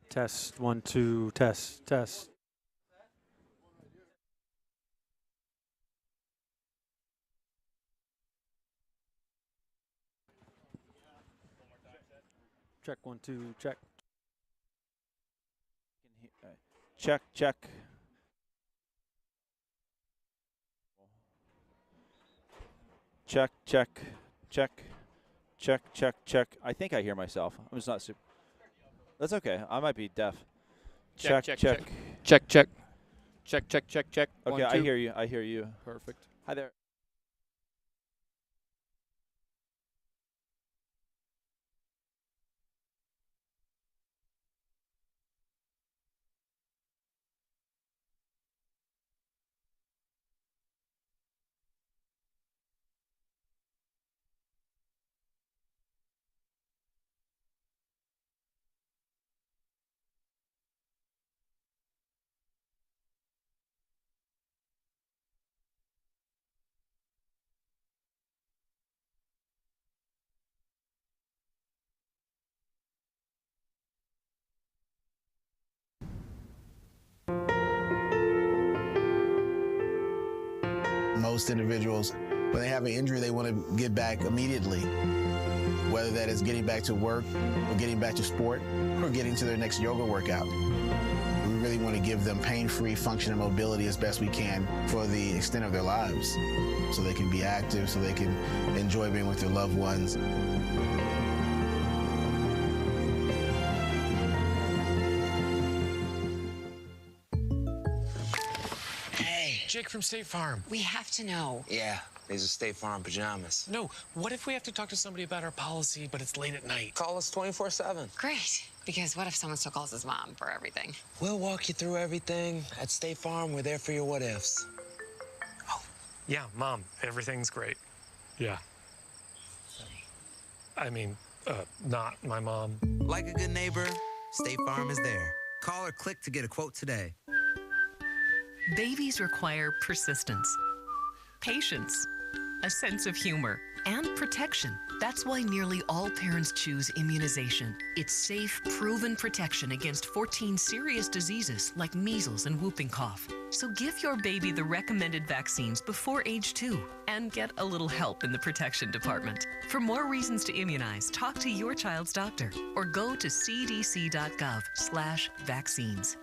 Test, 1, 2, test, test. Check, 1, 2, check. Check, check. Check, check, check, check, check, check. I think I hear myself. I'm just not super. That's okay. I might be deaf. Check, check. Check, check. Check, check, check, check. Okay, 1, 2. I hear you. I hear you. Perfect. Hi there. Most individuals, when they have an injury, they want to get back immediately, whether that is getting back to work or getting back to sport or getting to their next yoga workout. We really want to give them pain-free function and mobility as best we can for the extent of their lives, so they can be active, so they can enjoy being with their loved ones. Jake from State Farm. We have to know. Yeah, these are State Farm pajamas. No, what if we have to talk to somebody about our policy, but it's late at night? Call us 24/7. Great. Because what if someone still calls his mom for everything? We'll walk you through everything. At State Farm, we're there for your what ifs. Oh, yeah, Mom, everything's great. Yeah. I mean, not my mom. Like a good neighbor, State Farm is there. Call or click to get a quote today. Babies require persistence, patience, a sense of humor, and protection. That's why nearly all parents choose immunization. It's safe, proven protection against 14 serious diseases like measles and whooping cough. So give your baby the recommended vaccines before age 2 and get a little help in the protection department. For more reasons to immunize, talk to your child's doctor or go to cdc.gov/vaccines.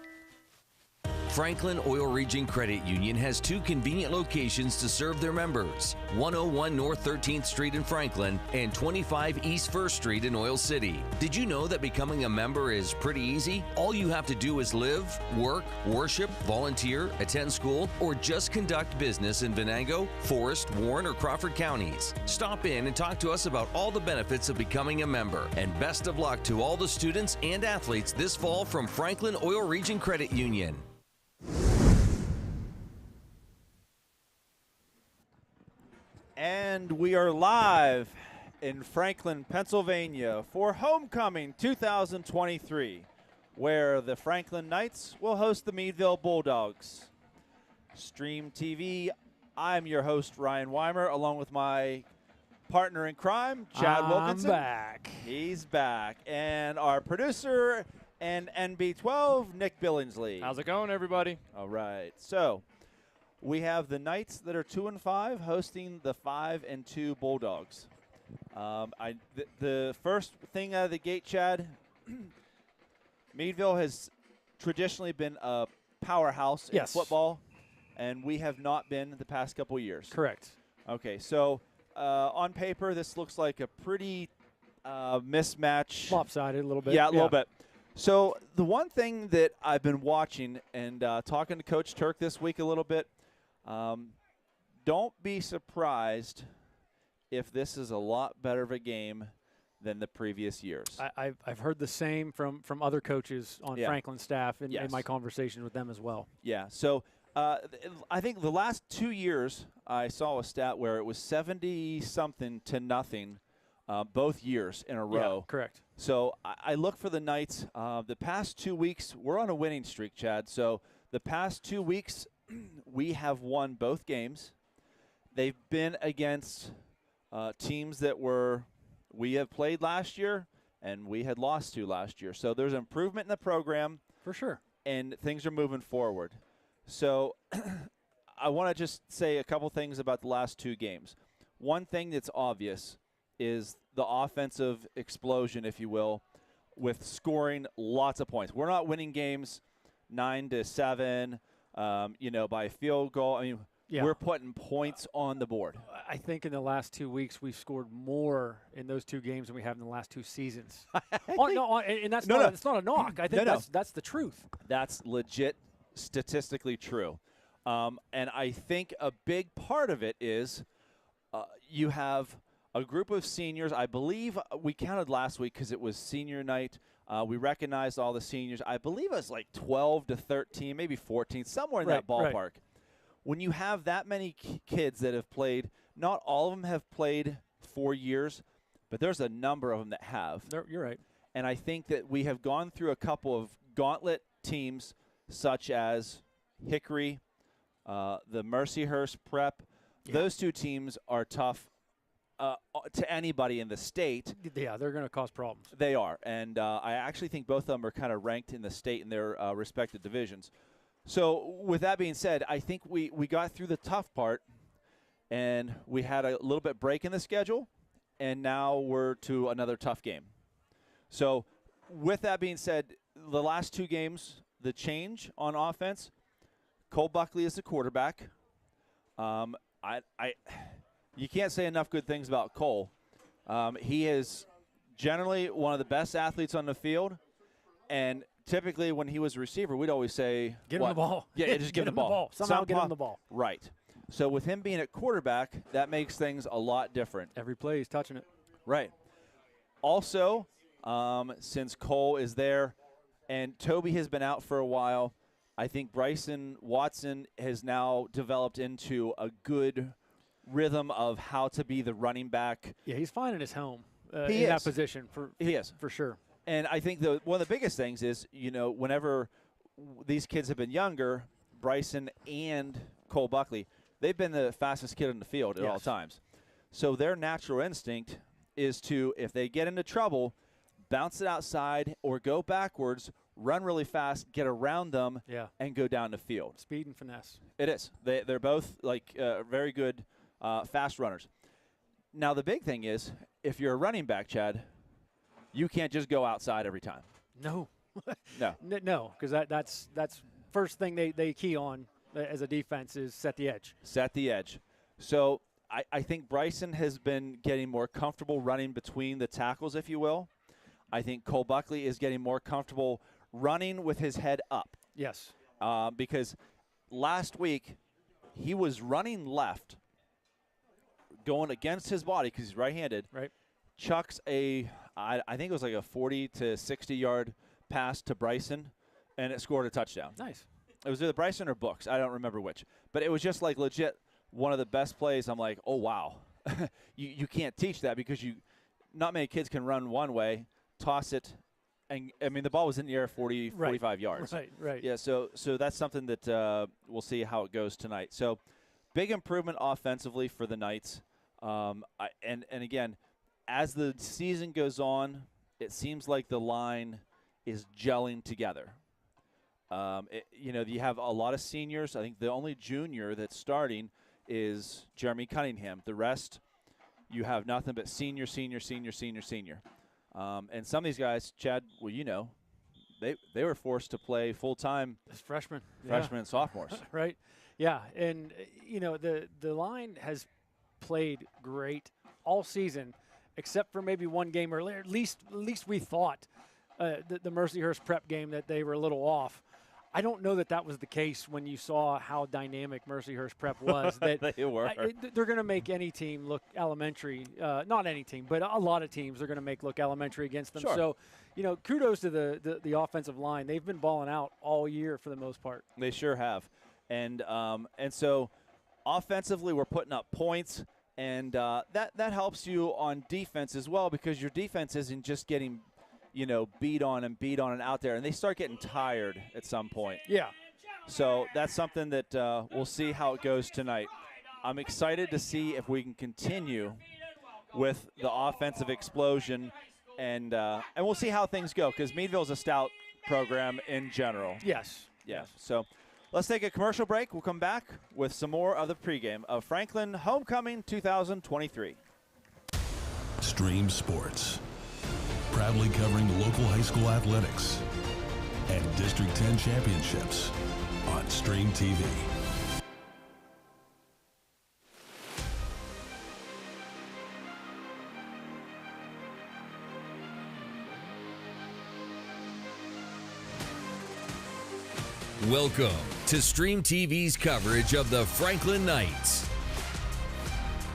Franklin Oil Region Credit Union has 2 convenient locations to serve their members, 101 North 13th Street in Franklin and 25 East 1st Street in Oil City. Did you know that becoming a member is pretty easy? All you have to do is live, work, worship, volunteer, attend school, or just conduct business in Venango, Forest, Warren, or Crawford counties. Stop in and talk to us about all the benefits of becoming a member. And best of luck to all the students and athletes this fall from Franklin Oil Region Credit Union. And we are live in Franklin, Pennsylvania for Homecoming 2023, where the Franklin Knights will host the Meadville Bulldogs. Stream TV, I'm your host, Ryan Weimer, along with my partner in crime, Chad Wilkinson. I'm back. He's back. And our producer and NB12, Nick Billingsley. How's it going, everybody? All right. So we have the Knights that are 2-5 hosting the 5-2 Bulldogs. The first thing out of the gate, Chad, Meadville has traditionally been a powerhouse in football, and we have not been the past couple years. Correct. Okay, so on paper, this looks like a pretty mismatch. Lopsided a little bit. Yeah, a little bit. So the one thing that I've been watching and talking to Coach Turk this week a little bit, don't be surprised if this is a lot better of a game than the previous years. I've heard the same from other coaches on Franklin's staff in my conversation with them as well. Yeah, so I think the last 2 years I saw a stat where it was 70-something to nothing both years in a row. Yeah, correct. So I look for the Knights. The past 2 weeks, we're on a winning streak, Chad. So the past 2 weeks, we have won both games. They've been against teams that we have played last year and we had lost 2 last year. So there's improvement in the program. For sure. And things are moving forward. So I want to just say a couple things about the last 2 games. One thing that's obvious is the offensive explosion, if you will, with scoring lots of points. We're not winning games 9-7, by field goal. I mean, we're putting points on the board. I think in the last 2 weeks we've scored more in those 2 games than we have in the last 2 seasons. It's not a knock. I think that's the truth. That's legit statistically true. And I think a big part of it is you have a group of seniors. I believe we counted last week because it was senior night. We recognized all the seniors. I believe it was like 12 to 13, maybe 14, somewhere in that ballpark. Right. When you have that many kids that have played, not all of them have played 4 years, but there's a number of them that have. You're right. And I think that we have gone through a couple of gauntlet teams such as Hickory, the Mercyhurst Prep. Yeah. Those 2 teams are tough to anybody in the state. Yeah, they're going to cause problems. They are. And I actually think both of them are kind of ranked in the state in their respective divisions. So with that being said, I think we got through the tough part, and we had a little bit break in the schedule, and now we're to another tough game. So with that being said, the last 2 games, the change on offense, Cole Buckley is the quarterback. You can't say enough good things about Cole. He is generally one of the best athletes on the field, and typically when he was a receiver, we'd always say, get him the ball. Yeah, just give him the ball. Somehow get him the ball. Right. So with him being at quarterback, that makes things a lot different. Every play he's touching it. Right. Also, since Cole is there and Toby has been out for a while, I think Bryson Watson has now developed into a good rhythm of how to be the running back. Yeah, he's finding his home in that position for sure. And I think one of the biggest things is, whenever these kids have been younger, Bryson and Cole Buckley, they've been the fastest kid in the field at all times. So their natural instinct is to, if they get into trouble, bounce it outside or go backwards, run really fast, get around them, and go down the field. Speed and finesse. It is. They're both very good fast runners. Now the big thing is, if you're a running back, Chad, you can't just go outside every time. No. No, because that's first thing they key on as a defense is set the edge. Set the edge. So I think Bryson has been getting more comfortable running between the tackles, if you will. I think Cole Buckley is getting more comfortable running with his head up. Yes. Because last week he was running left, going against his body because he's right-handed. Right. Chucks I think it was like a 40 to 60 yard pass to Bryson, and it scored a touchdown. Nice. It was either Bryson or Books. I don't remember which. But it was just like legit one of the best plays. I'm like, oh, wow. you can't teach that because not many kids can run one way, toss it, and, I mean, the ball was in the air 40, 45 yards. Right. Yeah, so that's something that we'll see how it goes tonight. So big improvement offensively for the Knights. And again, as the season goes on, it seems like the line is gelling together. You have a lot of seniors. I think the only junior that's starting is Jeremy Cunningham. The rest, you have nothing but senior. And some of these guys, Chad, well, they were forced to play full-time as freshmen and sophomores. Right. Yeah, and, the line has played great all season, except for maybe one game earlier. At least we thought the Mercyhurst Prep game that they were a little off. I don't know that was the case when you saw how dynamic Mercyhurst Prep was. That they were. They're going to make any team look elementary. Not any team, but a lot of teams are going to make look elementary against them. Sure. So, kudos to the offensive line. They've been balling out all year for the most part. They sure have. And so offensively we're putting up points. And that helps you on defense as well because your defense isn't just getting, beat on and out there. And they start getting tired at some point. Yeah. So that's something that we'll see how it goes tonight. I'm excited to see if we can continue with the offensive explosion and we'll see how things go because Meadville's a stout program in general. Yes. Yeah. So let's take a commercial break. We'll come back with some more of the pregame of Franklin Homecoming 2023. Stream Sports, proudly covering the local high school athletics and District 10 championships on Stream TV. Welcome to Stream TV's coverage of the Franklin Knights.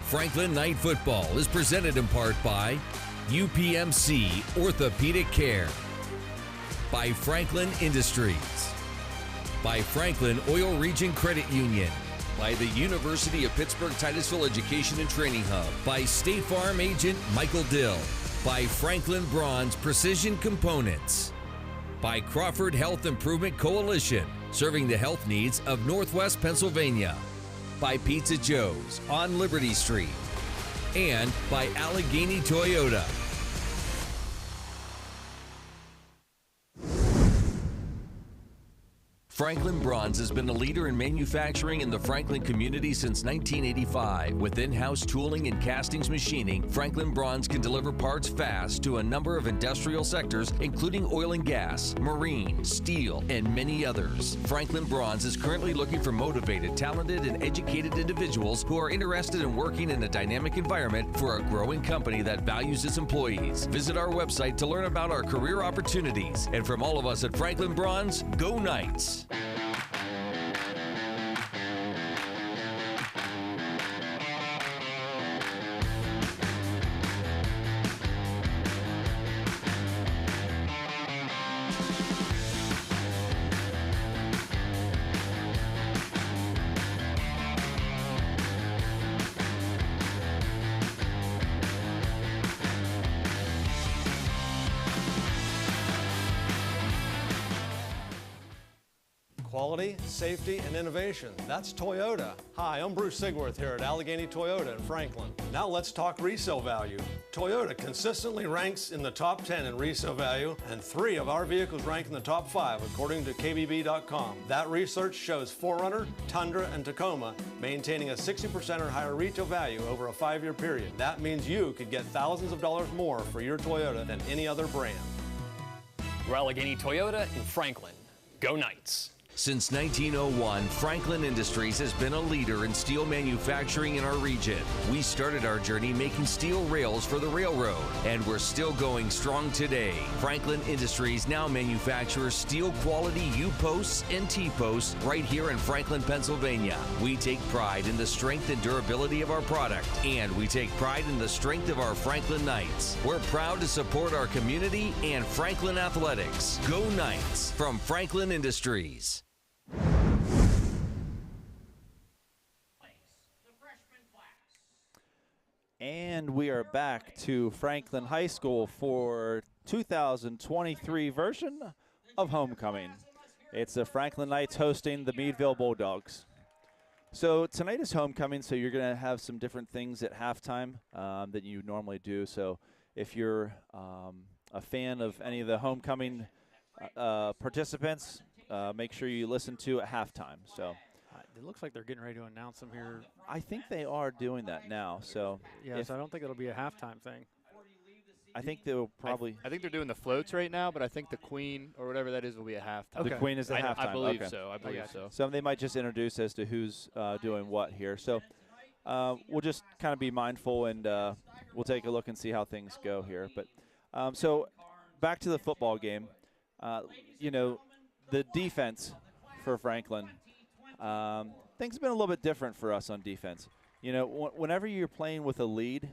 Franklin Knight Football is presented in part by UPMC Orthopedic Care, by Franklin Industries, by Franklin Oil Region Credit Union, by the University of Pittsburgh Titusville Education and Training Hub, by State Farm agent Michael Dill, by Franklin Bronze Precision Components, by Crawford Health Improvement Coalition, serving the health needs of Northwest Pennsylvania, by Pizza Joe's on Liberty Street, and by Allegheny Toyota. Franklin Bronze has been a leader in manufacturing in the Franklin community since 1985. With in-house tooling and castings machining, Franklin Bronze can deliver parts fast to a number of industrial sectors, including oil and gas, marine, steel, and many others. Franklin Bronze is currently looking for motivated, talented, and educated individuals who are interested in working in a dynamic environment for a growing company that values its employees. Visit our website to learn about our career opportunities. And from all of us at Franklin Bronze, go Knights! Quality, safety, and innovation. That's Toyota. Hi, I'm Bruce Sigworth here at Allegheny Toyota in Franklin. Now let's talk resale value. Toyota consistently ranks in the top 10 in resale value, and 3 of our vehicles rank in the top 5 according to KBB.com. That research shows 4Runner, Tundra, and Tacoma maintaining a 60% or higher retail value over a 5-year period. That means you could get thousands of dollars more for your Toyota than any other brand. We're Allegheny Toyota in Franklin. Go Knights! Since 1901, Franklin Industries has been a leader in steel manufacturing in our region. We started our journey making steel rails for the railroad, and we're still going strong today. Franklin Industries now manufactures steel quality U-posts and T-posts right here in Franklin, Pennsylvania. We take pride in the strength and durability of our product, and we take pride in the strength of our Franklin Knights. We're proud to support our community and Franklin athletics. Go Knights from Franklin Industries. And we are back to Franklin High School for 2023 version of Homecoming. It's the Franklin Knights hosting the Meadville Bulldogs. So tonight is Homecoming, so you're going to have some different things at halftime than you normally do. So if you're a fan of any of the Homecoming participants, make sure you listen to at halftime. So it looks like they're getting ready to announce them here. I think they are doing that now. So so I don't think it'll be a halftime thing. I think they'll probably. I think they're doing the floats right now, but I think the Queen or whatever that is will be a halftime. Okay. The Queen is at halftime. I believe okay. so. I believe so. So they might just introduce as to who's doing what here. So we'll just kind of be mindful, and we'll take a look and see how things go here. But so back to the football game. The defense for Franklin. Things have been a little bit different for us on defense. Whenever you're playing with a lead,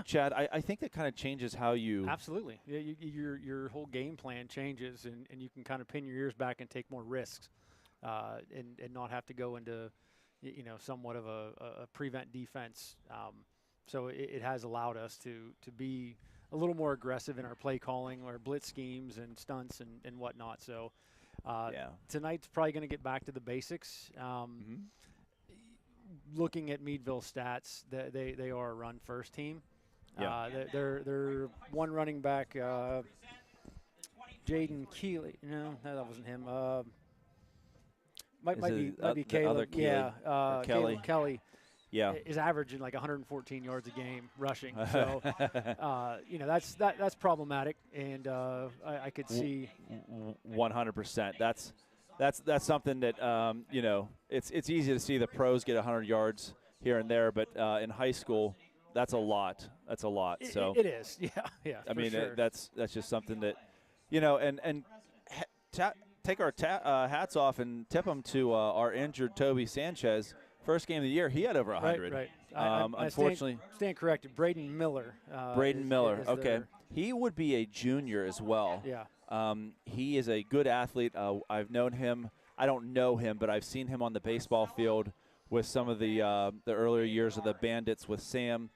Chad, I think that kind of changes how you. Absolutely. Yeah, your whole game plan changes, and you can kind of pin your ears back and take more risks, and not have to go into, somewhat of a prevent defense. So it has allowed us to be a little more aggressive in our play calling, our blitz schemes and stunts and whatnot. So. Tonight's probably going to get back to the basics. Looking at Meadville stats, they are a run-first team. Yeah. They're one running back, Jaden Keeley. No, that wasn't him. Might be Caleb. Yeah, Kelly. Kelly. Yeah, is averaging like 114 yards a game rushing. So, that's problematic, and I could see 100%. That's something that it's easy to see the pros get 100 yards here and there, but in high school, that's a lot. That's a lot. So it is. Yeah. I mean, sure. that's just something that, and take our hats off and tip them to our injured Toby Sanchez. First game of the year, he had over 100. Right. Unfortunately, stand corrected. Braden Miller. Miller. Okay, there. He would be a junior as well. Yeah. He is a good athlete. I've known him. I don't know him, but I've seen him on the baseball field with some of the earlier years of the Bandits with Sam,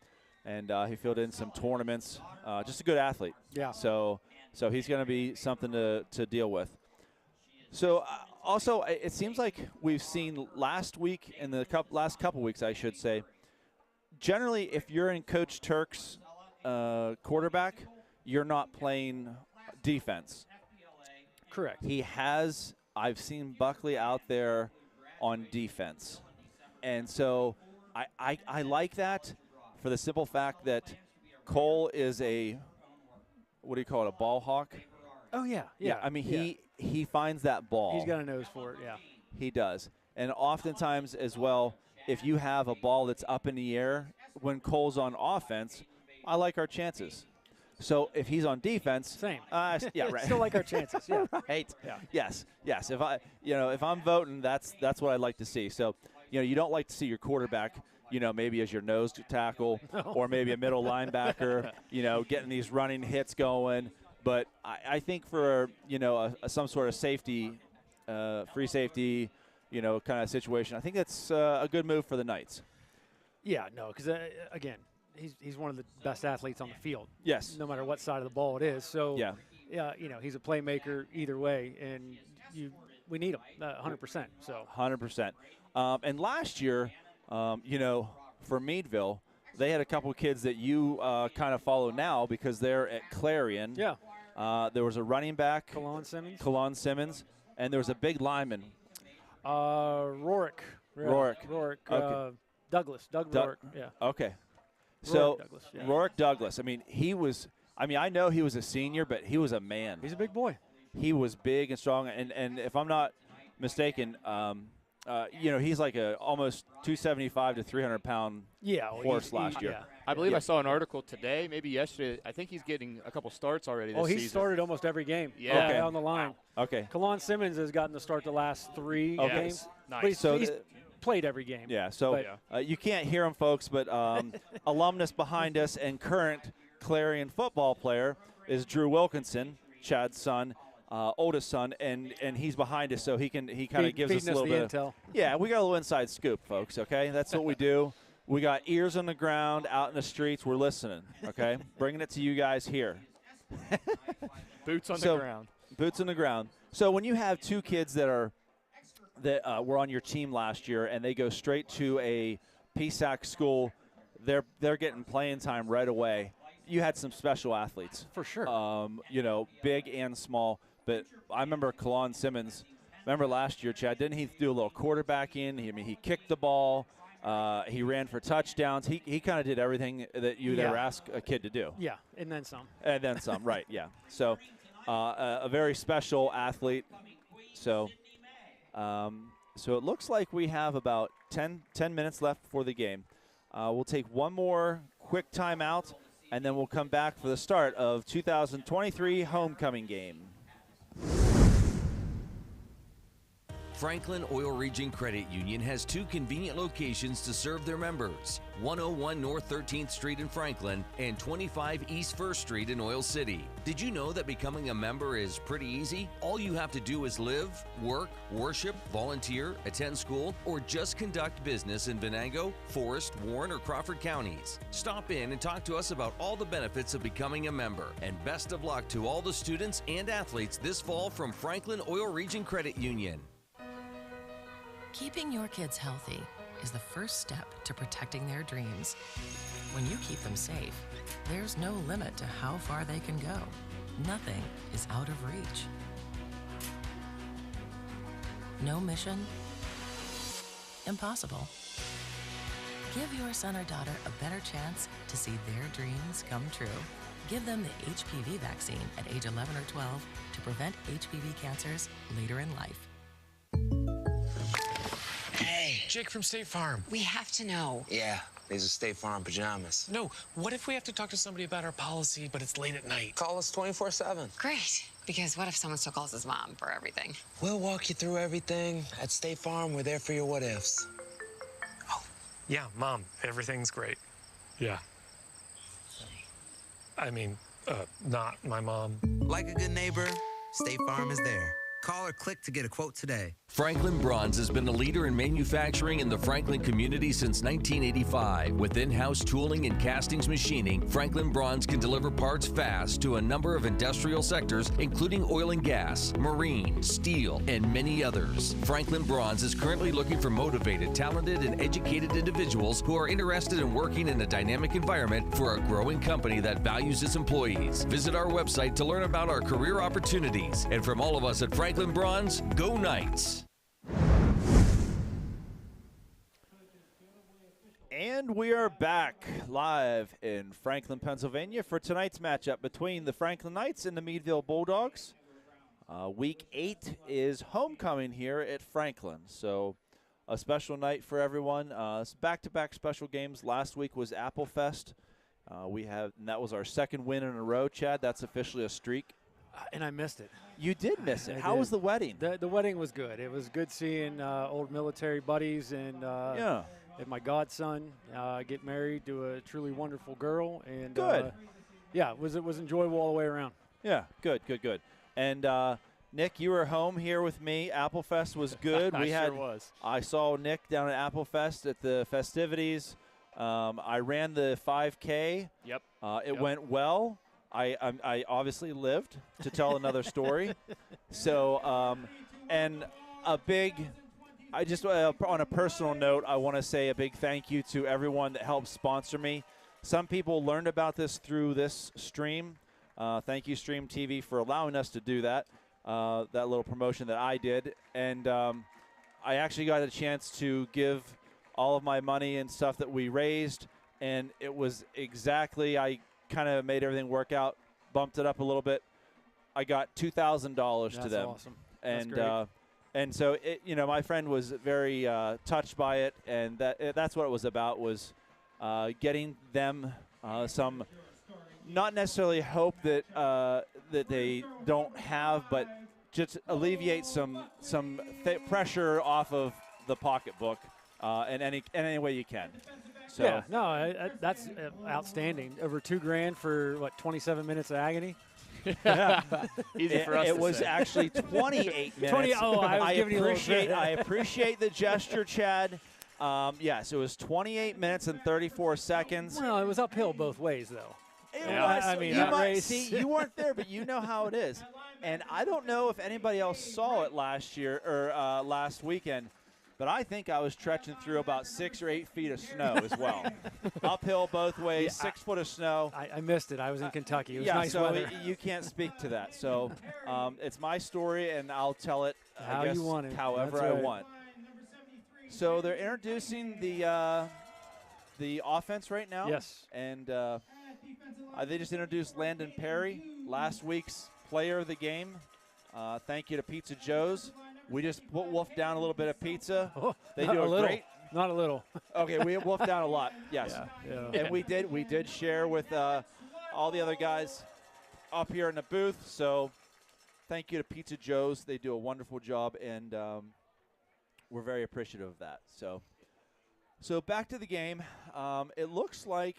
and he filled in some tournaments. Just a good athlete. Yeah. So he's going to be something to deal with. So also, it seems like we've seen last week and the last couple weeks, I should say, generally if you're in Coach Turk's quarterback, you're not playing defense. Correct. I've seen Buckley out there on defense. And so I like that for the simple fact that Cole is a ball hawk? Oh, yeah. I mean, he finds that ball. He's got a nose for it, yeah. He does. And oftentimes as well, if you have a ball that's up in the air, when Cole's on offense, I like our chances. So if he's on defense, same. Yeah, right. Still like our chances. Yeah. Right. Yeah. Yes. If I'm voting, that's what I'd like to see. So, you don't like to see your quarterback, maybe as your nose tackle or maybe a middle linebacker, getting these running hits going. But I think for, some sort of safety, free safety, kind of situation, I think that's a good move for the Knights. Yeah, no, because, again, he's one of the best athletes on the field. Yes. No matter what side of the ball it is. So, yeah, he's a playmaker either way, and we need him 100%. So 100%. And last year, for Meadville, they had a couple of kids that you kind of follow now because they're at Clarion. Yeah. There was a running back, Kalon Simmons, and there was a big lineman. Rourke. Okay. Douglas. Rourke. Yeah. Okay. So Douglas, yeah. Rourke Douglas. I mean, I know he was a senior, but he was a man. He's a big boy. He was big and strong, and if I'm not mistaken, he's like a almost 275 to 300 pound horse last year. Yeah. I believe I saw an article today, maybe yesterday. I think he's getting a couple starts already this season. He started almost every game. Yeah. Okay. On the line. Okay. Kalon Simmons has gotten to start the last 3 games. Nice. But he's played every game. Yeah. So you can't hear him, folks, but alumnus behind us and current Clarion football player is Drew Wilkinson, Chad's son. Oldest son, and he's behind us, so he kind of gives us a little bit intel. Yeah, we got a little inside scoop, folks. Okay, that's what we do. We got ears on the ground, out in the streets. We're listening. Okay, bringing it to you guys here. Boots on the ground. Boots on the ground. So when you have two kids that were on your team last year, and they go straight to a PSAC school, they're getting playing time right away. You had some special athletes. For sure. Big and small. But I remember Kalon Simmons. Remember last year, Chad, didn't he do a little quarterbacking? He kicked the ball. He ran for touchdowns. He kind of did everything that you'd ever ask a kid to do. Yeah, and then some. And then some, right, yeah. So a very special athlete. So it looks like we have about 10 minutes left before the game. We'll take one more quick timeout, and then we'll come back for the start of 2023 homecoming game. Franklin Oil Region Credit Union has 2 convenient locations to serve their members, 101 North 13th Street in Franklin and 25 East 1st Street in Oil City. Did you know that becoming a member is pretty easy? All you have to do is live, work, worship, volunteer, attend school, or just conduct business in Venango, Forest, Warren, or Crawford counties. Stop in and talk to us about all the benefits of becoming a member. And best of luck to all the students and athletes this fall from Franklin Oil Region Credit Union. Keeping your kids healthy is the first step to protecting their dreams. When you keep them safe, there's no limit to how far they can go. Nothing is out of reach. No mission? Impossible. Give your son or daughter a better chance to see their dreams come true. Give them the HPV vaccine at age 11 or 12 to prevent HPV cancers later in life. Hey, Jake from State Farm. We have to know. Yeah, these are State Farm pajamas. No, what if we have to talk to somebody about our policy, but it's late at night? Call us 24/7. Great. Because what if someone still calls his mom for everything? We'll walk you through everything. At State Farm, we're there for your what ifs. Yeah, Mom, everything's great. Yeah. I mean, not my mom. Like a good neighbor, State Farm is there. Call or click to get a quote today. Franklin Bronze has been a leader in manufacturing in the Franklin community since 1985. With in-house tooling and castings machining, Franklin Bronze can deliver parts fast to a number of industrial sectors, including oil and gas, marine, steel, and many others. Franklin Bronze is currently looking for motivated, talented, and educated individuals who are interested in working in a dynamic environment for a growing company that values its employees. Visit our website to learn about our career opportunities. And from all of us at Franklin Bronze, go Knights! And we are back live in Franklin, Pennsylvania for tonight's matchup between the Franklin Knights and the Meadville Bulldogs. Week 8 is homecoming here at Franklin, so a special night for everyone. Back-to-back special games. Last week was Apple Fest. And that was our second win in a row, Chad. That's officially a streak. And I missed it. You did miss it. I How did. was the wedding? The wedding was good. It was good seeing old military buddies and my godson get married to a truly wonderful girl. And Good. It was enjoyable all the way around. Yeah, good. And Nick, you were home here with me. Apple Fest was good. Sure was. I saw Nick down at Apple Fest at the festivities. I ran the 5K. Yep. It went well. I obviously lived to tell another story. So, and a big, on a personal note, I want to say a big thank you to everyone that helped sponsor me. Some people learned about this through this stream. Thank you, Stream TV, for allowing us to do that little promotion that I did. And I actually got a chance to give all of my money and stuff that we raised, and it was exactly, I kind of made everything work out, bumped it up a little bit. I got $2,000 to them. That's awesome. And That's great. And so my friend was very touched by it, and that's what it was about, was getting them some, not necessarily hope that that they don't have, but just alleviate some pressure off of the pocketbook in any way you can. So. Yeah, no, that's outstanding. Over $2,000 for 27 minutes of agony. Easy for us. It to was say. actually 28 minutes. I appreciate the gesture, Chad. Yes, it was 28 minutes and 34 seconds. Well, it was uphill both ways, though. It Yeah. was. I mean, you that might race- see, you weren't there, but you know how it is. And I don't know if anybody else saw it last year or last weekend, but I think I was trekking through about 6 or 8 feet of snow as well. Uphill both ways, Yeah, 6 foot of snow. I missed it. I was in Kentucky. It was Yeah, nice so weather. you can't speak to that. So it's my story, and I'll tell it How I guess, you want it. however That's I right. want. So they're introducing the offense right now. Yes. And they just introduced Landon Perry, last week's player of the game. Thank you to Pizza Joe's. We just wolfed down a little bit of pizza. They Not do a a little. great. Not a little. Okay, we wolfed down a lot. Yes. Yeah. And we did share with all the other guys up here in the booth. So thank you to Pizza Joe's. They do a wonderful job, and we're very appreciative of that. So back to the game. It looks like,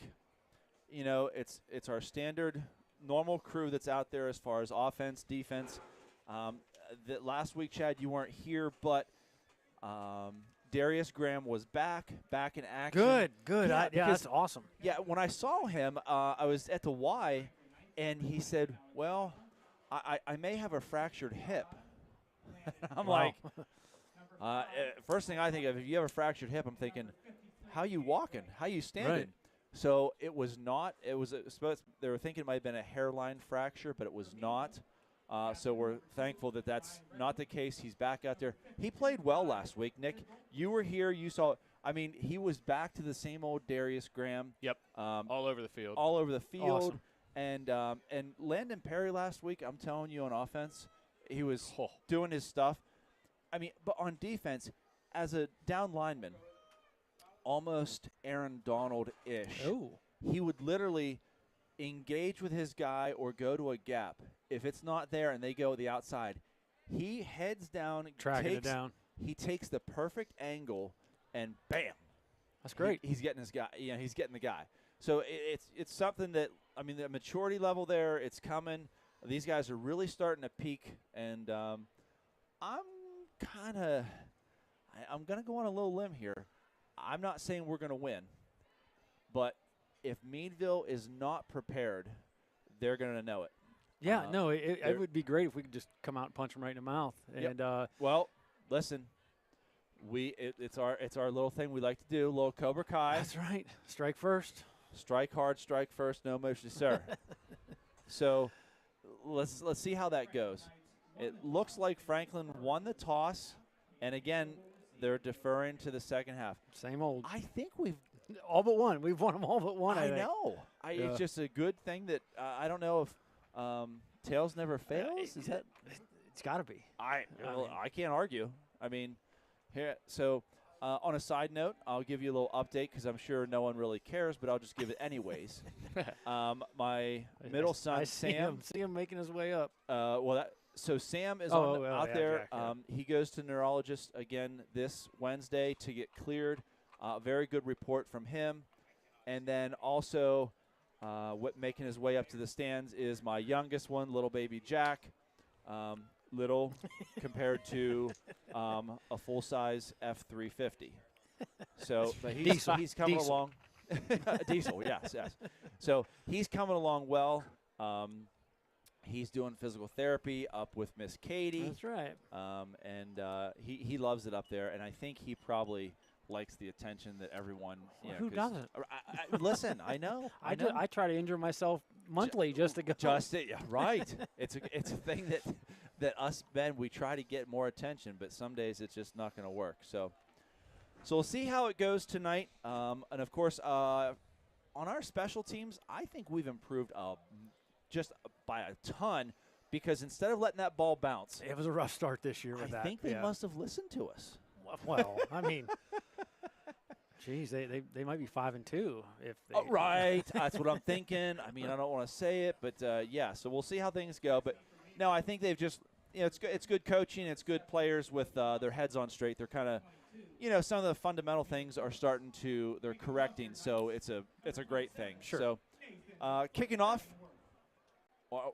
it's our standard normal crew that's out there as far as offense, defense. That last week, Chad, you weren't here, but Darius Graham was back in action. Good. Yeah, That's awesome. Yeah, when I saw him, I was at the Y, and he said, well, I may have a fractured hip. I'm Wow. like, First thing I think of, if you have a fractured hip, I'm thinking, how you walking? How you standing? Right. So it was not. It was they were thinking it might have been a hairline fracture, but it was not. So we're thankful that that's not the case. He's back out there. He played well last week. Nick, you were here. You saw. I mean, he was back to the same old Darius Graham. Yep. All over the field. All over the field. Awesome. And Landon Perry last week, I'm telling you, on offense, he was doing his stuff. I mean, but on defense, as a down lineman, almost Aaron Donald-ish. Oh. He would literally engage with his guy or go to a gap. If it's not there and they go the outside, he heads down. Tracking it down. He takes the perfect angle and bam. That's great. He's getting his guy. Yeah, he's getting the guy. So it's something that, I mean, the maturity level there, it's coming. These guys are really starting to peak, and I'm going to go on a little limb here. I'm not saying we're going to win, but if Meadville is not prepared, they're going to know it. Yeah, no, it would be great if we could just come out and punch them right in the mouth. Yep. And well, listen, it's our little thing we like to do, little Cobra Kai. That's right. Strike first. Strike hard, strike first, no mercy, sir. So let's see how that goes. It looks like Franklin won the toss, and again, they're deferring to the second half. Same old. I think we've all but one. We've won them all but one. I think. Know. It's just a good thing that I don't know if tails never fails. Is that? It's got to be. I can't argue. I mean, here. So on a side note, I'll give you a little update because I'm sure no one really cares, but I'll just give it anyways. My middle son Sam. See him making his way up. So Sam is out there. Jack, he goes to neurologist again this Wednesday to get cleared. Very good report from him. And then also making his way up to the stands is my youngest one, little baby Jack. Little compared to a full-size F-350. So but he's coming along. Diesel, yes. So he's coming along well. He's doing physical therapy up with Miss Katie. That's right. And he loves it up there, and I think he probably likes the attention that everyone. Who doesn't? Listen, I know. I try to injure myself monthly just to go. Right. It's a thing that us men, we try to get more attention, but some days it's just not going to work. So we'll see how it goes tonight. And of course, on our special teams, I think we've improved just by a ton, because instead of letting that ball bounce, it was a rough start this year with that. I think they must have listened to us. Well, I mean, geez, they might be 5-2 if they. Right, that's what I'm thinking. I mean, I don't want to say it, but yeah. So we'll see how things go. But no, I think they've just, it's good coaching. It's good players with their heads on straight. They're kind of, some of the fundamental things are they're correcting. So it's a great thing. Sure. So kicking off.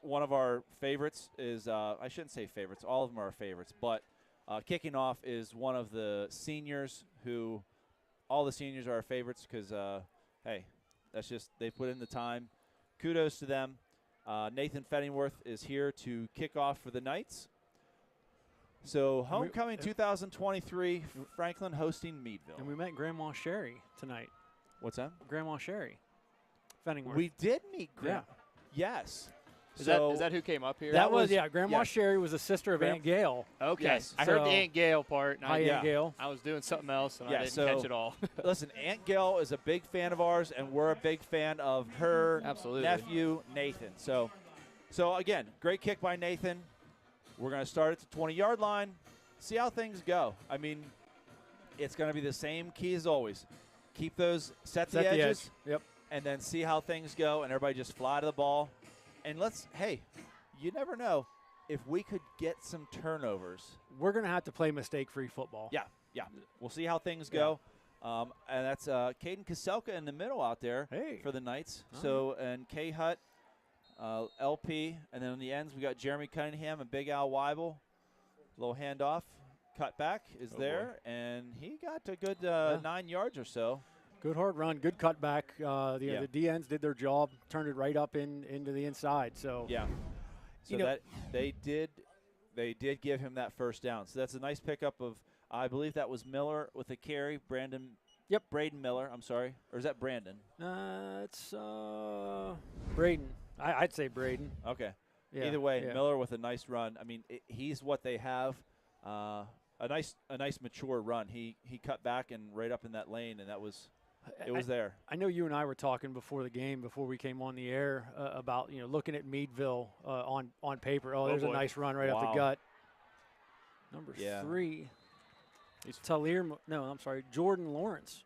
One of our favorites is, I shouldn't say favorites, all of them are our favorites, but kicking off is one of the seniors who, all the seniors are our favorites because, hey, that's just, they put in the time. Kudos to them. Nathan Fenningworth is here to kick off for the Knights. So homecoming 2023, Franklin hosting Meadville. And we met Grandma Sherry tonight. What's that? Grandma Sherry Fenningworth. We did meet Grandma. Yeah. Yes. Is that who came up here? That was Grandma Sherry was a sister of Aunt Gail. Okay. Yes. I heard the Aunt Gail part. Hi, Aunt Gail. I was doing something else, and I didn't catch it all. Listen, Aunt Gail is a big fan of ours, and we're a big fan of her nephew, Nathan. So again, great kick by Nathan. We're going to start at the 20-yard line, see how things go. I mean, it's going to be the same key as always. Keep those, set the edges, yep, and then see how things go, and everybody just fly to the ball. And hey, you never know if we could get some turnovers. We're going to have to play mistake-free football. Yeah. We'll see how things go. And that's Caden Kaselka in the middle out there for the Knights. So, and K. Hutt, LP, and then on the ends we got Jeremy Cunningham and Big Al Weibel. Little handoff, cut back is there, and he got a good 9 yards or so. Good hard run, good cutback. The D-ends did their job, turned it right up into the inside. So so that they did give him that first down. So that's a nice pickup of I believe that was Miller with a carry. Braden Miller, I'm sorry. Or is that Brandon? It's Braden. I'd say Braden. Okay. Yeah, Either way, yeah. Miller with a nice run. I mean, he's what they have. A nice mature run. He cut back and right up in that lane, and it was there. I know you and I were talking before the game, before we came on the air, about looking at Meadville on paper. Oh, there's a nice run right up the gut. Number 3. He's Jordan Lawrence.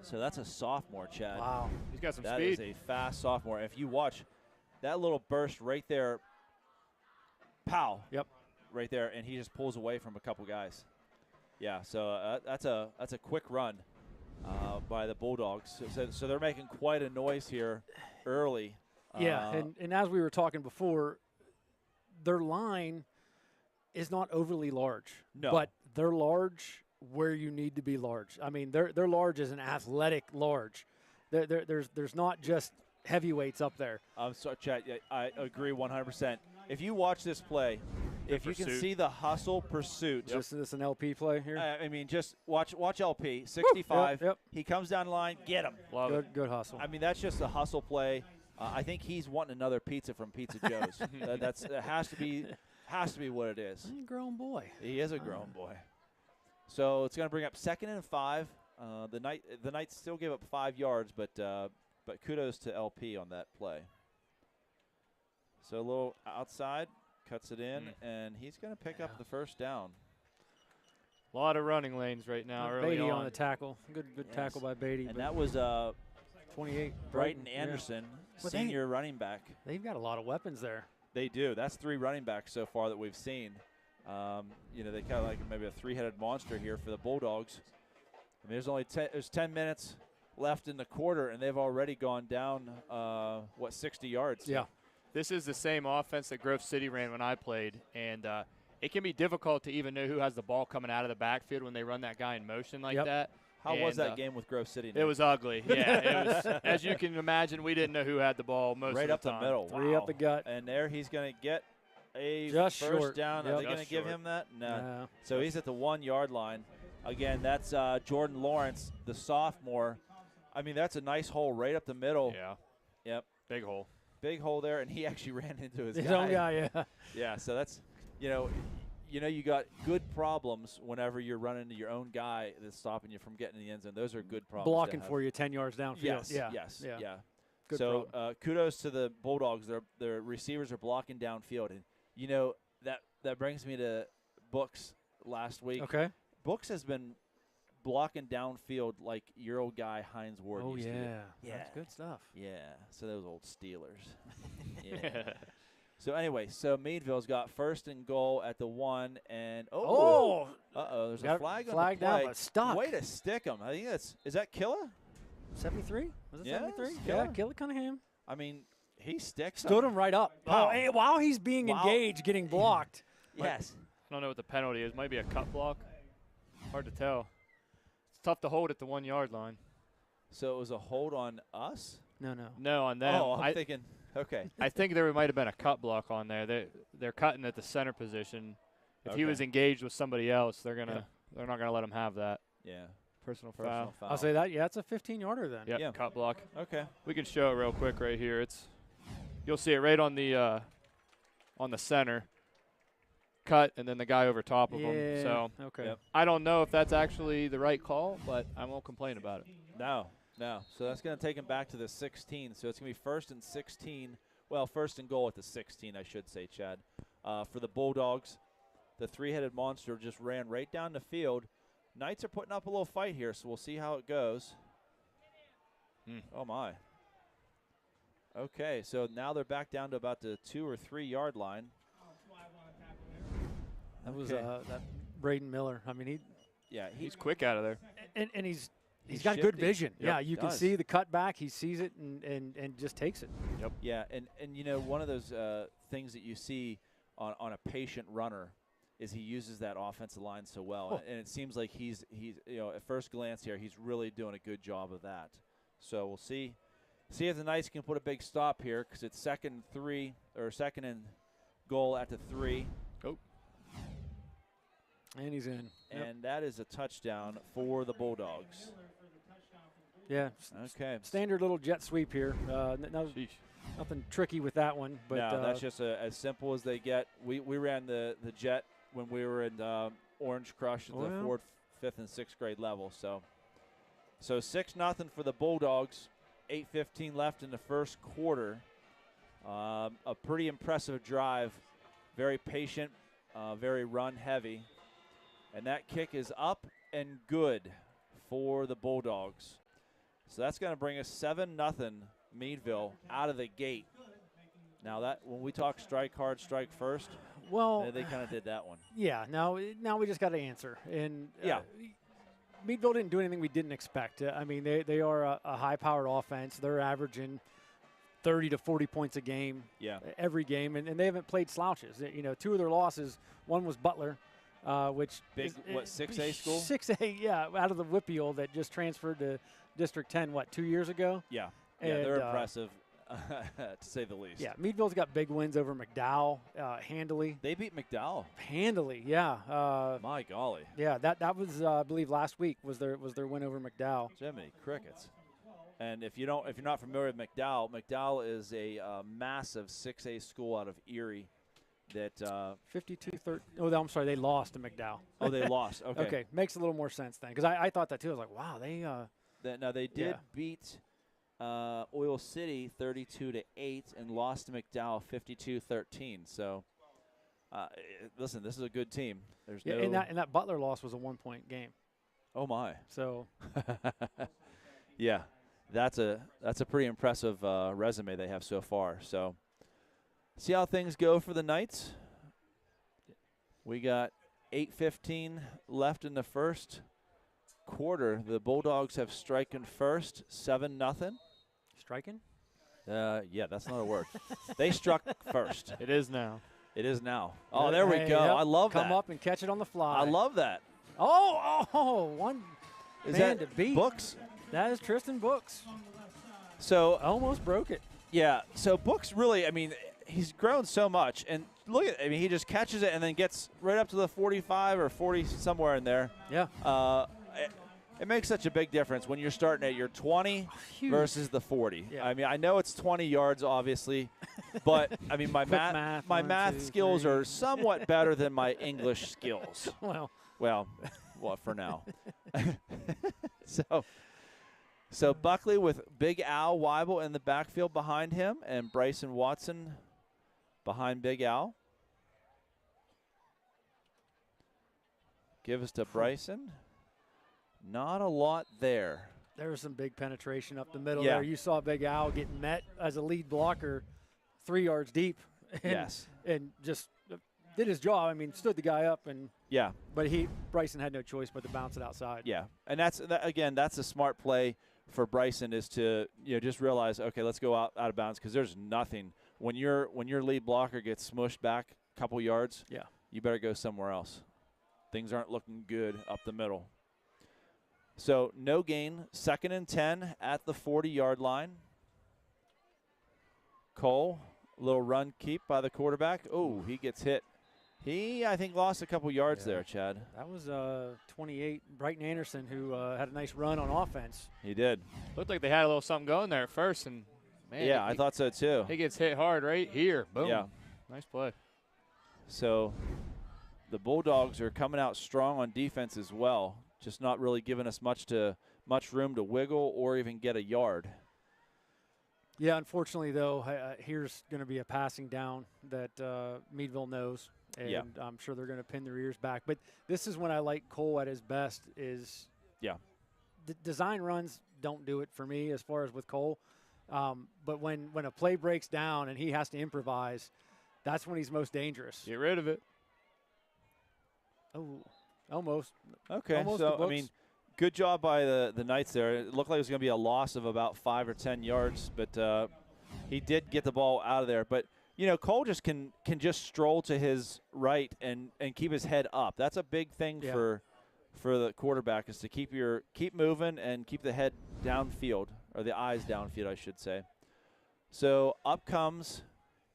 So that's a sophomore, Chad. Wow. He's got some That speed. is a fast sophomore. If you watch that little burst right there, pow. Yep. Right there, and he just pulls away from a couple guys. Yeah, so that's a quick run by the Bulldogs. So they're making quite a noise here early. Yeah, and as we were talking before, their line is not overly large. No. But they're large where you need to be large. I mean, they're large as an athletic large. There's not just heavyweights up there. I'm sorry, Chad. I agree 100%. If you watch this play, if you can see the hustle pursuit. Just this an LP play here? I mean, just watch LP, 65. Yep. He comes down the line, get him. Love it. Good hustle. I mean, that's just a hustle play. I think he's wanting another pizza from Pizza Joe's. That has to be what it is. He's a grown boy. He is a grown boy. So it's going to bring up 2nd and 5. The Knights still gave up 5 yards, but kudos to LP on that play. So a little outside, cuts it in, and he's going to pick up the first down. A lot of running lanes right now early Beatty on. on the tackle. Good tackle by Beatty. And that was 28. Brighton Anderson, senior running back. They've got a lot of weapons there. They do. That's 3 running backs so far that we've seen. They kind of like maybe a 3-headed monster here for the Bulldogs. I mean, there's 10 minutes left in the quarter, and they've already gone down 60 yards. Yeah. This is the same offense that Grove City ran when I played, and it can be difficult to even know who has the ball coming out of the backfield when they run that guy in motion like that. How was that game with Grove City? It was ugly. Yeah, it was. As you can imagine, we didn't know who had the ball most right of the up time. the middle. 3 up the gut. And there he's going to get a Just first short. down. Yep. Are they going to give him that? No. So he's at the 1-yard line. Again, that's Jordan Lawrence, the sophomore. I mean, that's a nice hole right up the middle. Yeah. Yep. Big hole. Big hole there, and he actually ran into his own guy, yeah. Yeah, so that's, you got good problems whenever you're running into your own guy that's stopping you from getting in the end zone. Those are good problems. Blocking for you 10 yards downfield. Yes, yeah. yes, yeah. yeah. Good so kudos to the Bulldogs. Their receivers are blocking downfield. And, that brings me to Books last week. Okay. Books has been blocking downfield like your old guy Hines Ward used to do. Yeah. That's good stuff. Yeah, so those old Steelers. Yeah. So anyway, Meadville's got 1st and goal at the 1, and there's a flag on the play. Down, but stuck. Way to stick him. I think is that Killa? 73? Was it 73? Killa. Killa Cunningham. I mean, he sticks Stood him right up. Wow. Oh, while he's being engaged, getting blocked. Yes. I don't know what the penalty is. Might be a cut block. Hard to tell. It's tough to hold at the 1-yard line. So it was a hold on us? No, on them. Oh, I'm thinking. Okay. I think there might have been a cut block on there. They're cutting at the center position. If he was engaged with somebody else, they're not gonna let him have that. Yeah. Personal foul. I'll say that. Yeah, it's a 15-yarder then. Yep, Yeah. cut block. Okay. We can show it real quick right here. You'll see it right on the center. Cut, and then the guy over top of him. So I don't know if that's actually the right call, but I won't complain about it. No. So that's going to take him back to the 16. So it's going to be 1st and 16. Well, 1st and goal at the 16, I should say, Chad. For the Bulldogs, the 3-headed monster just ran right down the field. Knights are putting up a little fight here, so we'll see how it goes. Oh, my. Okay, so now they're back down to about the 2 or 3 yard line. That was that Braden Miller. I mean, he's quick out of there, and he's got good vision. Yep, yeah, you can see the cutback. He sees it and just takes it. Yep. Yeah, and one of those things that you see on a patient runner is he uses that offensive line so well, and it seems like he's at first glance here he's really doing a good job of that. So we'll see if the Knights can put a big stop here because it's 2nd and goal at the 3. Oh. And he's in. And that is a touchdown for the Bulldogs. Yeah. Okay. Standard little jet sweep here. Nothing tricky with that one. But no, that's just as simple as they get. We ran the jet when we were in Orange Crush at the 4th, 5th, and 6th grade level. So 6-0 for the Bulldogs. 8:15 left in the first quarter. A pretty impressive drive. Very patient, very run heavy. And that kick is up and good for the Bulldogs. So that's going to bring us 7-0 Meadville out of the gate. Now that when we talk strike hard, strike first, well, they kind of did that one. Yeah. Now we just got to answer. And Meadville didn't do anything we didn't expect. I mean, they are a high-powered offense. They're averaging 30 to 40 points a game. Every game, and they haven't played slouches. You know, 2 of their losses. One was Butler. Which big, 6A school? 6A, yeah, out of the Whippeal that just transferred to District 10, 2 years ago? Yeah, they're impressive, to say the least. Yeah, Meadville's got big wins over McDowell, handily. They beat McDowell? Handily, yeah. My golly. Yeah, that was, I believe, last week was their win over McDowell. Jiminy crickets. And if you're not familiar with McDowell is a massive 6A school out of Erie. That 52-13. Oh, I'm sorry. They lost to McDowell. Oh, they lost. Okay. Okay, makes a little more sense then, because I thought that too. I was like, wow, they. Now they did beat Oil City 32-8 and lost to McDowell 52-13. So, listen, this is a good team. There's no. And that Butler loss was a 1-point game. Oh my. So. Yeah, that's a pretty impressive resume they have so far. So. See how things go for the Knights. We got 8:15 left in the first quarter. The Bulldogs have striken first, 7-0. Striking? Yeah, that's not a word. They struck first. It is now. It is now. Oh, there we go. I love that. Come up and catch it on the fly. I love that. One is man that to beat. Books? That is Tristan Books. So almost broke it. Yeah. So Books really, I mean, he's grown so much, and look at, I mean, he just catches it and then gets right up to the 45 or 40, somewhere in there. Yeah. It makes such a big difference when you're starting at your 20 versus the 40. Yeah. I mean, I know it's 20 yards, obviously, but I mean, my math skills are somewhat better than my English skills. Well, for now. So Buckley with Big Al Weibel in the backfield behind him, and Bryson Watson behind Big Al. Give us to Bryson. Not a lot there. There was some big penetration up the middle there. You saw Big Al get met as a lead blocker 3 yards deep. And just did his job. I mean, stood the guy up and but Bryson had no choice but to bounce it outside. Yeah, and that's a smart play for Bryson, is to just realize, okay, let's go out of bounds, because there's nothing when your lead blocker gets smushed back a couple yards. Yeah, you better go somewhere else. Things aren't looking good up the middle. So no gain, 2nd and 10 at the 40-yard line. Cole, a little run keep by the quarterback. Oh, he gets hit. He, I think, lost a couple yards there, Chad. That was 28, Brighton Anderson, who had a nice run on offense. He did. Looked like they had a little something going there at first, and man, I thought so too. He gets hit hard right here. Boom. Yeah. Nice play. So the Bulldogs are coming out strong on defense as well, just not really giving us much room to wiggle or even get a yard. Yeah, unfortunately, though, here's going to be a passing down that Meadville knows, and I'm sure they're going to pin their ears back. But this is when I like Cole at his best is design runs don't do it for me as far as with Cole. But when a play breaks down and he has to improvise, that's when he's most dangerous. Get rid of it. Oh, almost. Okay, almost so, I mean, good job by the Knights there. It looked like it was going to be a loss of about 5 or 10 yards, but he did get the ball out of there. But, Cole just can just stroll to his right and keep his head up. That's a big thing for the quarterback, is to keep moving and keep the head downfield, or the eyes downfield, I should say. So up comes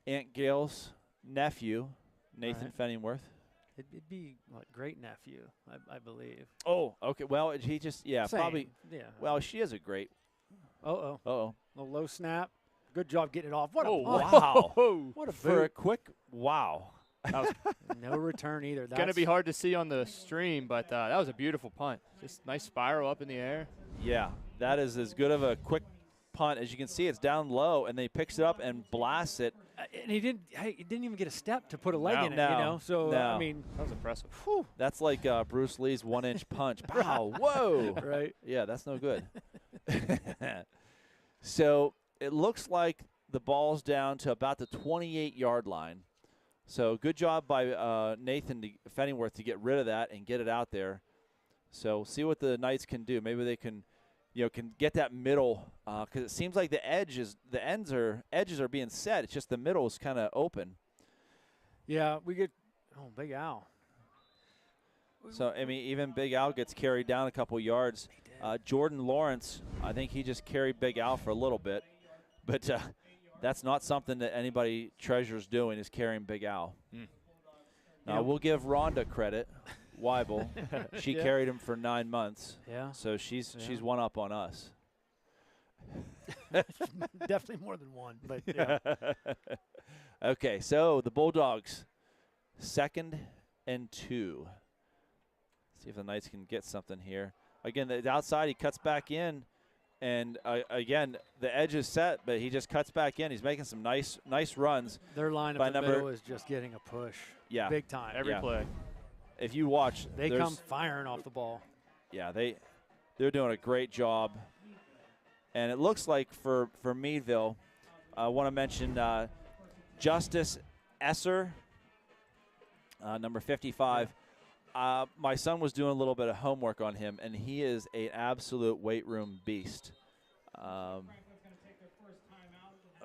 Aunt Gail's nephew, Nathan Fenningworth. It'd be what, great nephew, I believe. Oh, okay. Well, he just probably. Yeah. Well, she is a great. Uh-oh. Uh-oh. A low snap. Good job getting it off. What a punt. Wow. What a For boot. a quick wow. No return either. It's going to be hard to see on the stream, but that was a beautiful punt. Just nice spiral up in the air. Yeah, that is as good of a quick punt. As you can see, it's down low, and they picks it up and blasts it. And he didn't even get a step to put a leg in it, No. So, I mean. That was impressive. Whew. That's like Bruce Lee's 1-inch punch. Pow, whoa. Right. Yeah, that's no good. So it looks like the ball's down to about the 28-yard line. So good job by Nathan Fenningworth to get rid of that and get it out there. So see what the Knights can do. Maybe they can get that middle because it seems like the edges are being set. It's just the middle is kind of open. Yeah, we get Big Al. So I mean, even Big Al gets carried down a couple yards. Jordan Lawrence, I think he just carried Big Al for a little bit, but that's not something that anybody treasures doing, is carrying Big Al. Now we'll give Rhonda credit. Weibel, she carried him for 9 months. Yeah. So she's one up on us. Definitely more than one, but yeah. Okay, so the Bulldogs, 2nd and 2. See if the Knights can get something here. Again, the outside, he cuts back in, and again, the edge is set, but he just cuts back in. He's making some nice runs. Their line up the middle is just getting a push. Yeah. Big time. Every play. If you watch, they come firing off the ball. Yeah, they're doing a great job. And it looks like for Meadville, I want to mention Justice Esser, number 55. My son was doing a little bit of homework on him, and he is an absolute weight room beast.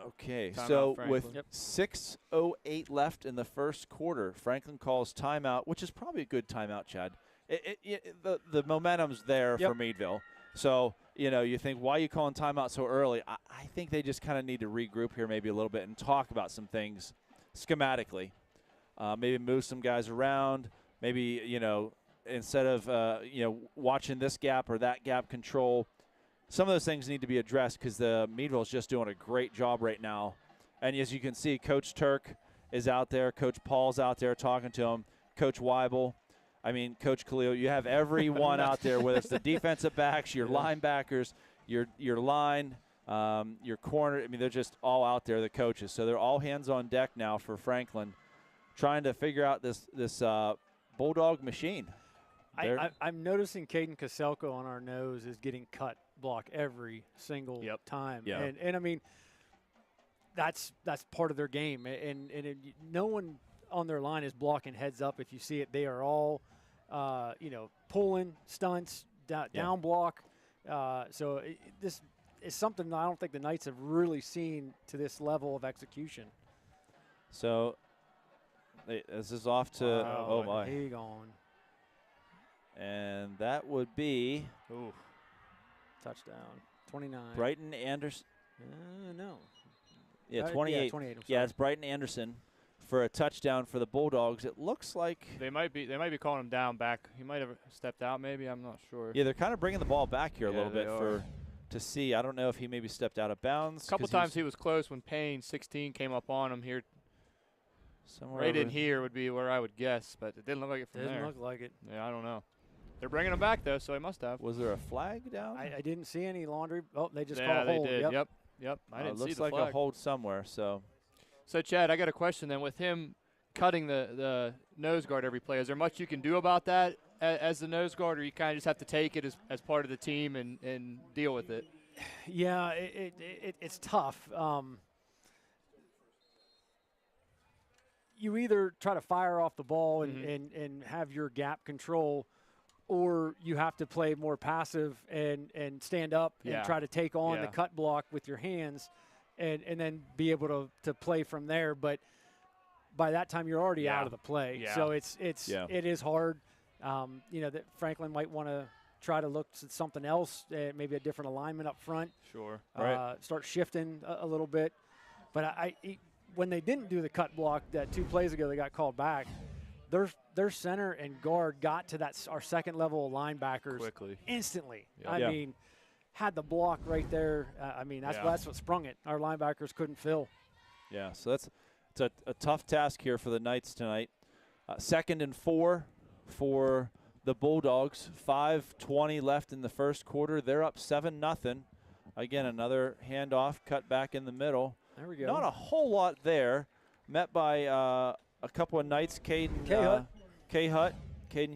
Okay, so with 6:08 left in the first quarter, Franklin calls timeout, which is probably a good timeout, Chad. The momentum's there for Meadville. So, you think, why are you calling timeout so early? I think they just kind of need to regroup here maybe a little bit and talk about some things schematically. Maybe move some guys around. Maybe, instead of, watching this gap or that gap control, some of those things need to be addressed because the Meadville is just doing a great job right now. And as you can see, Coach Turk is out there. Coach Paul's out there talking to him. Coach Weibel. I mean, Coach Khalil. You have everyone out there, whether it's the defensive backs, your linebackers, your line, your corner. I mean, they're just all out there, the coaches. So they're all hands on deck now for Franklin, trying to figure out this Bulldog machine. I'm noticing Caden Kaselko on our nose is getting cut block every single time. Yeah. And I mean, that's part of their game. And no one on their line is blocking heads up. If you see it, they are all, pulling stunts, down block. So this is something I don't think the Knights have really seen to this level of execution. So this is off to, oh my. He gone. And that would be touchdown. 29. Brighton Anderson. No. Yeah, 28. 28. Yeah, it's Brighton Anderson for a touchdown for the Bulldogs. It looks like they might be calling him down back. He might have stepped out. Maybe, I'm not sure. Yeah, they're kind of bringing the ball back here a little bit to see. I don't know if he maybe stepped out of bounds. A couple times he was close when Payne 16 came up on him here. Somewhere right in here would be where I would guess, but it didn't look like it from there. Didn't look like it. Yeah, I don't know. They're bringing him back, though, so he must have. Was there a flag down? I didn't see any laundry. Oh, they just called a hold. Yeah, they did. Yep. I didn't see the looks like flag. a hold somewhere. So, Chad, I got a question then. With him cutting the nose guard every play, is there much you can do about that as the nose guard, or you kind of just have to take it as part of the team and deal with it? Yeah, it's tough. You either try to fire off the ball and have your gap control, or you have to play more passive and stand up and try to take on the cut block with your hands and then be able to play from there. But by that time, you're already out of the play. Yeah. So it is hard. That Franklin might want to try to look at something else, maybe a different alignment up front. Sure. Start shifting a little bit. But when they didn't do the cut block that 2 plays ago, they got called back. their center and guard got to our second level of linebackers quickly, instantly. Yeah. I mean, had the block right there. I mean, that's what sprung it. Our linebackers couldn't fill. Yeah, so it's a tough task here for the Knights tonight. 2nd and 4 for the Bulldogs. 5:20 left in the first quarter. They're up 7-0. Again, another handoff, cut back in the middle. There we go. Not a whole lot there. Met by a couple of Knights. Caden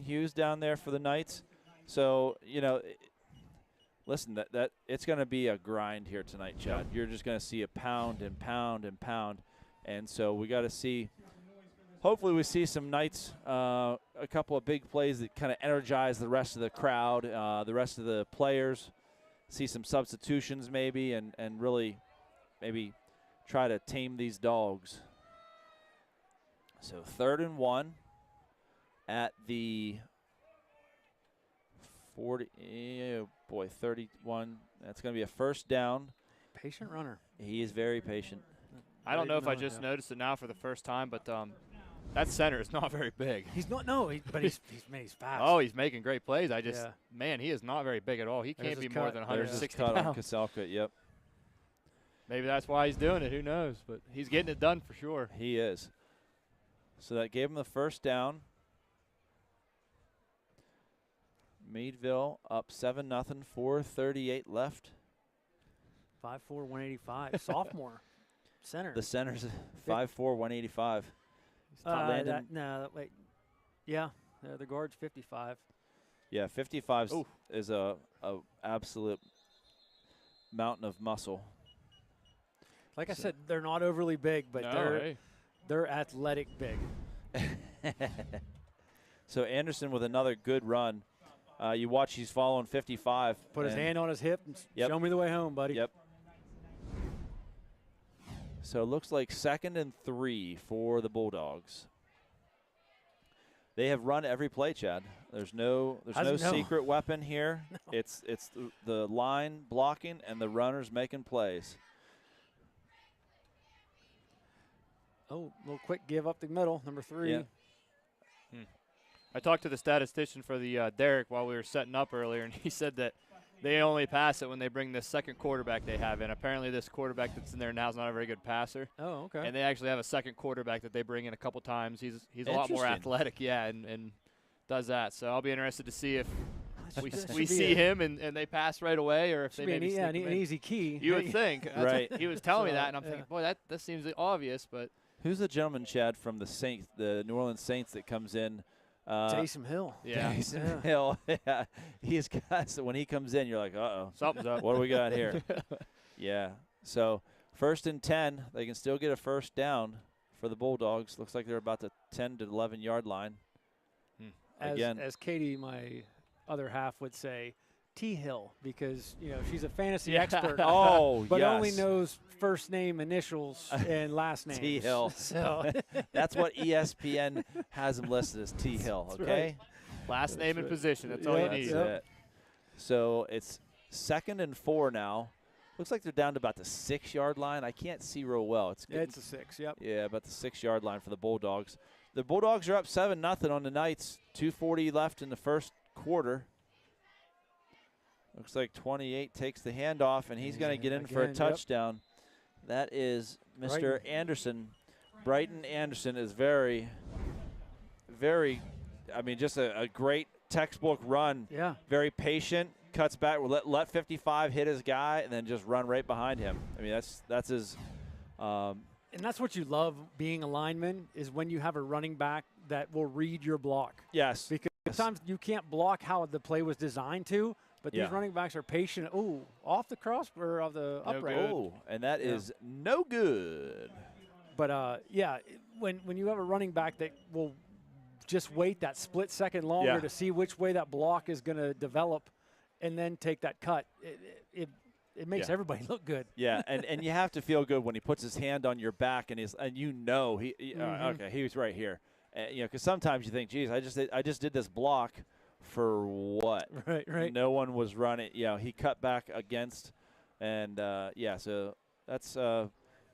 Hughes down there for the Knights. So, listen, that it's going to be a grind here tonight, Chad. You're just going to see a pound and pound and pound. And so we got to see, hopefully we see some Knights, a couple of big plays that kind of energize the rest of the crowd, the rest of the players, see some substitutions maybe, and really maybe try to tame these dogs. So 3rd and 1 at the 40, 31. That's going to be a first down. Patient runner. He is very patient. I don't know if I just noticed it now for the first time, but that center is not very big. He's not, but he's fast. Oh, he's making great plays. Man, he is not very big at all. He There's can't be his more cut. than There's 160 his cut on pounds. Kaselka, yep. Maybe that's why he's doing it. Who knows? But he's getting it done for sure. He is. So that gave him the first down. Meadville up 7-0, 4:38 left. 5'4", 185. Sophomore center. The center's 5'4", 185. Yeah, the guard's 55. Yeah, 55 is a absolute mountain of muscle. Like I said, they're not overly big, but they're athletic big. So Anderson with another good run. You watch, he's following 55. Put his hand on his hip and show me the way home, buddy. Yep. So it looks like 2nd and 3 for the Bulldogs. They have run every play, Chad. There's no secret weapon here. No. It's the line blocking and the runners making plays. Oh, a little quick give up the middle, number 3. Yeah. I talked to the statistician for the Derek while we were setting up earlier, and he said that they only pass it when they bring the second quarterback they have in. Apparently this quarterback that's in there now is not a very good passer. Oh, okay. And they actually have a second quarterback that they bring in a couple times. He's a lot more athletic, and does that. So I'll be interested to see if we see him and they pass right away, or if they maybe an easy key. You would think. Right. He was telling me that, and I'm thinking, boy, that seems obvious, but. Who's the gentleman, Chad, from the New Orleans Saints that comes in? Taysom Hill. Yeah. Taysom Hill. Yeah. He's got, so when he comes in, you're like, uh-oh. Something's up. What do we got here? Yeah. So 1st and 10. They can still get a first down for the Bulldogs. Looks like they're about the 10 to 11-yard line. Again. As Katie, my other half, would say, T-Hill, because, she's a fantasy expert. Oh, but yes. only knows first name, initials, and last name. T-Hill. So that's what ESPN has him listed as T-Hill, okay? Right. Last name and position. That's all you need. That's it. So it's 2nd and 4 now. Looks like they're down to about the 6-yard line. I can't see real well. It's a 6, yep. Yeah, about the 6-yard line for the Bulldogs. The Bulldogs are up 7-0 on the Knights. 2:40 left in the first quarter. Looks like 28 takes the handoff, and he's going to get in for a touchdown. Yep. That is Mr. Anderson. Brighton Anderson is very, very, just a great textbook run. Yeah. Very patient, cuts back, let 55 hit his guy, and then just run right behind him. That's his. And that's what you love being a lineman, is when you have a running back that will read your block. Yes. Because sometimes you can't block how the play was designed to. But these running backs are patient. Oh, off the cross or off the upright. Oh, and that is no good. But, when you have a running back that will just wait that split second longer to see which way that block is going to develop and then take that cut, it makes everybody look good. Yeah, and you have to feel good when he puts his hand on your back and he okay, he was right here. Because sometimes you think, geez, I just did this block for what? Right. No one was running. He cut back against, and so that's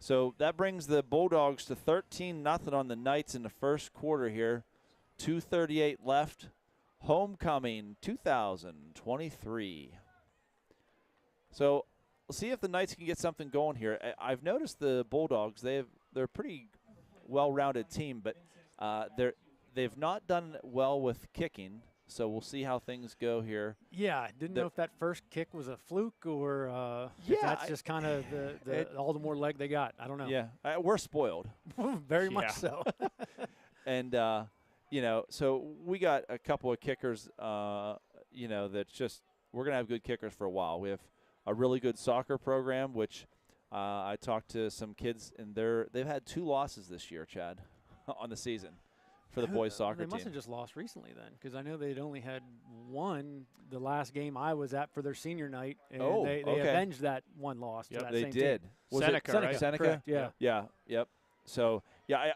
so that brings the Bulldogs to 13-0 on the Knights in the first quarter here. 2:38 left. Homecoming 2023. So we'll see if the Knights can get something going here. I've noticed the Bulldogs, they're a pretty well-rounded team, but they've not done well with kicking. So we'll see how things go here. Yeah, didn't know if that first kick was a fluke or if that's just kind of all the more leg they got. I don't know. Yeah, we're spoiled. Very much so. And, so we got a couple of kickers, that's just we're going to have good kickers for a while. We have a really good soccer program, which I talked to some kids, and they've had 2 losses this year, Chad, on the season. For the boys soccer team. They must have just lost recently then, because I know they'd only had 1 the last game I was at for their senior night, and they avenged that 1 loss. Yep, to that they same did. Team. Was Seneca, it right? Seneca? Correct, yeah. Yeah. Yep. So I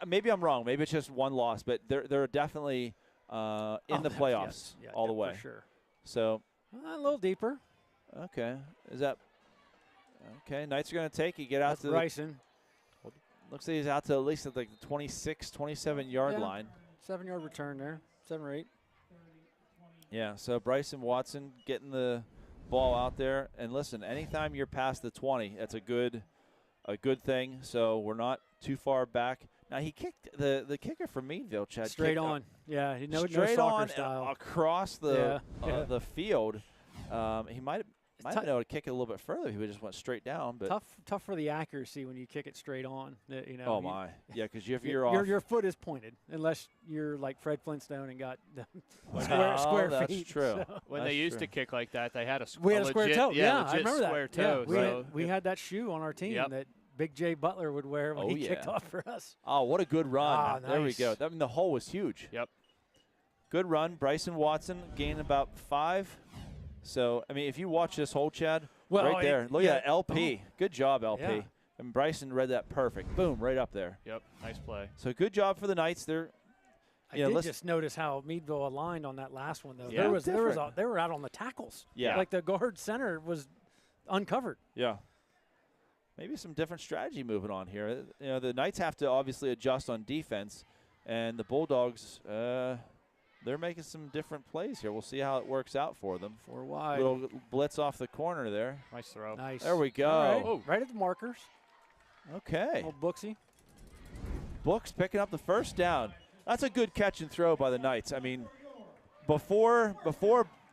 maybe I'm wrong. Maybe it's just 1 loss, but they're definitely in the playoffs all the way. For sure. So a little deeper. Okay. Is that okay? Knights are going to take it. Get out That's to Bryson. Looks like he's out to at least at like the 26, 27-yard line. 7-yard return there, 7 or 8. Yeah, so Bryson Watson getting the ball out there. And listen, anytime you're past the 20, that's a good thing. So we're not too far back. Now he kicked the kicker from Meadville, Chad. Straight on. Yeah, straight no on style. Across the field. He might have been able to kick it a little bit further if he just went straight down. But tough for the accuracy when you kick it straight on. Oh my, yeah, because you're off. Your foot is pointed unless you're like Fred Flintstone and got square that's feet. True. So. When they used to kick like that, they had a square toe. Yeah, I remember square that. toe. Yeah, we had that shoe on our team that Big J Butler would wear when he kicked off for us. Oh, what a good run! Nice. There we go. The hole was huge. Yep. Good run. Bryson Watson gained about 5. So I mean, if you watch this hole, Chad. Right there. Look at that, LP. Good job, LP. Yeah. And Bryson read that perfect. Boom, right up there. Yep, nice play. So good job for the Knights. I did just notice how Meadville aligned on that last one, though. Yeah. They were out on the tackles. Yeah. Like the guard center was uncovered. Yeah. Maybe some different strategy moving on here. The Knights have to obviously adjust on defense, and the Bulldogs, they're making some different plays here. We'll see how it works out for them. 4 wide. Little blitz off the corner there. Nice throw. Nice. There we go. Right, right at the markers. Okay. Old Booksy. Books picking up the first down. That's a good catch and throw by the Knights. I mean, before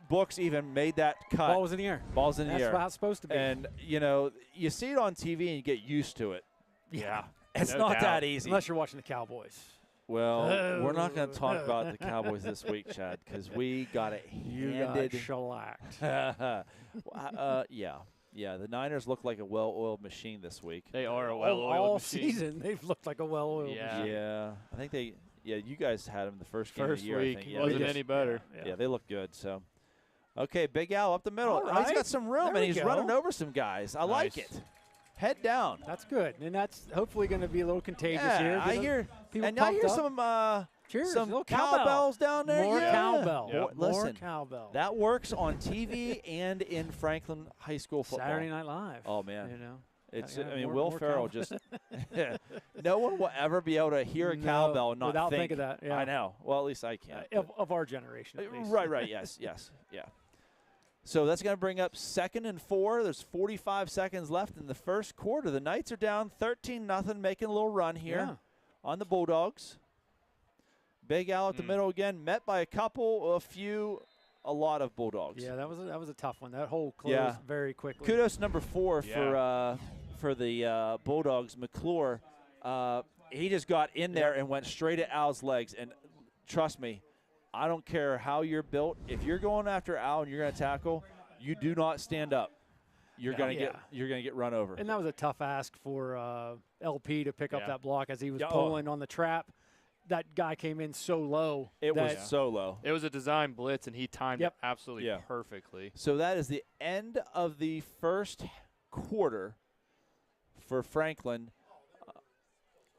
Books even made that cut. Ball was in the air. Ball's in the air. That's how it's supposed to be. And, you see it on TV and you get used to it. Yeah. It's not that easy. Unless you're watching the Cowboys. Well, we're not going to talk about the Cowboys this week, Chad, because we got it handed. You got shellacked. Yeah. The Niners look like a well-oiled machine this week. They are a well-oiled all machine. Season, they've looked like a well-oiled machine. Yeah. I think you guys had them the first game of the year. Week. I think. Wasn't any better. Yeah, they look good. So, okay, Big Al up the middle. All right. He's got some room, There and he's we running go. over some guys. I like it. Head down. That's good, and that's hopefully going to be a little contagious Yeah, here. I hear. People And I hear pumped up. Cheers, some little cowbells down there. More yeah. cowbell. Yep. More Listen, cowbell. that works on TV and in Franklin High School football. Saturday Night Live. Oh man, it's. Yeah, I mean, more Will Ferrell cowbell. just. No one will ever be able to hear a cowbell and not without think. thinking that. Yeah. I know. Well, at least I can. Of our generation, at least. Right. Yes. Yeah. So that's going to bring up 2nd and 4. There's 45 seconds left in the first quarter. The Knights are down 13-0, making a little run here on the Bulldogs. Big Al at the middle again, met by a lot of Bulldogs. Yeah, that was a tough one. That hole closed very quickly. Kudos number 4 for the Bulldogs. McClure, he just got in there and went straight at Al's legs. And trust me, I don't care how you're built. If you're going after Al and you're going to tackle, you do not stand up. You're going to get run over. And that was a tough ask for LP to pick up that block as he was pulling on the trap. That guy came in so low. It was so low. It was a design blitz, and he timed it absolutely perfectly. So that is the end of the first quarter for Franklin.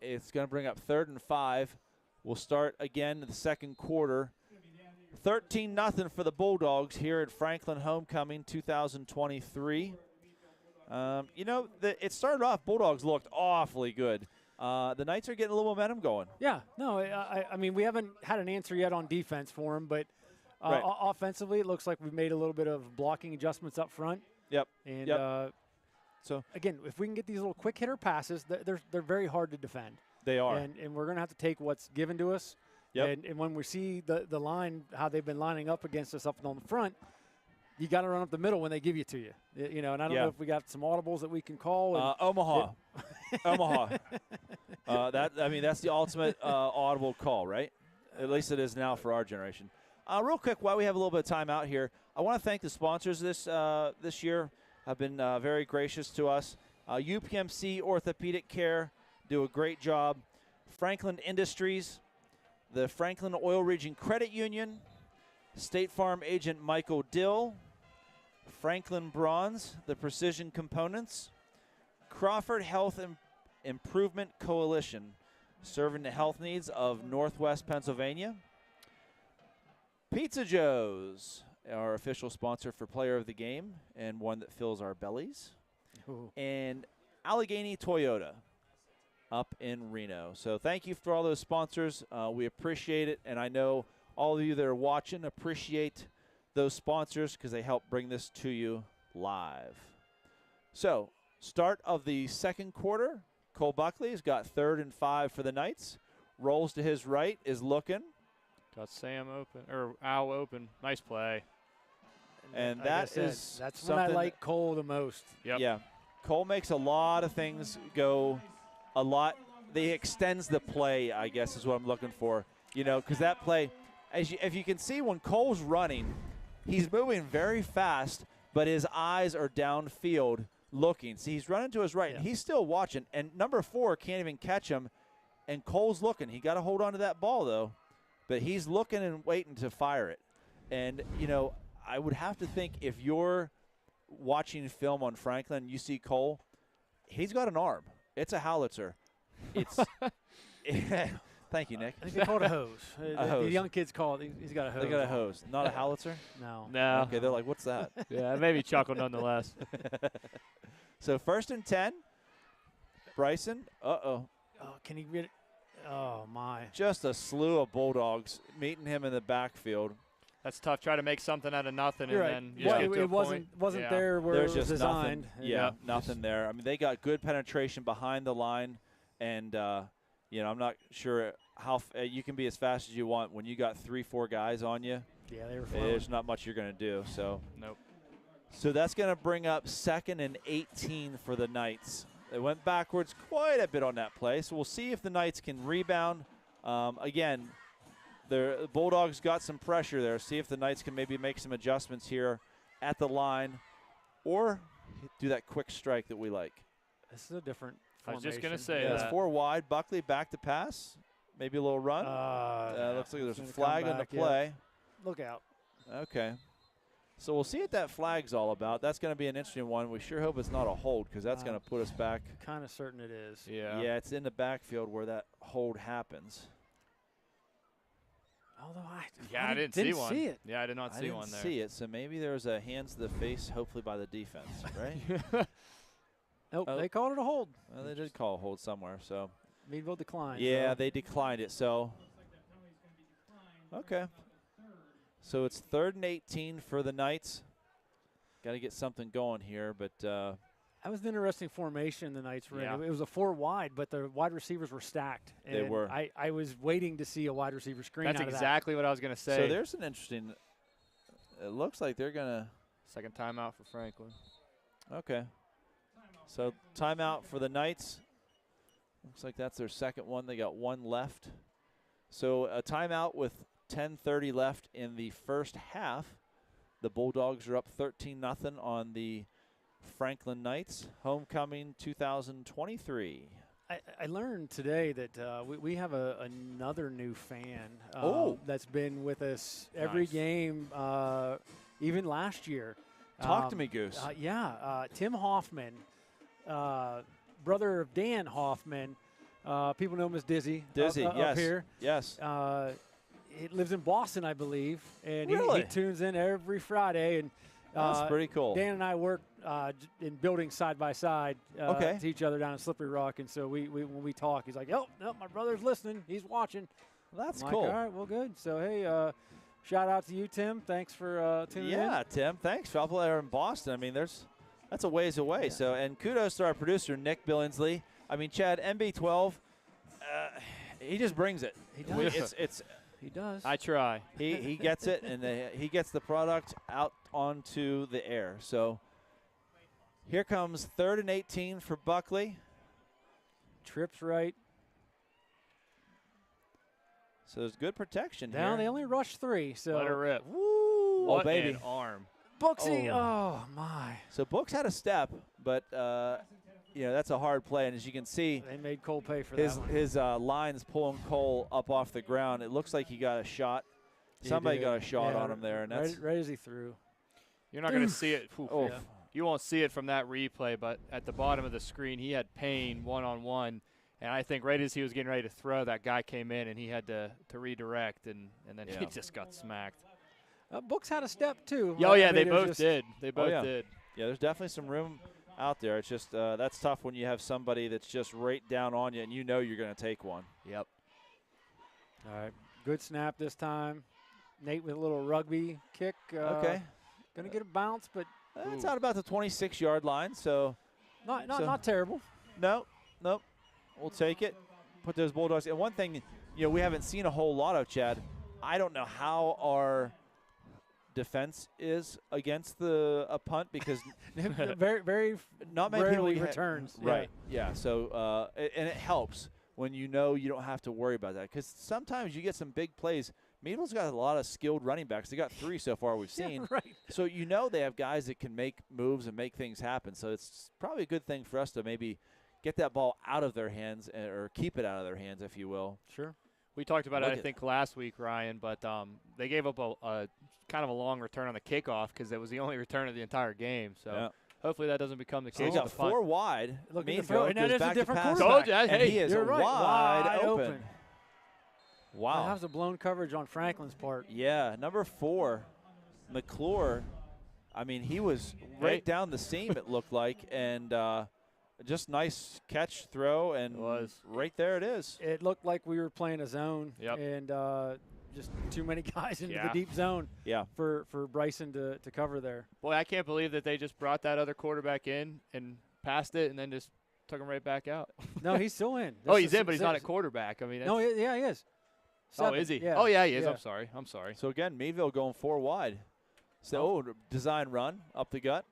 It's going to bring up 3rd and 5. We'll start again in the second quarter. 13-0 for the Bulldogs here at Franklin Homecoming 2023. It started off, Bulldogs looked awfully good. the Knights are getting a little momentum going. Yeah, no, I mean, we haven't had an answer yet on defense for them, but offensively, it looks like we've made a little bit of blocking adjustments up front. Yep. And so again, if we can get these little quick hitter passes, they're very hard to defend. They are. And we're going to have to take what's given to us. Yep. And when we see the line, how they've been lining up against us up on the front, you got to run up the middle when they give you to you. You know, and I don't know if we got some audibles that we can call. Omaha. Omaha. That's the ultimate audible call, right? At least it is now for our generation. Real quick, while we have a little bit of time out here, I want to thank the sponsors this year. Have been very gracious to us. UPMC Orthopedic Care do a great job. Franklin Industries, the Franklin Oil Region Credit Union, State Farm agent Michael Dill, Franklin Bronze, the Precision Components, Crawford Health Improvement Coalition, serving the health needs of Northwest Pennsylvania. Pizza Joe's, our official sponsor for Player of the Game and one that fills our bellies. Ooh. And Allegheny Toyota up in Reno. So thank you for all those sponsors. We appreciate it, and I know all of you that are watching appreciate those sponsors because they help bring this to you live. So start of the second quarter, Cole Buckley has got 3rd and 5 for the Knights. Rolls to his right, is looking. Got Sam open, or Al open. Nice play. And that's when I like Cole the most. Yep. Yeah. Cole makes a lot of things go a lot. They extends the play, I guess, is what I'm looking for. You know, because that play, if you can see when Cole's running, he's moving very fast, but his eyes are downfield looking. See, he's running to his right, and he's still watching. And number 4 can't even catch him, and Cole's looking. He got to hold on to that ball, though. But he's looking and waiting to fire it. And, you know, I would have to think if you're watching film on Franklin, you see Cole, he's got an arm. It's a howitzer. It's thank you, Nick. I think they call it a hose. hose. The young kids call it, he's got a hose. They got a hose, not a howitzer? No. No. Okay, they're like, what's that? Yeah, it made me chuckle nonetheless. So 1st and 10. Bryson, Oh, can he get it? Oh, my. just a slew of Bulldogs meeting him in the backfield. That's tough. Try to make something out of nothing, You're and right. then you just get to a wasn't point. there where There's it was just designed. nothing. Yeah, nothing there. I mean, they got good penetration behind the line, and you know, I'm not sure how you can be as fast as you want when you got 3-4 guys on you. Yeah, they were flowing. There's not much you're going to do. So Nope. So that's going to bring up 2nd and 18 for the Knights. They went backwards quite a bit on that play, so we'll see if the Knights can rebound. Again, the Bulldogs got some pressure there. See if the Knights can maybe make some adjustments here at the line or do that quick strike that we like. This is a different I was formation. just going to say It's 4 wide. Buckley back to pass. Maybe a little run. Looks like there's a flag on the play. Look out. Okay. So we'll see what that flag's all about. That's going to be an interesting one. We sure hope it's not a hold because that's going to put us back. Kind of certain it is. Yeah. Yeah, it's in the backfield where that hold happens. Although I didn't see one. See it. Yeah, I did not see one there. I didn't see it, so maybe there's a hands to the face, hopefully by the defense, right? Nope, they called it a hold. Well, they did call a hold somewhere, so. Meadville declined. Yeah, so. they declined it, so. Okay. So it's 3rd and 18 for the Knights. Got to get something going here, but. That was an interesting formation the Knights were in. Yeah. It was a 4 wide, but the wide receivers were stacked. And They were. I was waiting to see a wide receiver screen That's out of exactly what I was going to say. So there's an interesting. It looks like they're going to. Second timeout for Franklin. Okay. So timeout for the Knights. Looks like that's their second one. They got one left. So a timeout with 10:30 left in the first half. The Bulldogs are up 13-0 on the Franklin Knights. Homecoming 2023. I learned today that we have another new fan that's been with us every game, even last year. Talk to me, Goose. Tim Hoffman, brother of Dan Hoffman. People know him as Dizzy. Dizzy, up yes. here. Yes. He lives in Boston, I believe, and Really? he tunes in every Friday. And that's pretty cool. Dan and I work in buildings side by side Okay. to each other down in Slippery Rock. And so when we talk, he's like, oh, no, my brother's listening. He's watching. Well, that's I'm cool. Like, all right, well, good. So, hey, shout out to you, Tim. Thanks for tuning in. Yeah, Tim, thanks. Up there in Boston. I mean, that's a ways away. Yeah. So, and kudos to our producer, Nick Billingsley. I mean, Chad, MB12, he just brings it. He does. He does. I try. He gets it, and he gets the product out onto the air. So here comes 3rd and 18 for Buckley. Trips right. So there's good protection Now here. they only rushed 3. So let her rip. Woo! What baby. an arm. Booksy, oh my. So Books had a step, but that's a hard play, and as you can see, they made Cole pay for that one. His line's pulling Cole up off the ground. It looks like he got a shot. Somebody got a shot on him there, and that's right as he threw. You're not going to see it. Yeah. You won't see it from that replay, but at the bottom of the screen, he had Payne one-on-one, and I think right as he was getting ready to throw, that guy came in, and he had to redirect, and then he just got smacked. Books had a step, too. Oh, yeah, they both did. They both did. Yeah, there's definitely some room out there. It's just that's tough when you have somebody that's just right down on you, and you know you're going to take one. Yep. All right, good snap this time. Nate with a little rugby kick. Okay. Going to get a bounce, but it's out about the 26-yard line, so not terrible. Nope. We'll take it. Put those Bulldogs. And one thing, we haven't seen a whole lot of, Chad. I don't know how our defense is against a punt because very not many rarely people returns. Right. Yeah. So and it helps when you don't have to worry about that because sometimes you get some big plays. Meadville's got a lot of skilled running backs. They got 3 so far we've seen. Yeah, right. So they have guys that can make moves and make things happen. So it's probably a good thing for us to maybe get that ball out of their hands or keep it out of their hands, if you will. Sure. We talked about it, I think, last week, Ryan, but they gave up a kind of a long return on the kickoff because it was the only return of the entire game. So hopefully that doesn't become the case. He got 4 wide. Meadville and that is a different quarterback. And he is right. wide open. Wow. That was a blown coverage on Franklin's part. Yeah, number 4, McClure. I mean, he was right down the seam, it looked like, and just nice catch, throw, and right there it is. It looked like we were playing a zone, yep. And just too many guys into the deep zone for Bryson to cover there. Boy, I can't believe that they just brought that other quarterback in and passed it and then just took him right back out. No, he's still in. He's in, but he's not at quarterback. I mean, no, he is. 7. Oh, is he? Yeah. Oh, yeah, he is. I'm sorry. So, again, Meadville going 4 wide. So, design run up the gut.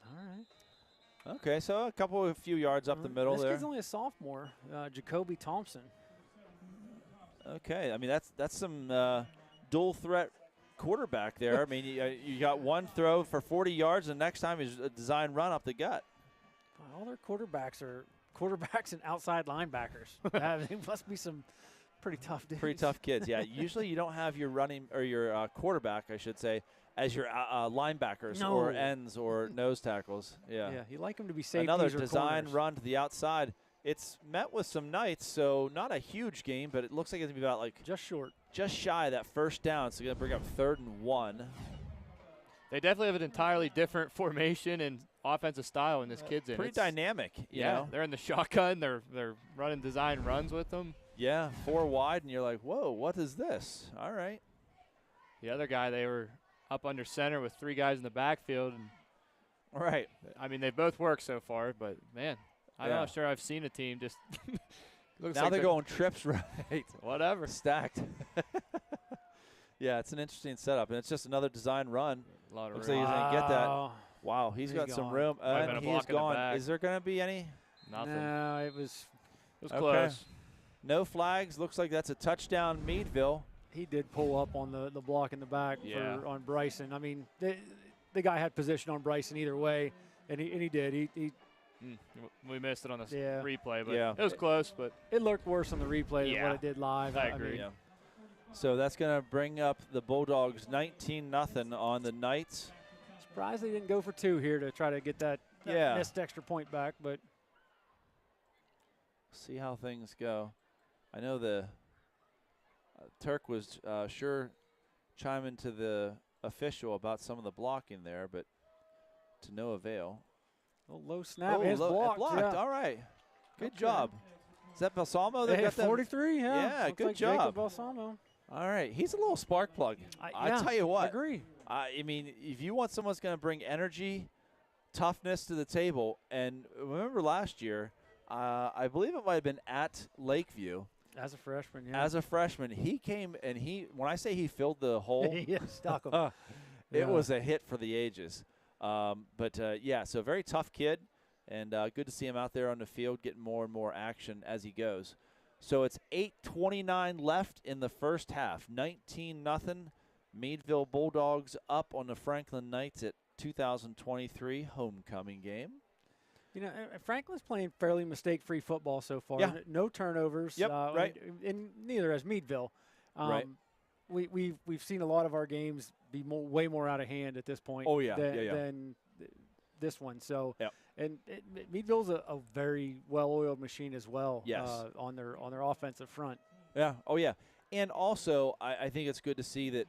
All right. Okay, so a few yards up the middle this there. This kid's only a sophomore, Jacoby Thompson. Okay, I mean, that's some dual threat quarterback there. I mean, you got one throw for 40 yards, and next time is a design run up the gut. All their quarterbacks are quarterbacks and outside linebackers. They must be some pretty tough dudes. Pretty tough kids, yeah. Usually you don't have your running or your quarterback, I should say, as your linebackers or ends or nose tackles. Yeah. Yeah, you like them to be safeties. Another or design corners. run to the outside. It's met with some Knights, so not a huge game, but it looks like it's going to be about just shy of that first down. So going to bring up 3rd and 1. They definitely have an entirely different formation and offensive style in this kid's in. Pretty dynamic. You know? They're in the shotgun. They're running design runs with them. Yeah, 4 wide, and you're like, whoa, what is this? All right. The other guy, they were up under center with 3 guys in the backfield. And right. I mean, they both work so far, but, man, I'm not sure I've seen a team just looks now like they're going trips right. Whatever. Stacked. Yeah, it's an interesting setup, and it's just another design run. A lot of looks room. like he's going to get that. Wow, he's got some room. And he's gone. Is there going to be any? Nothing. No, it was close. No flags. Looks like that's a touchdown, Meadville. He did pull up on the block in the back on Bryson. I mean, the guy had position on Bryson either way, and he did. He we missed it on the replay, but it was close. But it looked worse on the replay than what it did live. I agree. mean, So that's going to bring up the Bulldogs 19-0 on the Knights. Surprised they didn't go for 2 here to try to get that missed extra point back, but see how things go. I know the Turk was sure chiming to the official about some of the blocking there, but to no avail. A low snap. Oh, It's blocked. blocked. Yeah. All right. Good job. Is that Balsamo? That got 43, yeah. Yeah, Looks good like job. Jacob Balsamo. All right. He's a little spark plug. I tell you what. I agree. I mean, if you want someone who's going to bring energy, toughness to the table, and remember last year, I believe it might have been at Lakeview. As a freshman, yeah. As a freshman, he came and when I say he filled the hole, stuck him. It was a hit for the ages. Yeah, so very tough kid, and good to see him out there on the field getting more and more action as he goes. So it's 8:29 left in the first half. 19-0. Meadville Bulldogs up on the Franklin Knights at 2023 homecoming game. You know, Franklin's playing fairly mistake-free football so far. Yeah. No turnovers. Yep, right. And neither has Meadville. Right. We've seen a lot of our games be way more out of hand at this point. Oh, yeah. Than this one. So, yep. And Meadville's a very well-oiled machine as well. Yes. On their offensive front. Yeah. Oh, yeah. And also, I think it's good to see that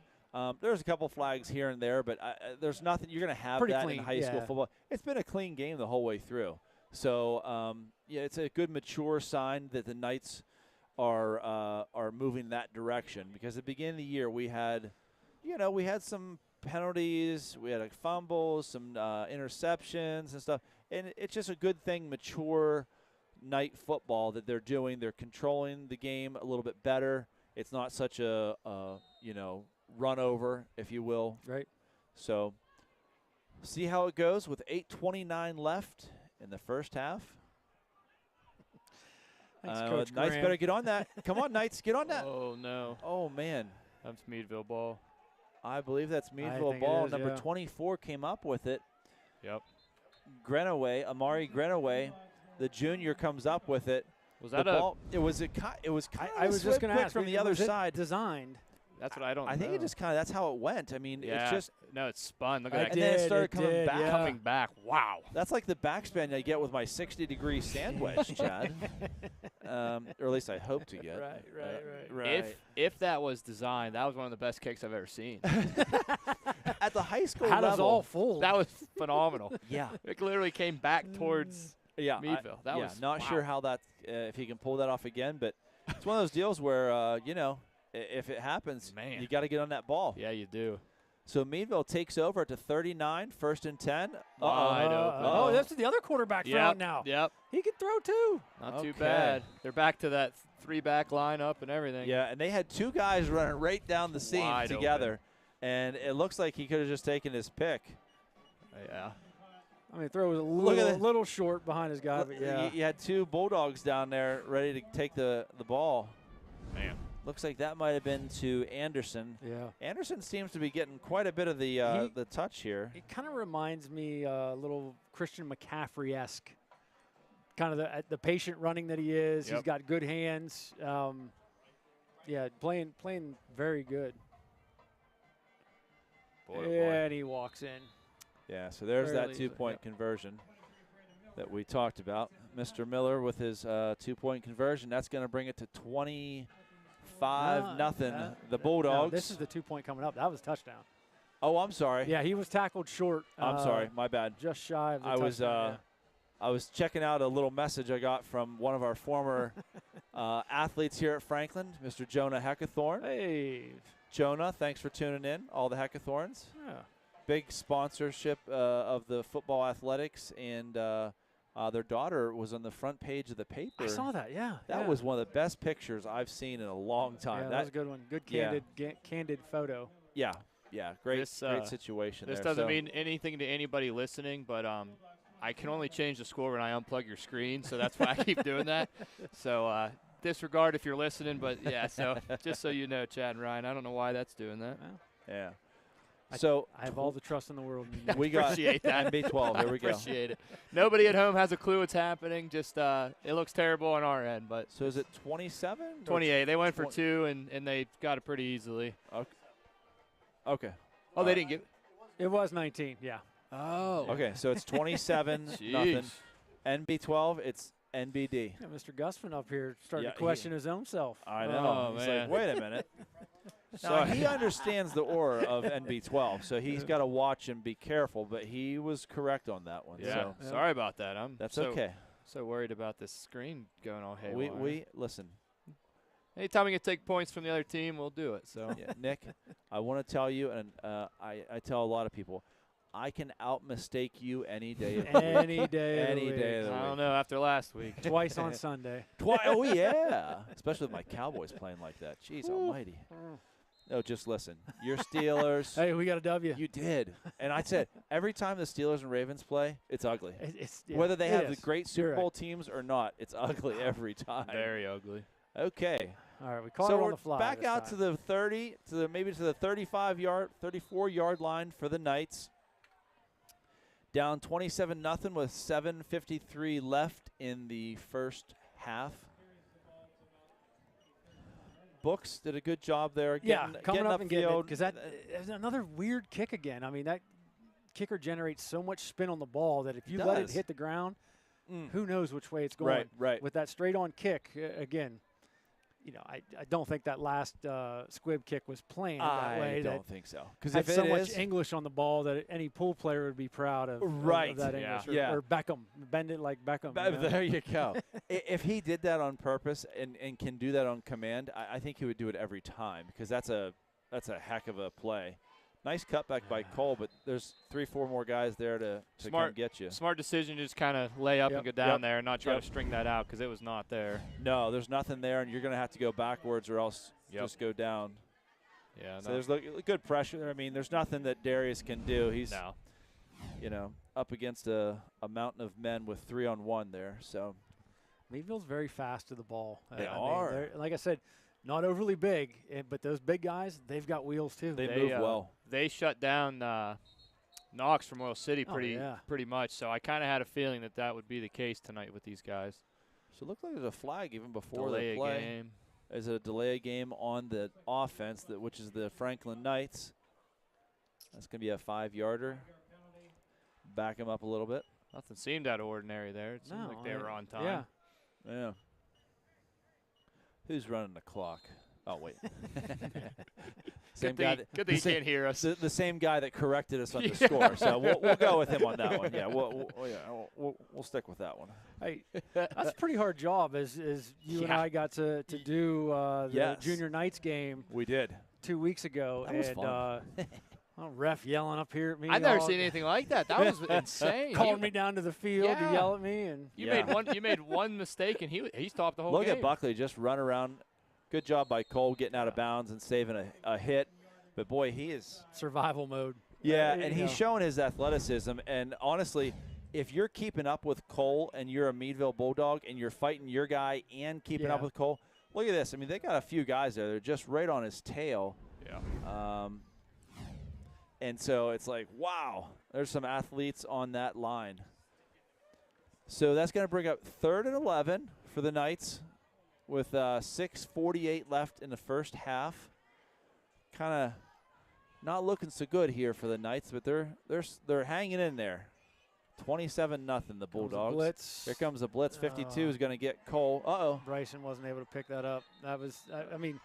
there's a couple flags here and there, but there's nothing. You're going to have Pretty that clean, in high school football. It's been a clean game the whole way through. So, it's a good mature sign that the Knights are moving that direction, because at the beginning of the year we had some penalties, we had fumbles, some interceptions and stuff, and it's just a good thing, mature Knight football that they're doing. They're controlling the game a little bit better. It's not such a run over, if you will. Right. So see how it goes with 8:29 left in the first half. Thanks, Coach Knights Graham. better get on that. Come on, Knights, get on that. Oh, no. Oh, man. That's Meadville ball. I believe that's Meadville think it ball. is, Number yeah. 24 came up with it. Yep. Amari Grenaway, the junior, comes up with it. Was that ball? It was kind I was just going to ask from the other side. Designed. That's what I don't know. I think it just that's how it went. I mean, yeah. it's just. No, it spun. Look at that. And then it started coming back. yeah. Coming back. Wow. That's like the backspin I get with my 60-degree sandwich, Chad. Or at least I hope to get. Right. If that was designed, that was one of the best kicks I've ever seen. At the high school Had level. us all fooled. That was phenomenal. Yeah. It literally came back towards Meadville. That was not wow. sure how that if he can pull that off again, but it's one of those deals where if it happens, Man. you got to get on that ball. Yeah, you do. So Meadville takes over to 39, 1st and 10. Wide open. Oh, that's the other quarterback throwing now. Yep. He can throw too. Not too bad. They're back to that 3-back lineup and everything. Yeah, and they had two guys running right down the seam Wide together. And it looks like he could have just taken his pick. Yeah. I mean, throw was a little short behind his guy, but yeah. You had two Bulldogs down there ready to take the ball. Man. Looks like that might have been to Anderson. Yeah. Anderson seems to be getting quite a bit of the touch here. It kind of reminds me a little Christian McCaffrey-esque. Kind of the patient running that he is. Yep. He's got good hands. Playing very good. Boy, and he walks in. Yeah, so there's that Fairly 2-point conversion that we talked about. Mr. Miller with his 2-point conversion. That's going to bring it to 25-0. The Bulldogs. No, this is the 2-point coming up. That was a touchdown. Oh, I'm sorry. Yeah, he was tackled short. I'm sorry. My bad. Just shy of the I touchdown. I was checking out a little message I got from one of our former athletes here at Franklin, Mr. Jonah Heckathorn. Hey. Jonah, thanks for tuning in, all the Heckathorns. Yeah. Big sponsorship of the football athletics, and their daughter was on the front page of the paper. I saw that, yeah. That was one of the best pictures I've seen in a long time. Yeah, that was a good one. Good candid photo. Yeah, great This, situation This there. doesn't mean anything to anybody listening, but I can only change the score when I unplug your screen, so that's why I keep doing that. So disregard if you're listening, but yeah, so just so you know, Chad and Ryan, I don't know why that's doing that. Yeah. So I have all the trust in the world. We got appreciate that. NB12. Here we go. Appreciate it. Nobody at home has a clue what's happening. Just it looks terrible on our end, but so is it 27? 28. They went for 2 and they got it pretty easily. Okay. Oh, they didn't get. It was 19. Yeah. Oh. Okay, so it's 27-0. NB12. It's NBD. Yeah, Mr. Gusman up here starting Yeah, to question his own self. I know. Oh, He's man. like, wait a minute. Now, he understands the aura of NB12, so he's got to watch and be careful, but he was correct on that one. Yeah, so. sorry about that. That's okay. So worried about this screen going all haywire. We listen. Anytime we can take points from the other team, we'll do it. So, yeah, Nick, I want to tell you, and I tell a lot of people, I can out-mistake you any day of the week. Any day of the week. I don't know, after last week. Twice on Sunday. Oh, yeah. Especially with my Cowboys playing like that. Jeez almighty. No, just listen. Your Steelers. Hey, we got a W. You did. And I said, every time the Steelers and Ravens play, it's ugly. Yeah, whether they have the is. great Super Bowl teams or not, it's ugly every time. Very ugly. Okay. All right, we caught so her on we're the fly. back out to the 30, maybe to the 35-yard, 34-yard line for the Knights. Down 27-0 with 7:53 left in the first half. Books did a good job there. Coming up and getting it, because that is another weird kick again. I mean, that kicker generates so much spin on the ball that if you let it hit the ground, who knows which way it's going. Right. With that straight-on kick, again, I don't think that last squib kick was planned that way. I don't think so. Because if so much English on the ball that any pool player would be proud of, of that English. Or Beckham. Bend it like Beckham. There you go. If he did that on purpose and can do that on command, I think he would do it every time because that's a heck of a play. Nice cutback by Cole, but there's 3-4 more guys there to come get you. Smart decision to just kind of lay up and go down there and not try to string that out because it was not there. No, there's nothing there, and you're going to have to go backwards or else just go down. Yeah. So there's good pressure there. I mean, there's nothing that Darius can do. He's, up against a mountain of men with 3-on-1 there. So Meadville's very fast to the ball. They are. Like I said, not overly big, but those big guys, they've got wheels too. They move well. They shut down Knox from Oil City pretty much, so I kind of had a feeling that would be the case tonight with these guys. So it looked like there's a flag even before delay the play. Game. There's a delay game on the offense, which is the Franklin Knights. That's going to be a 5-yarder. Back him up a little bit. Nothing seemed out of ordinary there. It seemed like they were on time. Yeah. Who's running the clock? Oh, wait. Good thing you can't hear us. The same guy that corrected us on the score. So we'll go with him on that one. Yeah, we'll stick with that one. Hey, that's a pretty hard job as you and I got to do the Junior Knights game. We did. 2 weeks ago. That was fun. Ref yelling up here at me. I've never seen anything like that. That was insane. Calling me down to the field to yell at me. And you made one mistake, and he stopped the whole game. Look at Buckley just run around. Good job by Cole getting out of bounds and saving a hit. But, boy, he is – survival mode. Yeah, and he's showing his athleticism. And, honestly, if you're keeping up with Cole and you're a Meadville Bulldog and you're fighting your guy and keeping up with Cole, look at this. I mean, they got a few guys there. They're just right on his tail. Yeah. And so it's like, wow, there's some athletes on that line. So that's going to bring up 3rd and 11 for the Knights with 6:48 left in the first half. Kind of not looking so good here for the Knights, but they're hanging in there. 27-0 the Bulldogs. Blitz. Here comes a blitz. 52 is going to get Cole. Uh-oh. Bryson wasn't able to pick that up. That was, I mean,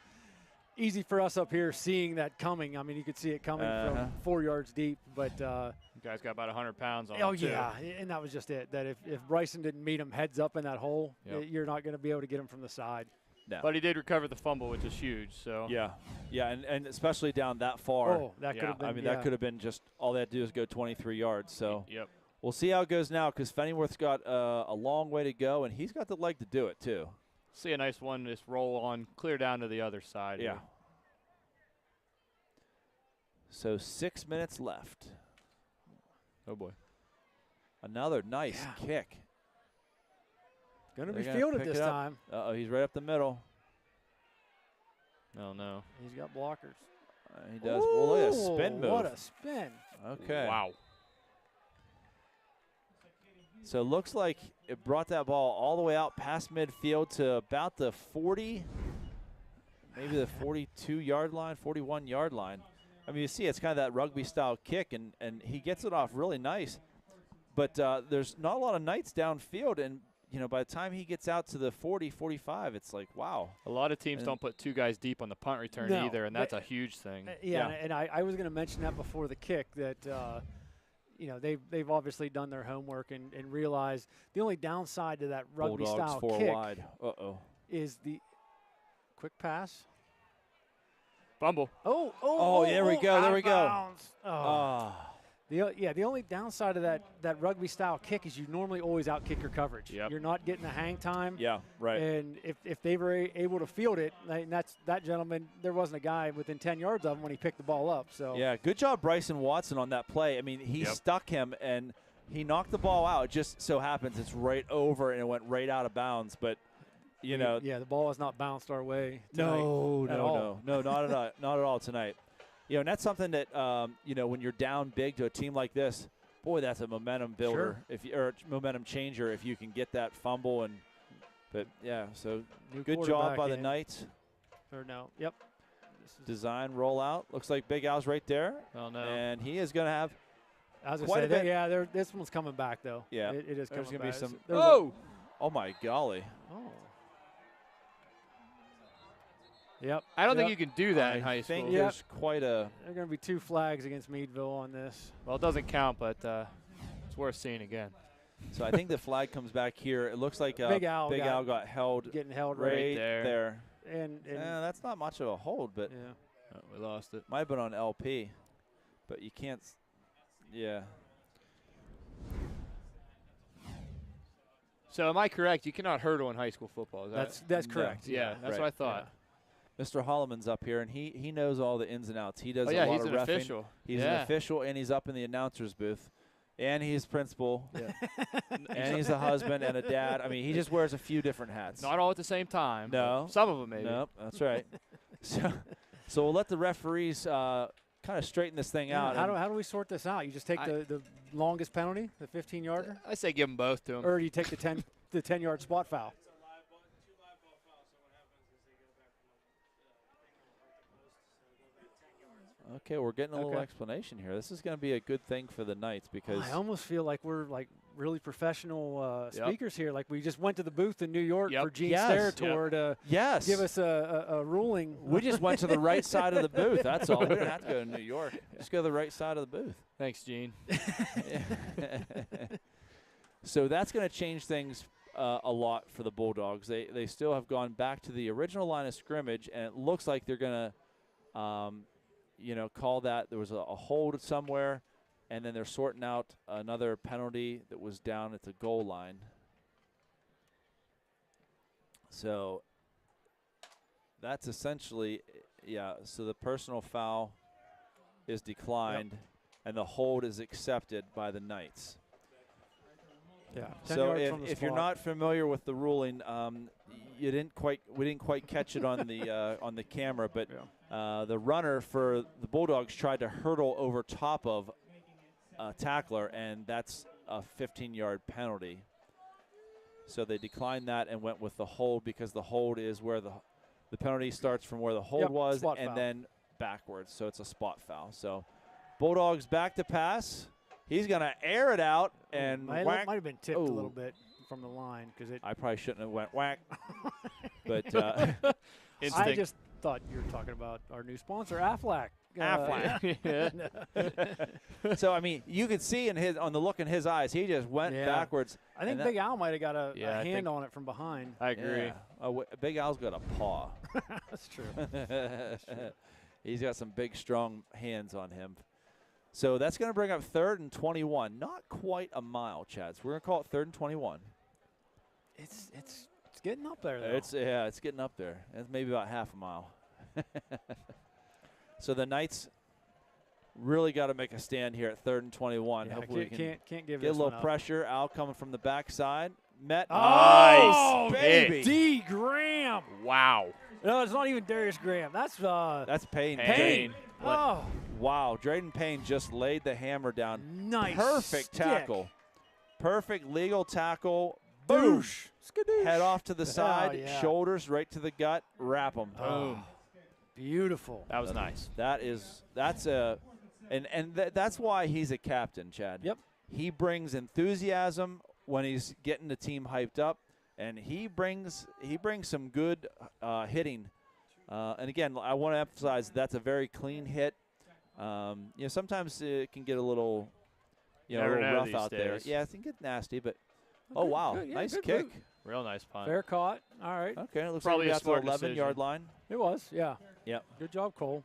easy for us up here seeing that coming. I mean, you could see it coming from 4 yards deep. But you guys got about 100 pounds on him, yeah, and that was just it. That if Bryson didn't meet him heads up in that hole, you're not going to be able to get him from the side. No. But he did recover the fumble, which is huge. So yeah, and especially down that far. Oh, that could have been. I mean, that could have been just all they had to do is go 23 yards. So yep. We'll see how it goes now because Fennyworth's got a long way to go, and he's got the leg to do it too. See a nice one just roll on, clear down to the other side. Yeah. Here. So 6 minutes left. Oh, boy. Another nice kick. Going to be fielded this time. Uh-oh, he's right up the middle. Oh, no. He's got blockers. He does. Well, look at a spin move. What a spin. Okay. Wow. So it looks like it brought that ball all the way out past midfield to about the 40, maybe the 42-yard line, 41-yard line. I mean, you see it's kind of that rugby-style kick, and he gets it off really nice. But there's not a lot of Knights downfield, and by the time he gets out to the 40, 45, it's like, wow. A lot of teams don't put 2 guys deep on the punt return either, and that's a huge thing. And I was going to mention that before the kick that, they've obviously done their homework and realized the only downside to that rugby-style kick wide. is the quick pass. Fumble. There we go. There we go. The only downside of that rugby-style kick is you normally always outkick your coverage. Yep. You're not getting the hang time. Yeah, right. And if they were able to field it, and that gentleman, there wasn't a guy within 10 yards of him when he picked the ball up. So yeah, good job Bryson Watson on that play. I mean, he stuck him, and he knocked the ball out. It just so happens it's right over, and it went right out of bounds. But, the ball has not bounced our way tonight. No, not at all tonight. And that's something that, when you're down big to a team like this, boy, that's a momentum builder, or momentum changer if you can get that fumble. So good job by the Knights. Yep. Design rollout. Looks like Big Al's right there. Oh, no. And he is going to have quite a bit. This one's coming back, though. Yeah. It is coming back. There's going to be some. Oh, my golly. Oh. Yep. I don't think you can do that in high school. I think there's quite a. There are going to be 2 flags against Meadville on this. Well, it doesn't count, but it's worth seeing again. So I think the flag comes back here. It looks like Big Al got held. Getting held right there. And that's not much of a hold, but we lost it. Might have been on LP, but you can't. Yeah. So am I correct? You cannot hurdle in high school football. That's correct. Yeah, that's what I thought. Mr. Holloman's up here, and he knows all the ins and outs. He does a lot of reffing. Official. He's an official, and he's up in the announcer's booth. And he's principal. Yeah. And he's a husband and a dad. I mean, he just wears a few different hats. Not all at the same time. No. Some of them maybe. Nope, that's right. So we'll let the referees kind of straighten this thing out. How do we sort this out? You just take the longest penalty, the 15-yarder? I say give them both to him. Or do you take the 10-yard spot foul? Okay, we're getting a little explanation here. This is going to be a good thing for the Knights because I almost feel like we're really professional speakers here. Like we just went to the booth in New York for Gene Sterator to give us a ruling. We just went to the right side of the booth. That's all. We didn't have to go to New York. Just go to the right side of the booth. Thanks, Gene. So that's going to change things a lot for the Bulldogs. They still have gone back to the original line of scrimmage, and it looks like they're going to call that. There was a hold somewhere, and then they're sorting out another penalty that was down at the goal line. So that's essentially, so the personal foul is declined, and the hold is accepted by the Knights. Yeah. So if you're not familiar with the ruling, we didn't quite catch it on the camera, but the runner for the Bulldogs tried to hurdle over top of a tackler, and that's a 15-yard penalty. So they declined that and went with the hold because the hold is where the penalty starts from where the hold was and then backwards. So it's a spot foul. So Bulldogs back to pass. He's going to air it out and whack. Might have been tipped a little bit from the line because I probably shouldn't have went whack. But I just thought you were talking about our new sponsor, Aflac. So I mean, you could see on the look in his eyes, he just went backwards. I think Big Al might have got a hand on it from behind. I agree. Big Al's got a paw. That's true. He's got some big, strong hands on him. So that's going to bring up 3rd and 21. Not quite a mile, Chad. So we're going to call it 3rd and 21. It's getting up there, though. It's getting up there. It's maybe about half a mile. So the Knights really got to make a stand here at 3rd and 21. Hopefully we can't give get a this little one pressure. Al coming from the backside. Nice, baby. D. Graham. Wow. No, it's not even Darius Graham. That's Payne. Payne. Oh. Wow, Drayden Payne just laid the hammer down. Nice. Perfect stick. Tackle. Perfect legal tackle. Boom. Skadoosh. Head off to the side, shoulders right to the gut, wrap them. Boom. Beautiful. That was nice. That's why he's a captain, Chad. Yep. He brings enthusiasm when he's getting the team hyped up, and he brings some good hitting. And again, I want to emphasize that's a very clean hit. Sometimes it can get a little, a little rough out there. Yeah, it can get nasty, but oh wow, good, yeah, nice good kick. move. Real nice punt. Fair caught. All right. Okay, it looks Probably like a we got smart to the 11-yard line. It was, yeah. Yep. Good job, Cole.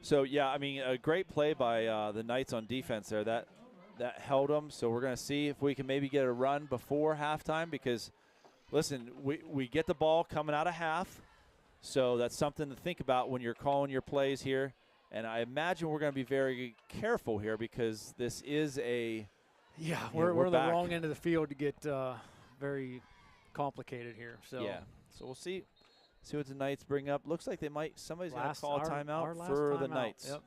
So yeah, I mean, a great play by the Knights on defense there. That held them. So we're going to see if we can maybe get a run before halftime because, listen, we get the ball coming out of half, so that's something to think about when you're calling your plays here. And I imagine we're going to be very careful here because this is a we're the wrong end of the field to get very complicated here. So yeah, so we'll see what the Knights bring up. Looks like somebody's going to call a timeout for the Knights. Yep.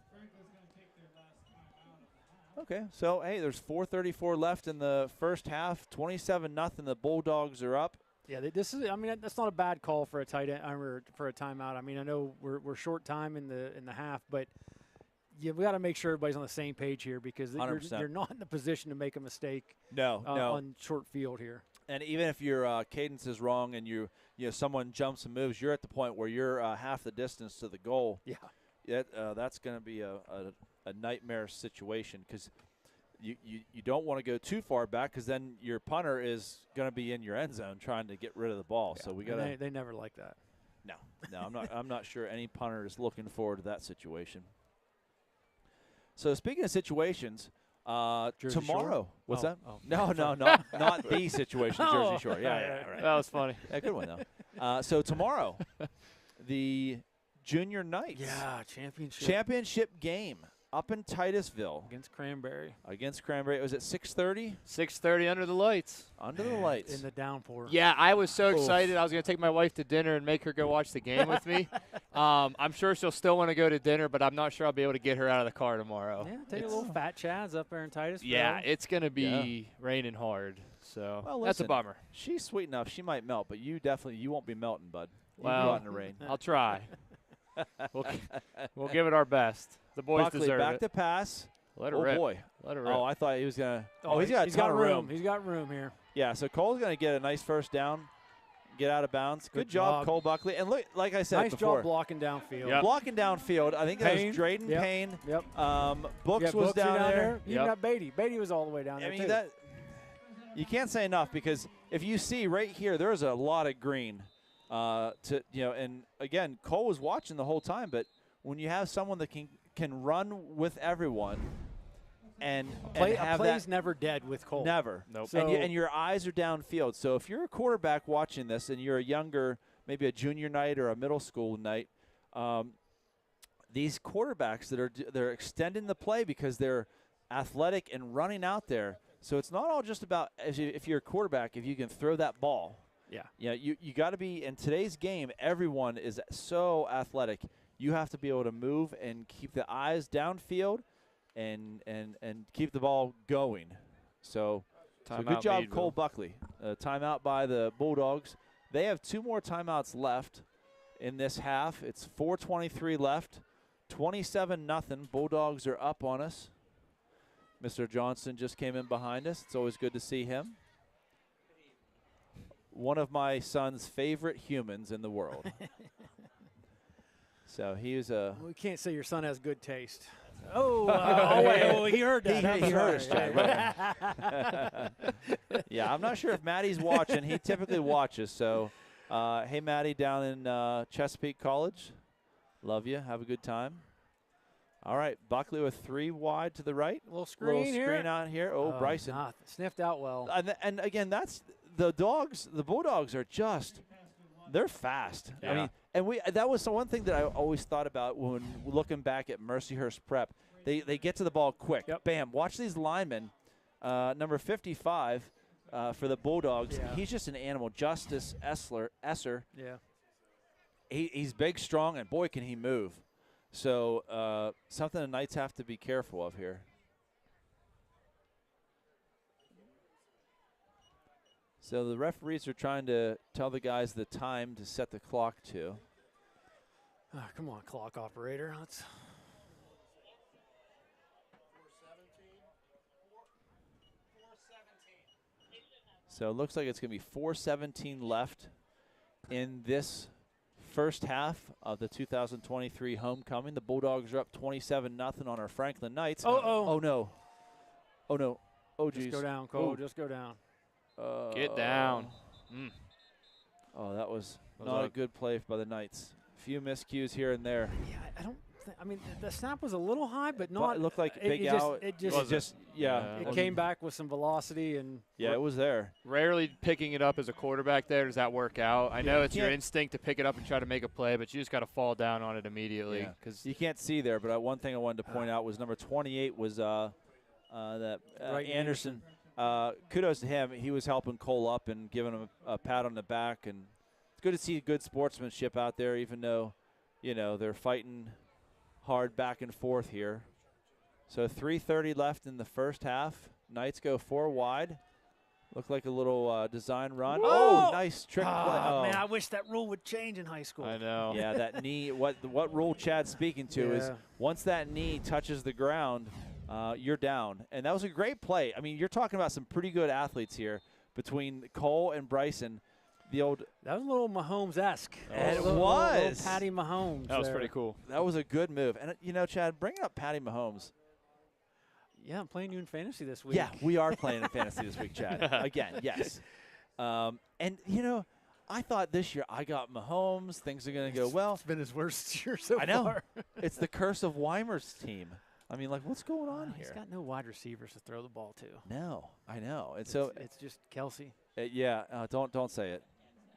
Okay, so hey, there's 4:34 left in the first half. 27-0. The Bulldogs are up. Yeah, that's not a bad call for a tight end or for a timeout. I mean, I know we're short time in the half, but we got to make sure everybody's on the same page here because you're not in the position to make a mistake. No. On short field here. And even if your cadence is wrong and someone jumps and moves, you're at the point where you're half the distance to the goal. Yeah. That's going to be a nightmare situation because you don't want to go too far back because then your punter is going to be in your end zone trying to get rid of the ball. Yeah. So we got to. They never like that. No, I'm not sure any punter is looking forward to that situation. So speaking of situations, Jersey tomorrow. Shore? What's that? Oh. No, not the situation. Jersey Shore. Yeah, right. That was funny. Yeah, good one though. So tomorrow, the Junior Knights. Yeah, championship game up in Titusville against Cranberry. It was at 6:30. 6:30 under the lights. Under the lights. In the downpour. Yeah, I was so excited. I was going to take my wife to dinner and make her go watch the game with me. I'm sure she'll still want to go to dinner, but I'm not sure I'll be able to get her out of the car tomorrow. Yeah, take a little fat Chads up there in Titusville. Yeah, it's going to be raining hard. So that's a bummer. She's sweet enough. She might melt, but you won't be melting, bud. You'll well, be out in the rain. I'll try. We'll give it our best. The boys Buckley deserve back it. to pass. Let her rip. Boy. Let her rip. Oh, I thought he was going to. Oh, he's got room. He's got room here. Yeah, so Cole's going to get a nice first down, get out of bounds. Good job, Cole Buckley. And look, like I said nice before. Nice job blocking downfield. Yep. Blocking downfield. I think that was Drayden Payne. Yep. Books was down there. Even got Beatty. Beatty was all the way down there, too. You can't say enough because if you see right here, there's a lot of green. And again, Cole was watching the whole time, but when you have someone that can run with everyone and have play's never dead with Cole. Never. Nope. So and your eyes are downfield. So if you're a quarterback watching this and you're a younger, maybe a junior Knight or a middle school Knight, these quarterbacks they're extending the play because they're athletic and running out there. So it's not all just about if you're a quarterback, if you can throw that ball. Yeah. You got to be in today's game. Everyone is so athletic. You have to be able to move and keep the eyes downfield, and keep the ball going. So good job, Meadville. Cole Buckley. Timeout by the Bulldogs. They have 2 more timeouts left in this half. It's 4:23 left. 27-0. Bulldogs are up on us. Mr. Johnson just came in behind us. It's always good to see him. One of my son's favorite humans in the world. So he was we can't say your son has good taste. Wait, he heard that. He heard us, Chad. Right. Yeah, I'm not sure if Maddie's watching. He typically watches. So, hey, Maddie down in Chesapeake College. Love you. Have a good time. All right, Buckley with 3 wide to the right. Little screen out here. Oh, Bryson. Sniffed out well. And again, that's the dogs. The Bulldogs are they're fast. Yeah. I mean, and that was the one thing that I always thought about when looking back at Mercyhurst Prep. They get to the ball quick. Yep. Bam. Watch these linemen. Number 55 for the Bulldogs. Yeah. He's just an animal. Justice Esser. Yeah. He's big, strong, and boy, can he move. So something the Knights have to be careful of here. So the referees are trying to tell the guys the time to set the clock to. Come on, clock operator. Let's. So it looks like it's going to be 4:17 left in this first half of the 2023 homecoming. The Bulldogs are up 27-0 on our Franklin Knights. Oh, no. Oh, no. Oh, geez. Just go down, Cole. Oh. Just go down. Get down. Oh, that was not a good play by the Knights. A few miscues here and there. Yeah, I don't think – I mean, the snap was a little high, but not – it looked like big out. It came back with some velocity. And yeah, it was there. Rarely picking it up as a quarterback there. Does that work out? I know it's your instinct to pick it up and try to make a play, but you just got to fall down on it immediately. Because you can't see there, but one thing I wanted to point out was number 28 was Anderson. Kudos to him. He was helping Cole up and giving him a pat on the back. And it's good to see good sportsmanship out there, even though, they're fighting hard back and forth here. So 3:30 left in the first half. Knights go 4 wide. Looked like a little design run. Whoa! Oh, nice trick play. Oh, man, I wish that rule would change in high school. I know. Yeah, that knee. What rule Chad's speaking to is once that knee touches the ground, you're down. And that was a great play. I mean, you're talking about some pretty good athletes here between Cole and Bryson. That was a little Mahomes-esque. And it was. Little Patty Mahomes. That was pretty cool. That was a good move. And, Chad, bring up Patty Mahomes. Yeah, I'm playing you in fantasy this week. Yeah, we are playing in fantasy this week, Chad. Again, yes. And, I thought this year I got Mahomes. Things are going to go well. It's been his worst year so far. I know. It's the curse of Weimer's team. I mean, what's going on here? He's got no wide receivers to throw the ball to. No, I know. And it's just Kelsey. Don't say it.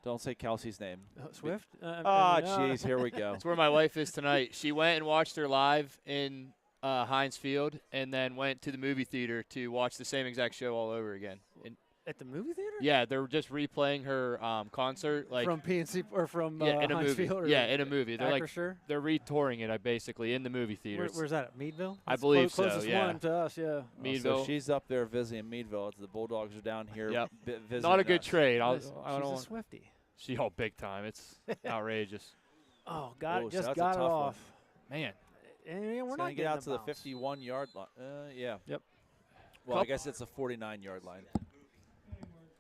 Don't say Kelsey's name. Swift? Jeez, here we go. That's where my wife is tonight. She went and watched her live in Heinz Field and then went to the movie theater to watch the same exact show all over again. At the movie theater? Yeah, they were just replaying her concert, from PNC or from in a Heinz movie. Field. In a movie. They're they're Retouring it basically in the movie theater. Where's that? At Meadville? I believe so. Closest one to us. Yeah. So Meadville. she's up there visiting Meadville. The Bulldogs are down here. Yep. Visiting Not a good us. trade. She's a Swiftie. She big time. It's outrageous. Oh, got it it off. One. Man. And we're not getting get out to the bounce. 51-yard line. Yeah. Yep. Well, I guess it's a 49-yard line.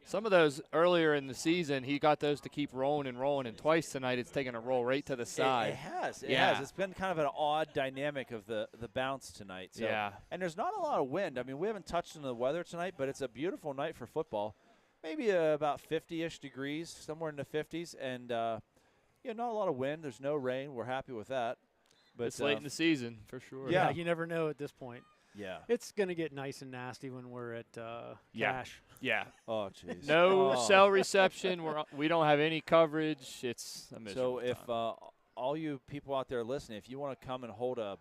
Some of those earlier in the season, he got those to keep rolling, and twice tonight it's taken a roll right to the side. It has. It has. It's been kind of an odd dynamic of the bounce tonight. So. Yeah. And there's not a lot of wind. I mean, we haven't touched on the weather tonight, but it's a beautiful night for football. Maybe about 50-ish degrees, somewhere in the 50s. And, not a lot of wind. There's no rain. We're happy with that. But it's late in the season, for sure. Yeah, you never know at this point. Yeah. It's going to get nice and nasty when we're at Cash. Yeah. Oh, jeez. No cell reception. We don't have any coverage. It's a miserable So if time. all you people out there listening, if you want to come and hold a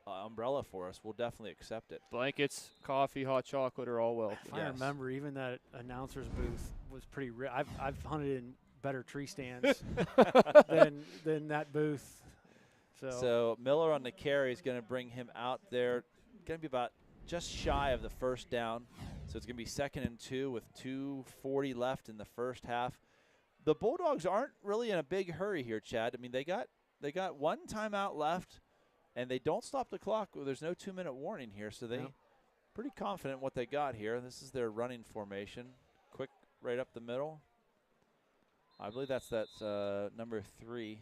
umbrella for us, we'll definitely accept it. Blankets, coffee, hot chocolate are all welcome. If I remember, even that announcer's booth was pretty – I've hunted in better tree stands than that booth. So Miller on the carry is going to bring him out there. Going to be about just shy of the first down. So it's going to be 2nd and 2 with 2:40 left in the first half. The Bulldogs aren't really in a big hurry here, Chad. I mean, they got one timeout left, and they don't stop the clock. There's no 2-minute warning here, so they pretty confident what they got here. This is their running formation. Quick right up the middle. I believe that's number 3.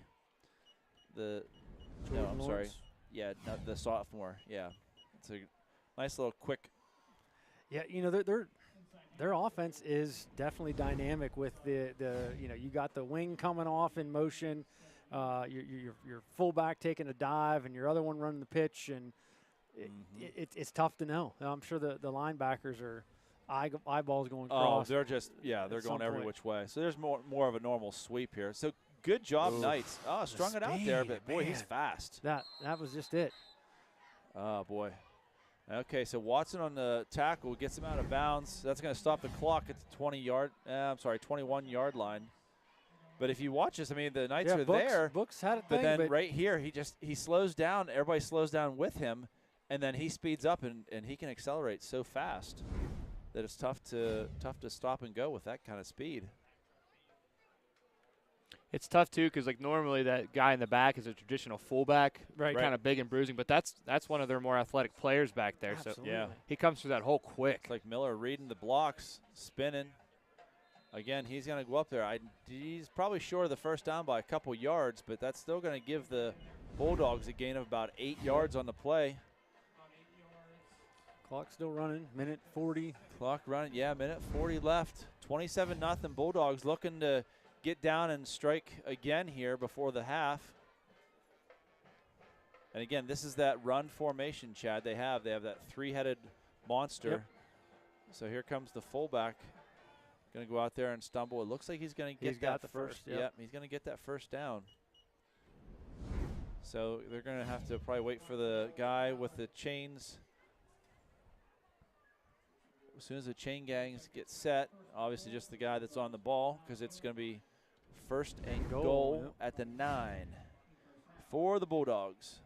I'm sorry. Yeah, the sophomore. Yeah. It's a nice little quick. Yeah, their offense is definitely dynamic with the you got the wing coming off in motion, your fullback taking a dive, and your other one running the pitch, and it's tough to know. I'm sure the linebackers are eyeballs going cross. Oh, they're just they're going every which way. So there's more of a normal sweep here. So good job, Knights. Oh, strung it out there, but boy, he's fast. That was just it. Oh boy. Okay, so Watson on the tackle gets him out of bounds. That's going to stop the clock at the 21-yard line. But if you watch this, I mean, the Knights are there. Brooks had it, but then right here, he slows down. Everybody slows down with him, and then he speeds up, and he can accelerate so fast that it's tough to stop and go with that kind of speed. It's tough too because normally that guy in the back is a traditional fullback, kind of big and bruising. But that's one of their more athletic players back there. Absolutely. So he comes through that hole quick. It's like Miller reading the blocks, spinning. again, he's going to go up there. He's probably short of the first down by a couple yards, but that's still going to give the Bulldogs a gain of about 8 yards on the play. Clock still running, minute 40. Clock running, yeah, minute 40 left. 27-0 Bulldogs looking to get down and strike again here before the half. And again, this is that run formation, Chad. They have that three-headed monster. Yep. So here comes the fullback. Going to go out there and stumble. It looks like he's going to get that first. Yep, he's going to get that first down. So they're going to have to probably wait for the guy with the chains. As soon as the chain gangs get set, obviously just the guy that's on the ball, because it's going to be first and goal at the 9 for the Bulldogs.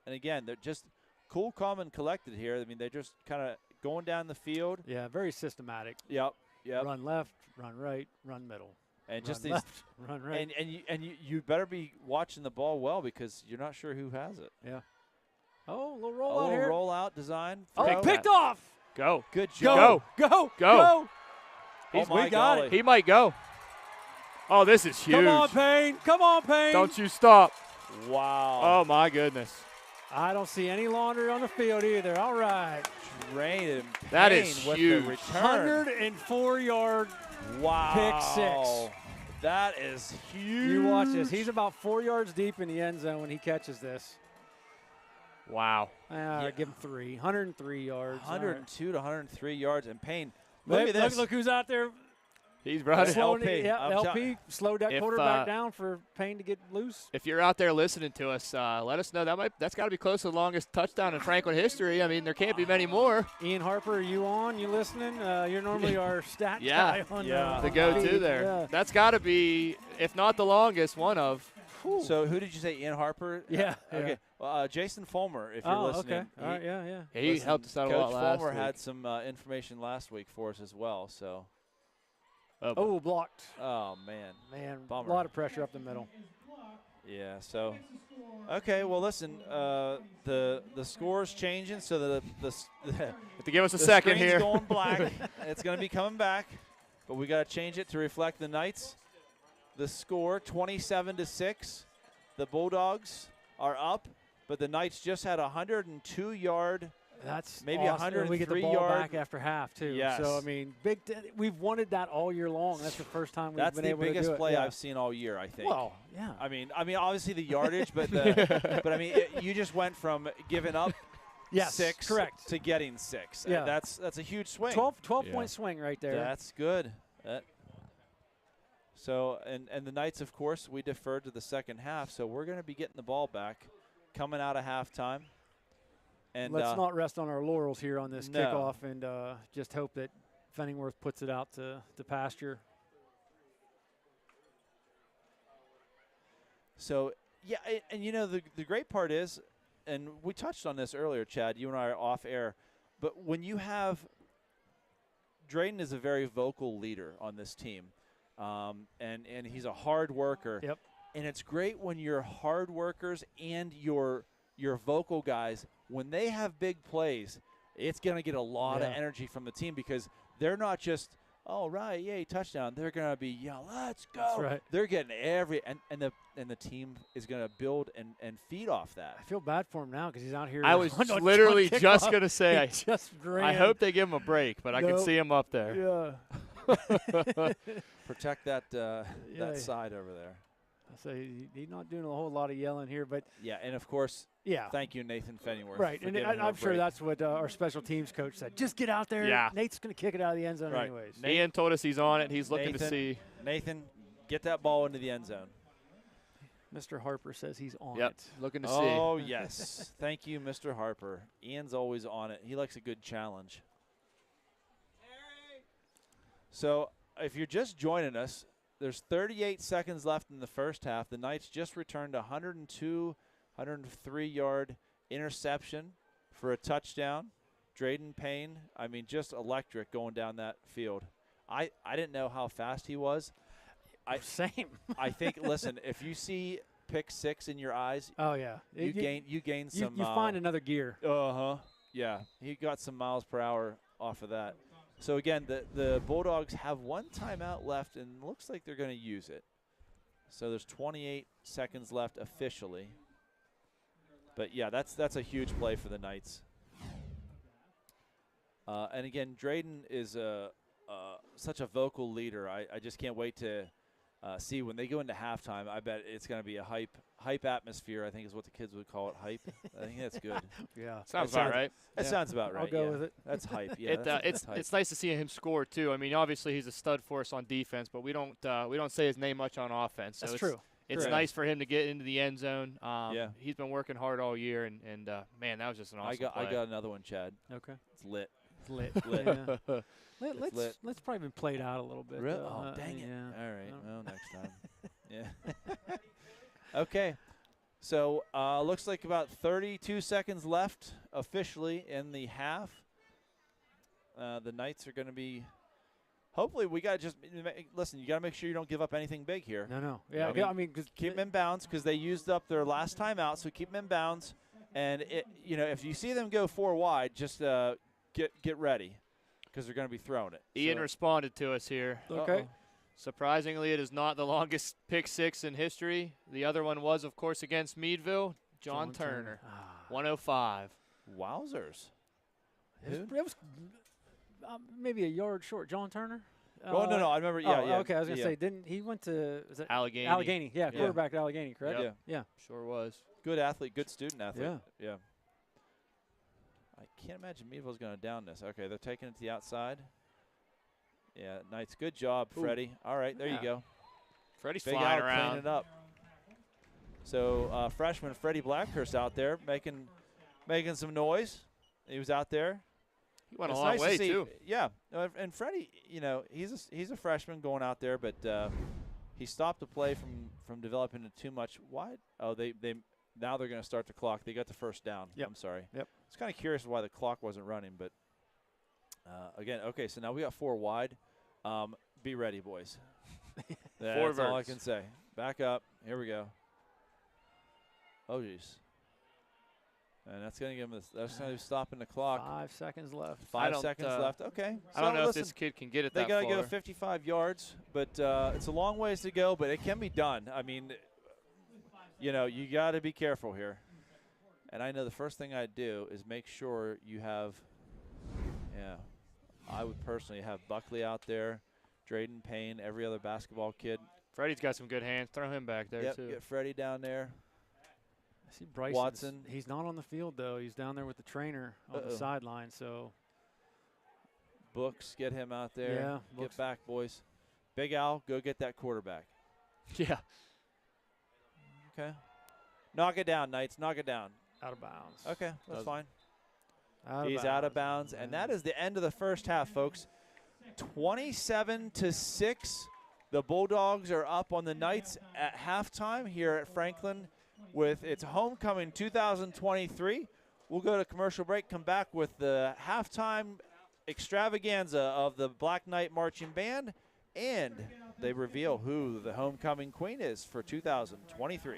And again, they're just cool, calm, and collected here. I mean, they're just kind of going down the field. Yeah, very systematic. Yep. Run left, run right, run middle. And just run these left, run right. And you better be watching the ball well, because you're not sure who has it. Yeah. Oh, a little rollout here. Rollout design. Oh, picked off. Go. Good job. Go. We got it. He might go. Oh, this is huge. Come on, Payne. Come on, Payne. Don't you stop. Wow. Oh, my goodness. I don't see any laundry on the field either. All right. Drayden that is huge. 104-yard pick six. That is huge. You watch this. He's about 4 yards deep in the end zone when he catches this. Wow. Give him 3. 103 yards. 102 to 103 yards. And Payne, look at this. Look who's out there. He's running. LP. Yeah, LP slowed that quarterback down for Payne to get loose. If you're out there listening to us, let us know. That's got to be close to the longest touchdown in Franklin history. I mean, there can't be many more. Ian Harper, are you on? You listening? You're normally our stat guy on the go-to there. Yeah. That's got to be, if not the longest, one of. Whew. So who did you say, Ian Harper? Yeah. Okay. Jason Fulmer, if you're listening. Okay. All right, yeah. He helped us out a lot last week. Coach Fulmer had some information last week for us as well, so. Oh, blocked. Oh, man. Bummer. A lot of pressure up the middle. Yeah, so. Okay, well, listen, the score's changing, so to give us a second here. The screen's going black. It's going to be coming back, but we got to change it to reflect the Knights. The score, 27-6. The Bulldogs are up, but the Knights just had a 102-yard. That's maybe awesome. 103 and we get the ball back after half too. Yes. So I mean, we've wanted that all year long. That's the first time we've been able to do it. That's the biggest play I've seen all year, I think. Well, yeah. I mean, obviously the yardage, but but I mean, you just went from giving up 6 correct. to getting 6. Yeah. That's a huge swing. 12-point swing right there. That's good. So and the Knights, of course, we deferred to the second half, so we're going to be getting the ball back coming out of halftime. And let's not rest on our laurels here on this kickoff, and just hope that Fenningworth puts it out to pasture. So, yeah, and you know, the great part is, and we touched on this earlier, Chad, you and I are off air, but when you have Drayden is a very vocal leader on this team, and he's a hard worker. Yep. And it's great when your hard workers and your vocal guys, when they have big plays, it's going to get a lot of energy from the team, because they're not just, oh, right, yay, touchdown. They're going to be, yeah, let's go. That's right. They're getting and the team is going to build and feed off that. I feel bad for him now because he's out here. I was literally just going to say, I hope they give him a break, but I can see him up there. Yeah. Protect that side over there. So he's not doing a whole lot of yelling here, but yeah, and of course, thank you, Nathan Fenningworth. Right, and I'm sure that's what our special teams coach said. Just get out there. Yeah. Nate's going to kick it out of the end zone anyways. Ian told us he's on it. He's looking to see. Nathan, get that ball into the end zone. Mr. Harper says he's on it. Looking to see. Oh, yes. Thank you, Mr. Harper. Ian's always on it. He likes a good challenge. So if you're just joining us, there's 38 seconds left in the first half. The Knights just returned a 103-yard interception for a touchdown. Drayden Payne, I mean, just electric going down that field. I didn't know how fast he was. Same. I think, listen, if you see pick 6 in your eyes, oh yeah, you gain some. You find another gear. Yeah, he got some miles per hour off of that. So again, the Bulldogs have one timeout left, and looks like they're going to use it. So there's 28 seconds left officially. But yeah, that's a huge play for the Knights. And again, Drayden is such a vocal leader. I just can't wait to see when they go into halftime. I bet it's going to be a hype atmosphere, I think is what the kids would call it, hype. I think that's good. Yeah. Sounds about right. That sounds about right. I'll go with it. That's hype. Yeah, it's hype. It's nice to see him score too. I mean, obviously he's a stud for us on defense, but we don't say his name much on offense. So that's true. It's nice for him to get into the end zone. Yeah. He's been working hard all year, and man, that was just an awesome play. I got another one, Chad. Okay. It's lit. It's lit. Lit. Yeah. Let's probably even play it out a little bit. Really? Though. Oh, dang it. Yeah. All right. Well, next time. Yeah. Okay. So looks like about 32 seconds left officially in the half. The Knights are going to be. Hopefully, we got to just listen. You got to make sure you don't give up anything big here. No. Yeah. I mean, keep them in bounds because they used up their last timeout. So keep them in bounds, and if you see them go 4 wide, just get ready because they're going to be throwing it. Ian responded to us here. Okay. Surprisingly, it is not the longest pick six in history. The other one was, of course, against Meadville. John Turner, 105. Wowzers. It was maybe a yard short. John Turner? Oh, no. I remember. Yeah. Okay, I was going to say, didn't he went to – was it Allegheny. Allegheny, yeah. Quarterback at Allegheny, correct? Yep. Yeah. Sure was. Good athlete, good student athlete. Yeah. I can't imagine Meadville's going to down this. Okay, they're taking it to the outside. Yeah, Knights. Good job, Freddie. All right, there you go. Freddie's Big flying Al around. cleaning it up. So freshman Freddie Blackhurst out there making some noise. He was out there. He went a long way, too. Yeah, and Freddie, he's a freshman going out there, but he stopped the play from developing into too much wide. Oh, now they're going to start the clock. They got the first down. Yep. I'm sorry. Yep. It's kind of curious why the clock wasn't running, but again, okay, so now we got 4 wide. Be ready, boys. That's all I can say. Back up. Here we go. Oh, jeez. And that's going to give him this. That's going to be stopping the clock. 5 seconds left. 5 seconds left. Okay. I don't know if this kid can get it that far. They got to go 55 yards, but it's a long ways to go, but it can be done. I mean, you got to be careful here. And I know the first thing I'd do is make sure you have, I would personally have Buckley out there, Drayden Payne, every other basketball kid. Freddie's got some good hands. Throw him back there, too. Get Freddie down there. I see Bryce Watson. He's not on the field, though. He's down there with the trainer on the sideline. So Books, get him out there. Yeah, Get back, boys. Big Al, go get that quarterback. Yeah. Okay. Knock it down, Knights. Knock it down. Out of bounds. Okay, that's fine. He's out of bounds, and that is the end of the first half, folks. 27-6. The Bulldogs are up on the Knights at halftime here at Franklin with its homecoming 2023. We'll go to commercial break, come back with the halftime extravaganza of the Black Knight Marching Band, and they reveal who the homecoming queen is for 2023.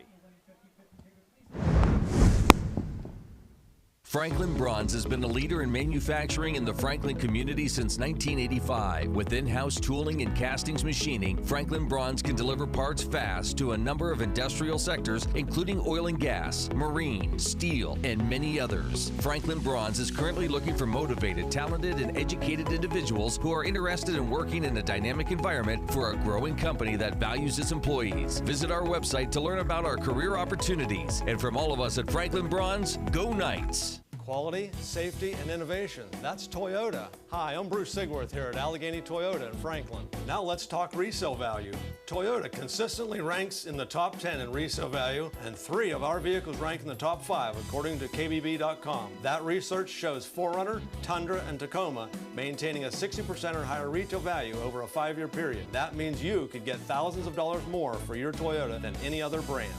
Franklin Bronze has been a leader in manufacturing in the Franklin community since 1985. With in-house tooling and castings machining, Franklin Bronze can deliver parts fast to a number of industrial sectors, including oil and gas, marine, steel, and many others. Franklin Bronze is currently looking for motivated, talented, and educated individuals who are interested in working in a dynamic environment for a growing company that values its employees. Visit our website to learn about our career opportunities. And from all of us at Franklin Bronze, go Knights! Quality, safety, and innovation. That's Toyota. Hi, I'm Bruce Sigworth here at Allegheny Toyota in Franklin. Now let's talk resale value. Toyota consistently ranks in the top 10 in resale value, and 3 of our vehicles rank in the top 5 according to KBB.com. That research shows 4Runner, Tundra, and Tacoma maintaining a 60% or higher retail value over a 5-year period. That means you could get thousands of dollars more for your Toyota than any other brand.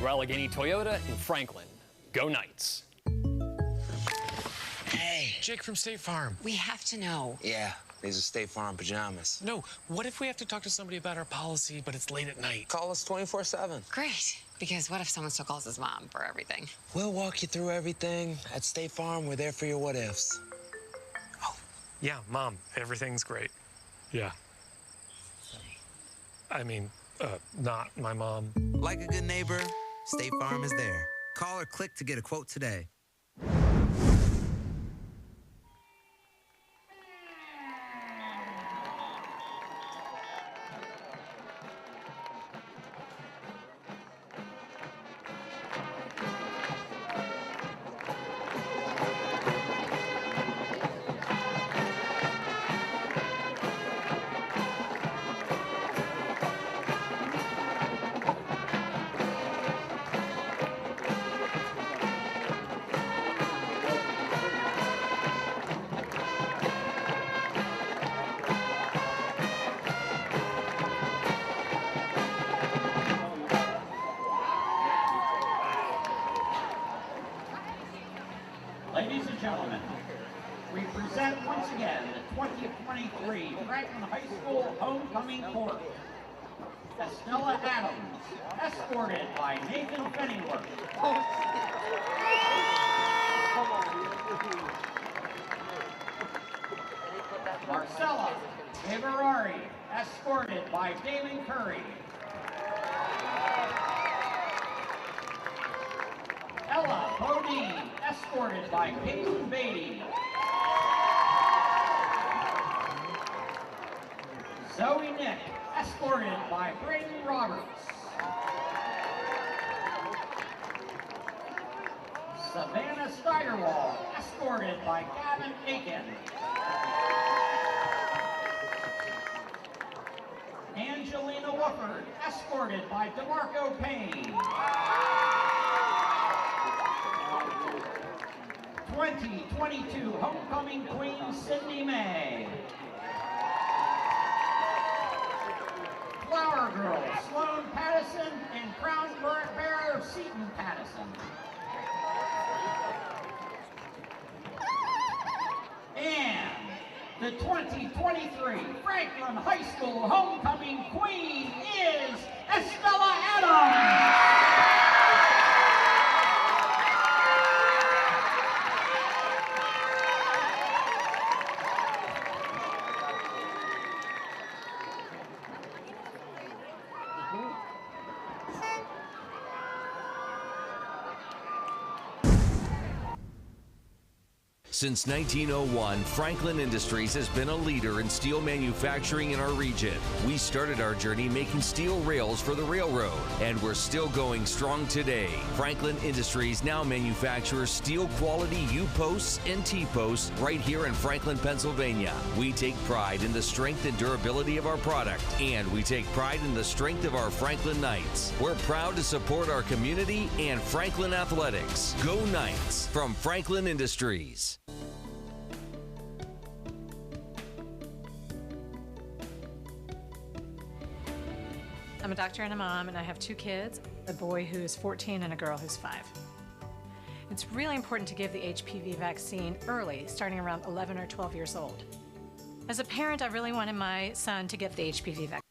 We're Allegheny Toyota in Franklin. Go Knights! Hey. Jake from State Farm. We have to know. Yeah, these are State Farm pajamas. No, what if we have to talk to somebody about our policy, but it's late at night? Call us 24/7. Great. Because what if someone still calls his mom for everything? We'll walk you through everything. At State Farm, we're there for your what-ifs. Oh, Yeah, Mom, everything's great. Yeah. I mean, not my mom. Like a good neighbor, State Farm is there. Call or click to get a quote today. Ladies and gentlemen, we present once again the 2023 Franklin High School Homecoming Court. Estella Adams, escorted by Nathan Fenningworth. Marcella Everari, escorted by Damon Curry. Ella Bodine, escorted by Peyton Beatty. Zoe Nick, escorted by Braden Roberts. Savannah Steigerwald, escorted by Gavin Aiken. Angelina Wooford, escorted by DeMarco Payne. 2022 Homecoming Queen Sydney May. Flower Girl Sloan Pattison and Crown Bearer Seton Pattison. And the 2023 Franklin High School Homecoming Queen is Estella Adams. Since 1901, Franklin Industries has been a leader in steel manufacturing in our region. We started our journey making steel rails for the railroad, and we're still going strong today. Franklin Industries now manufactures steel quality U-posts and T-posts right here in Franklin, Pennsylvania. We take pride in the strength and durability of our product, and we take pride in the strength of our Franklin Knights. We're proud to support our community and Franklin athletics. Go Knights from Franklin Industries. I'm a doctor and a mom, and I have 2 kids, a boy who's 14 and a girl who's 5. It's really important to give the HPV vaccine early, starting around 11 or 12 years old. As a parent, I really wanted my son to get the HPV vaccine.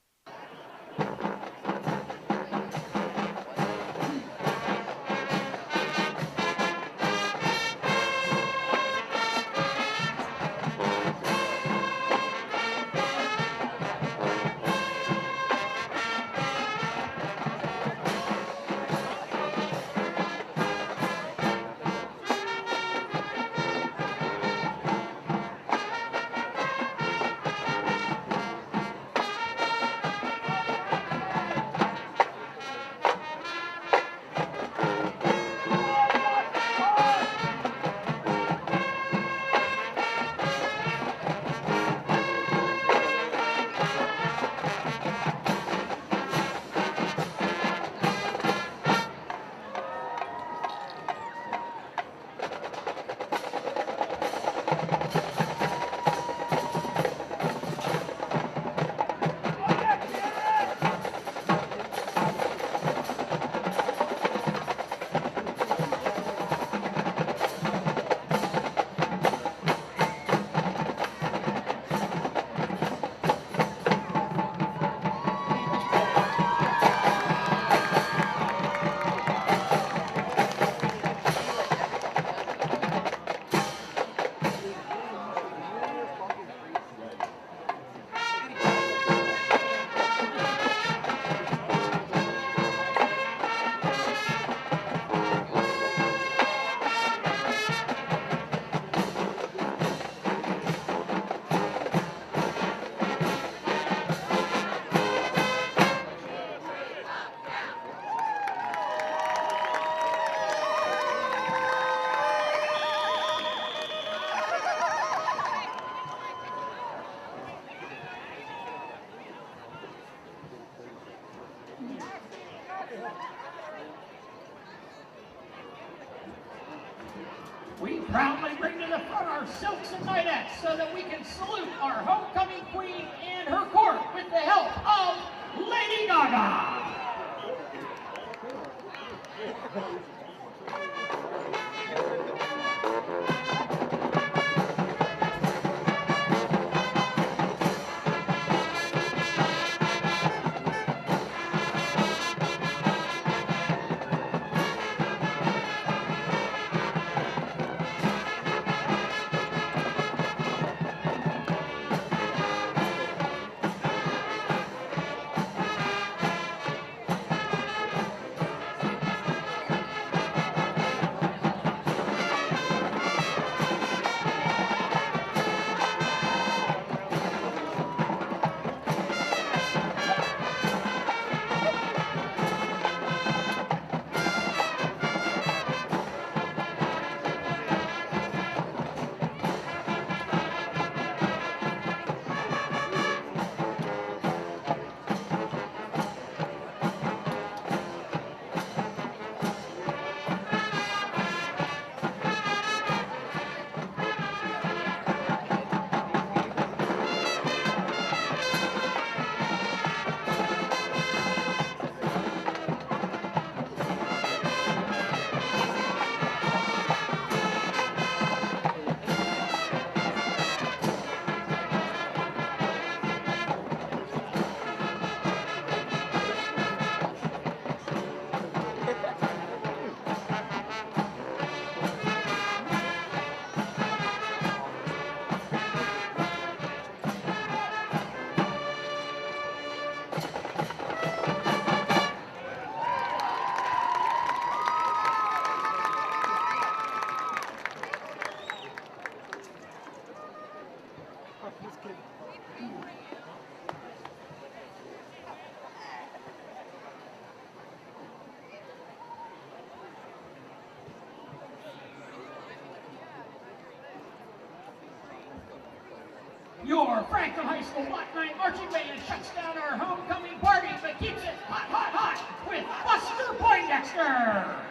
proudly bring to the front our silks and knights so that we can salute our homecoming queen and her court with the help of Lady Gaga. Your Franklin High School Black Knight Marching Band shuts down our homecoming party, but keeps it hot, hot, hot with Buster Poindexter.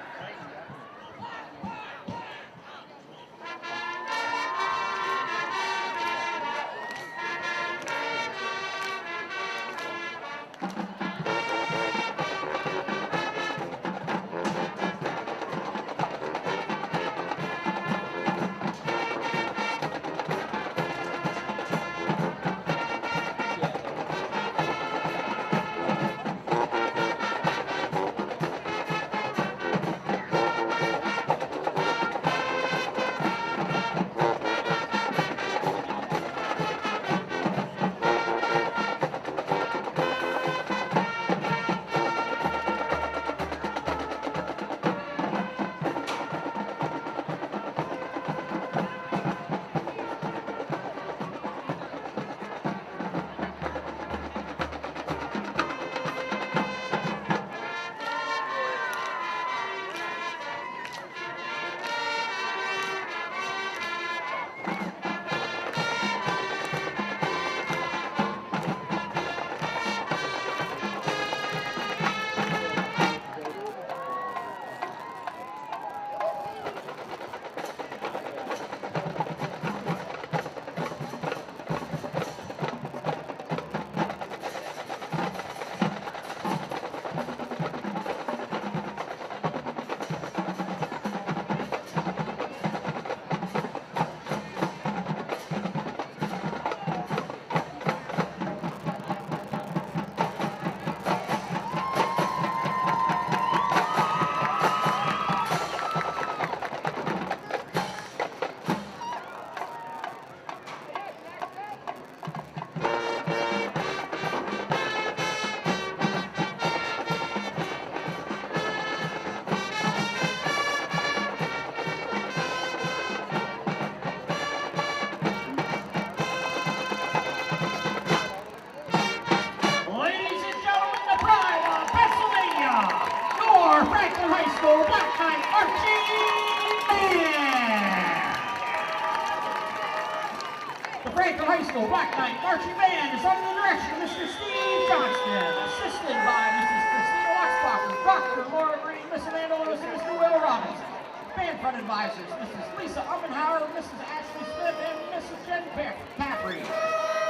Meadville High School Black Knight Marching Band is under the direction of Mr. Steve Johnston, assisted by Mrs. Christina Waxbacher, Dr. Laura Green, Miss Amanda Lewis, and Mr. Will Robbins. Band front advisors, Mrs. Lisa Oppenhauer, Mrs. Ashley Smith, and Mrs. Jen Caffrey.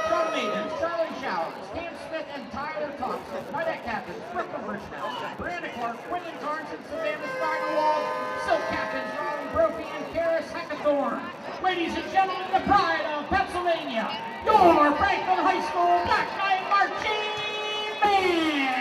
Drum maidens, Charlie Showers, Cam Smith and Tyler Thompson. Cadet captains, Brooklyn Bridgenow, Brandon Clark, Quentin Carnes, and Savannah Steigerwald. Silk captains, Ronnie Brophy and Karis Hackathorn. Ladies and gentlemen, the pride of Pennsylvania, your Franklin High School Black Knight Marching Band!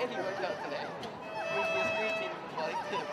Andy worked out today. His green team like him.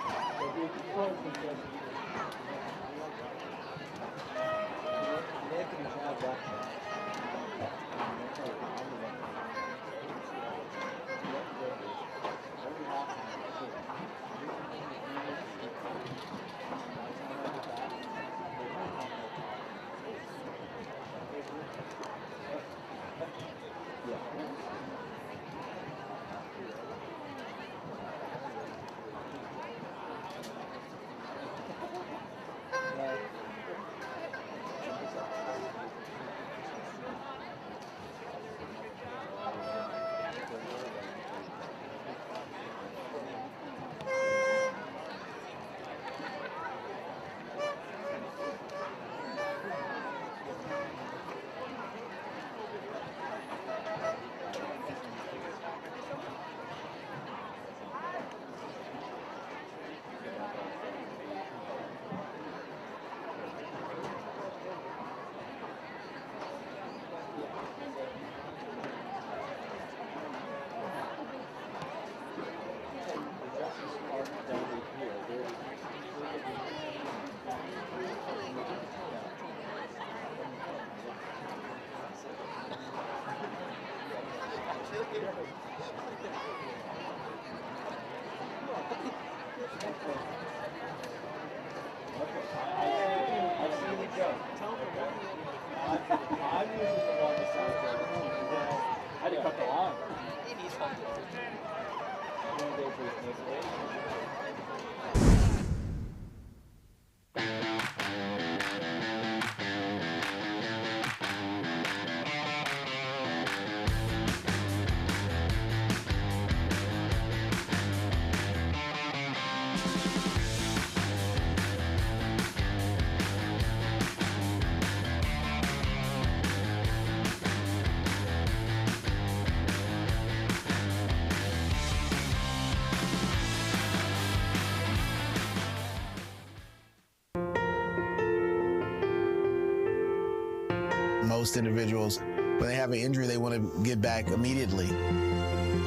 Most individuals, when they have an injury, they want to get back immediately,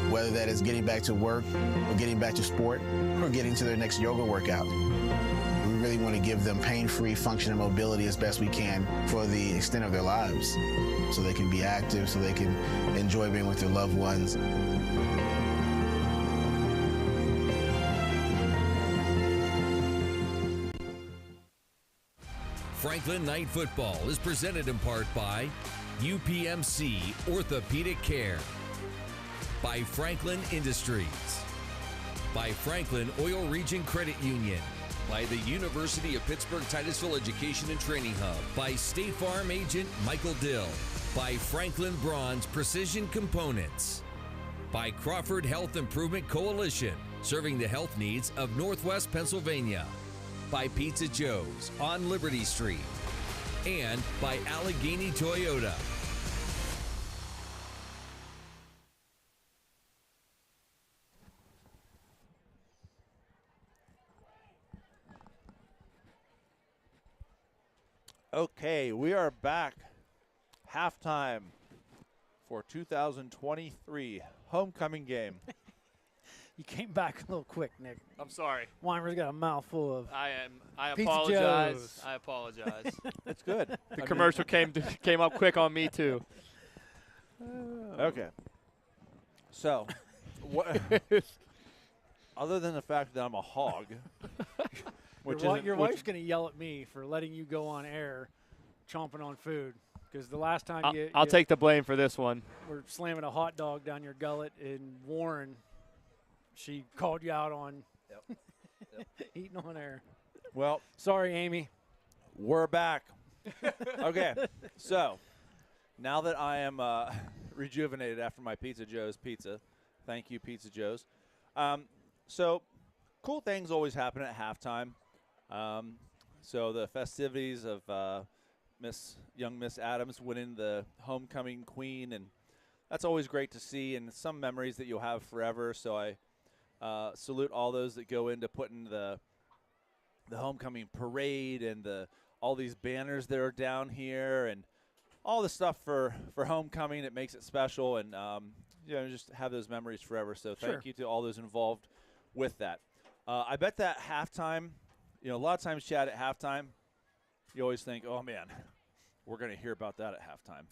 whether that is getting back to work or getting back to sport or getting to their next yoga workout. We really want to give them pain-free function and mobility as best we can for the extent of their lives, so they can be active, so they can enjoy being with their loved ones. Franklin Night Football is presented in part by UPMC Orthopedic Care, by Franklin Industries, By Franklin Oil Region Credit Union. By the University of Pittsburgh Titusville Education and Training Hub. By State Farm agent Michael Dill. By Franklin Bronze Precision Components. By Crawford Health Improvement Coalition, serving the health needs of Northwest Pennsylvania. By Pizza Joe's on Liberty Street. And by Allegheny Toyota. Okay, we are back. Halftime for 2023 homecoming game. You came back a little quick, Nick. I'm sorry. Weimer's got a mouthful of. I Pizza apologize. Joe's. I apologize. That's good. The commercial came up quick on me too. Okay. So, what? Other than the fact that I'm a hog, your wife's going to yell at me for letting you go on air, chomping on food, because the last time I'll take the blame for this one. We're slamming a hot dog down your gullet in Warren. She called you out on eating on air. Well, sorry, Amy. We're back. Okay, so now that I am rejuvenated after my Pizza Joe's pizza, thank you, Pizza Joe's. So cool things always happen at halftime. So the festivities of young Miss Adams winning the homecoming queen, and that's always great to see, and some memories that you'll have forever. So I salute all those that go into putting the homecoming parade and all these banners that are down here and all the stuff for homecoming. It makes it special, and just have those memories forever. So thank you to all those involved with that. I bet that halftime, a lot of times, Chad, at halftime, you always think, oh, man, we're going to hear about that at halftime.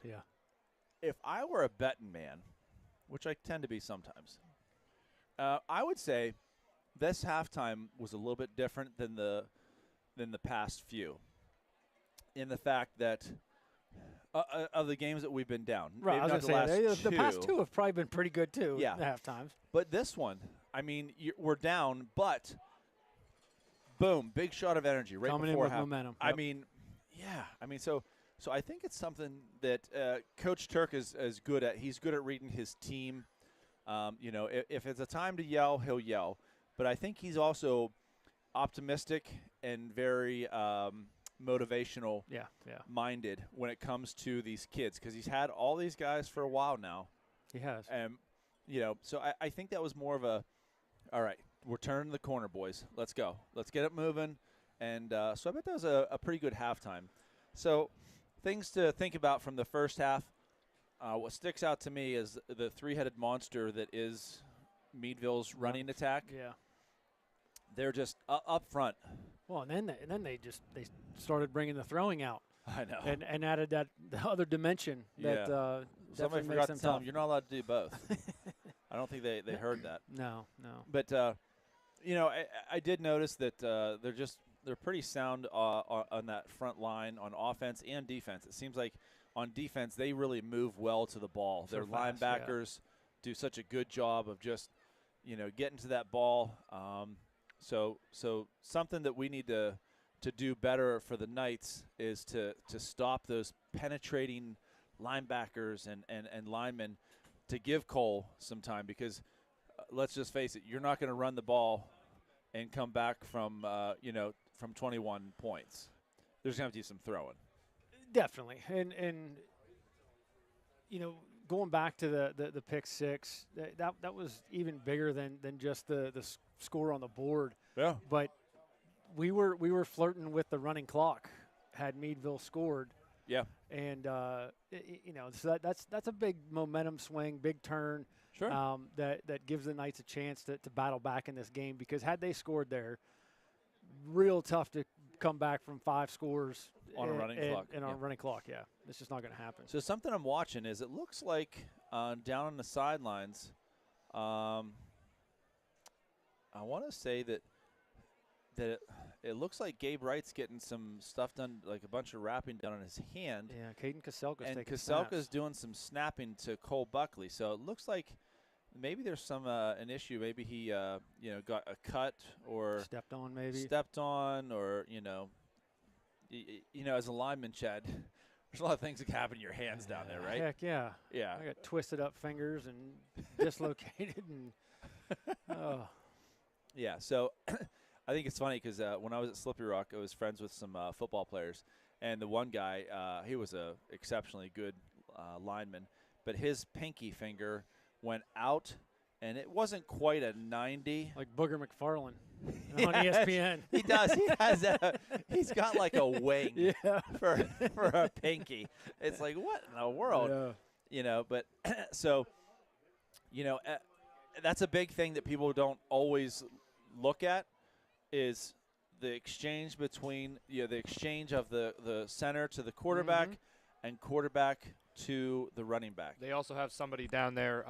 Yeah. If I were a betting man, which I tend to be sometimes, I would say this halftime was a little bit different than the past few, in the fact that of the games that we've been down. Right, I was going to say, the past two have probably been pretty good, too, yeah. at halftimes. But this one, I mean, we're down, but boom, big shot of energy right coming before in with momentum. I mean, yeah. I mean, so I think it's something that Coach Turk is good at. He's good at reading his team. If it's a time to yell, he'll yell. But I think he's also optimistic and very motivational minded when it comes to these kids, because he's had all these guys for a while now. He has. And, so I think that was more of a, all right, we're turning the corner, boys. Let's go. Let's get it moving. And so I bet that was a pretty good halftime. So things to think about from the first half. What sticks out to me is the three-headed monster that is Meadville's running attack. Yeah. They're just up front. Well, and then they started bringing the throwing out. I know. And added the other dimension that somebody forgot to tell them you're not allowed to do both. I don't think they heard that. No. But I did notice that they're pretty sound on that front line on offense and defense. It seems like on defense they really move well to the ball. Their linebackers do such a good job of just getting to that ball. So something that we need to do better for the Knights is to stop those penetrating linebackers and linemen, to give Cole some time, because let's just face it, you're not going to run the ball and come back from 21 points. There's going to have to be some throwing. Definitely. And going back to the pick six, that was even bigger than just the score on the board. Yeah. But we were flirting with the running clock had Meadville scored. Yeah. And so that's a big momentum swing, big turn. Sure. That gives the Knights a chance to battle back in this game, because had they scored there, real tough to come back from 5 scores on a running clock. And on a running clock, yeah. It's just not going to happen. So something I'm watching is it looks like down on the sidelines, I want to say that it looks like Gabe Wright's getting some stuff done, like a bunch of wrapping done on his hand. Yeah, Caden Kaselka's and taking Kaselka's snaps. doing some snapping to Cole Buckley. So it looks like maybe there's some an issue. Maybe he got a cut or stepped on, maybe or as a lineman, Chad, there's a lot of things that can happen in your hands down there, right? Heck yeah. Yeah. I got twisted up fingers and dislocated and Yeah. So I think it's funny because when I was at Slippery Rock, I was friends with some football players, and the one guy, he was a exceptionally good lineman, but his pinky finger went out, and it wasn't quite a 90. Like Booger McFarland on ESPN. He does. He has he's got like a wing for a pinky. It's like, what in the world? Yeah. But so, that's a big thing that people don't always look at is the exchange between the exchange of the center to the quarterback and quarterback to the running back. They also have somebody down there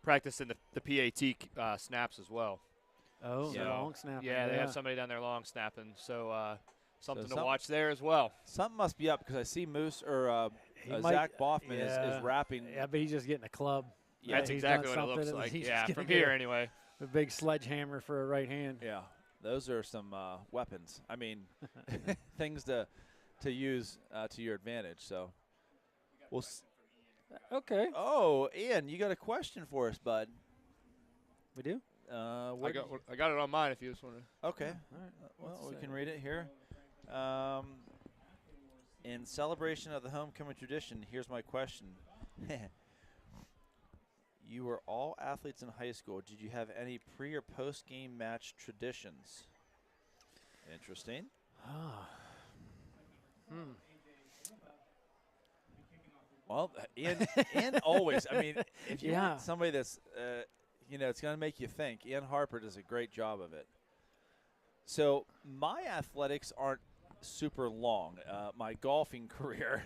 practicing the PAT snaps as well. Oh, so, long snapping. Yeah, they have somebody down there long snapping. So something to watch there as well. Something must be up because I see Moose or Zach Boffman is rapping. Yeah, but he's just getting a club. Yeah, that's exactly what it looks like. Yeah, from here anyway. A big sledgehammer for a right hand. Yeah, those are some weapons. I mean, things to use to your advantage. So we'll okay. Oh, Ian, you got a question for us, bud? We do. I got it on mine if you just want to. Okay. All right. Well, we can read it here. In celebration of the homecoming tradition, here's my question. You were all athletes in high school. Did you have any pre- or post-game match traditions? Interesting. Well, Ian always. I mean, if you want somebody that's, it's going to make you think. Ian Harper does a great job of it. So my athletics aren't super long. My golfing career,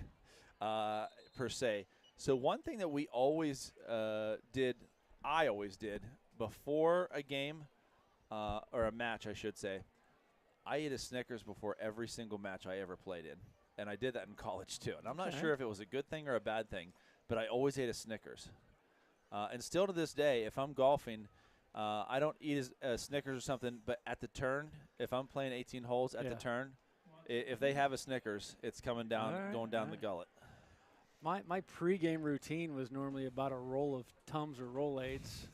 per se. So one thing that we always I always did before a game or a match, I should say, I ate a Snickers before every single match I ever played in. And I did that in college too. And I'm not sure if it was a good thing or a bad thing, but I always ate a Snickers. And still to this day, if I'm golfing, I don't eat a Snickers or something, but at the turn, if I'm playing 18 holes at the turn, if they have a Snickers, it's coming down, going down the gullet. My pregame routine was normally about a roll of Tums or Rolaids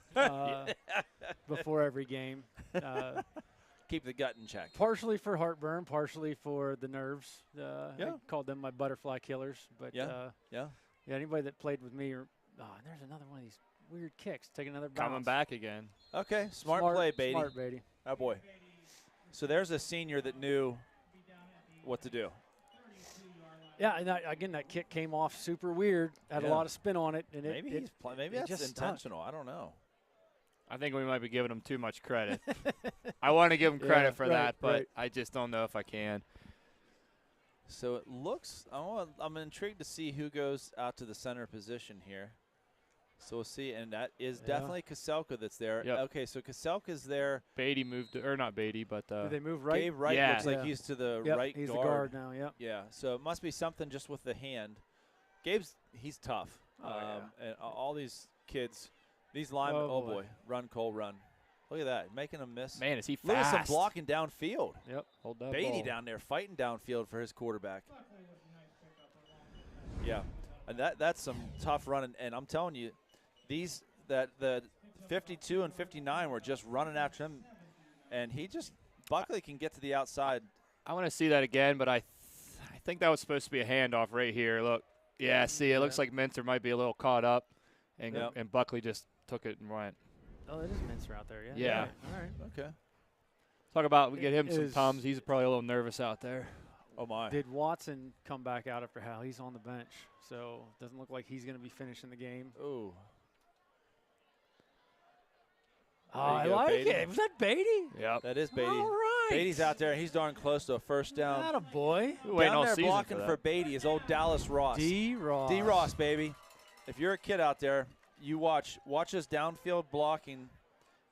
before every game. Keep the gut in check. Partially for heartburn, partially for the nerves. I called them my butterfly killers. But anybody that played with me, there's another one of these weird kicks. Take another bounce. Coming back again. Okay, smart play, Beatty. Smart, Beatty. Oh, boy. So there's a senior that knew what to do. Yeah, and again, that kick came off super weird. Had a lot of spin on it. And maybe maybe that's intentional. I don't know. I think we might be giving him too much credit. I want to give him credit for that, but I just don't know if I can. So it looks I'm intrigued to see who goes out to the center position here. So we'll see, and that is definitely Kaselka that's there. Yep. Okay, so Kaselka's there. Beatty moved, or not Beatty, but did they move right? Gabe Wright looks like he's to the right he's guard. the guard now. Yep. Yeah, so it must be something just with the hand. He's tough. And all these kids, these linemen. Oh boy, run Cole, run! Look at that, making a miss. Man, is he fast? Look at some blocking downfield. Yep, hold that Beatty ball. down there fighting downfield for his quarterback. Yeah, and that's some tough running. And I'm telling you, the 52 and 59 were just running after him, and Buckley can get to the outside. I want to see that again, but I think that was supposed to be a handoff right here. Look, see, it looks like Minter might be a little caught up, and Buckley just took it and went. Oh, it is Minter out there, Yeah. All right. Okay. Talk about we get him some Tums. He's probably a little nervous out there. Oh, my. Did Watson come back out after Hal? He's on the bench, so it doesn't look like he's going to be finishing the game. Ooh. Oh, I like it. Was that Beatty? Yeah, that is Beatty. All right. Beatty's out there, and he's darn close to a first down. Not a boy. Down there blocking for Beatty is old Dallas Ross. D-Ross. D-Ross, baby. If you're a kid out there, you watch us downfield blocking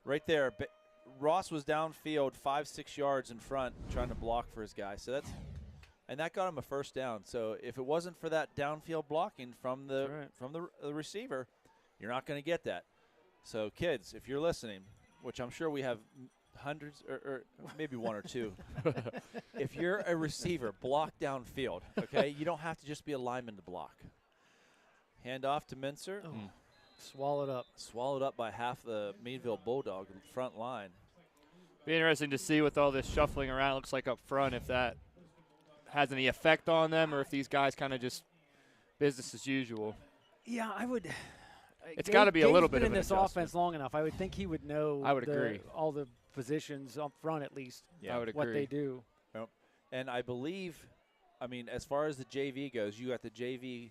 right there. Ross was downfield 5-6 yards in front trying to block for his guy. So that got him a first down. So if it wasn't for that downfield blocking from the receiver, you're not going to get that. So, kids, if you're listening, which I'm sure we have hundreds or maybe one or two, if you're a receiver, block downfield, okay? You don't have to just be a lineman to block. Hand off to Mincer. Oh. Swallowed up. Swallowed up by half the Meadville Bulldog front line. Be interesting to see with all this shuffling around, looks like up front, if that has any effect on them or if these guys kind of just business as usual. Yeah, I would. It's got to be a little bit been of an in this adjustment. offense long enough. I would think he would know. I would agree. All the positions up front, at least. Yeah, I would agree. What they do. Yep. And I believe, I mean, as far as the JV goes, you got the JV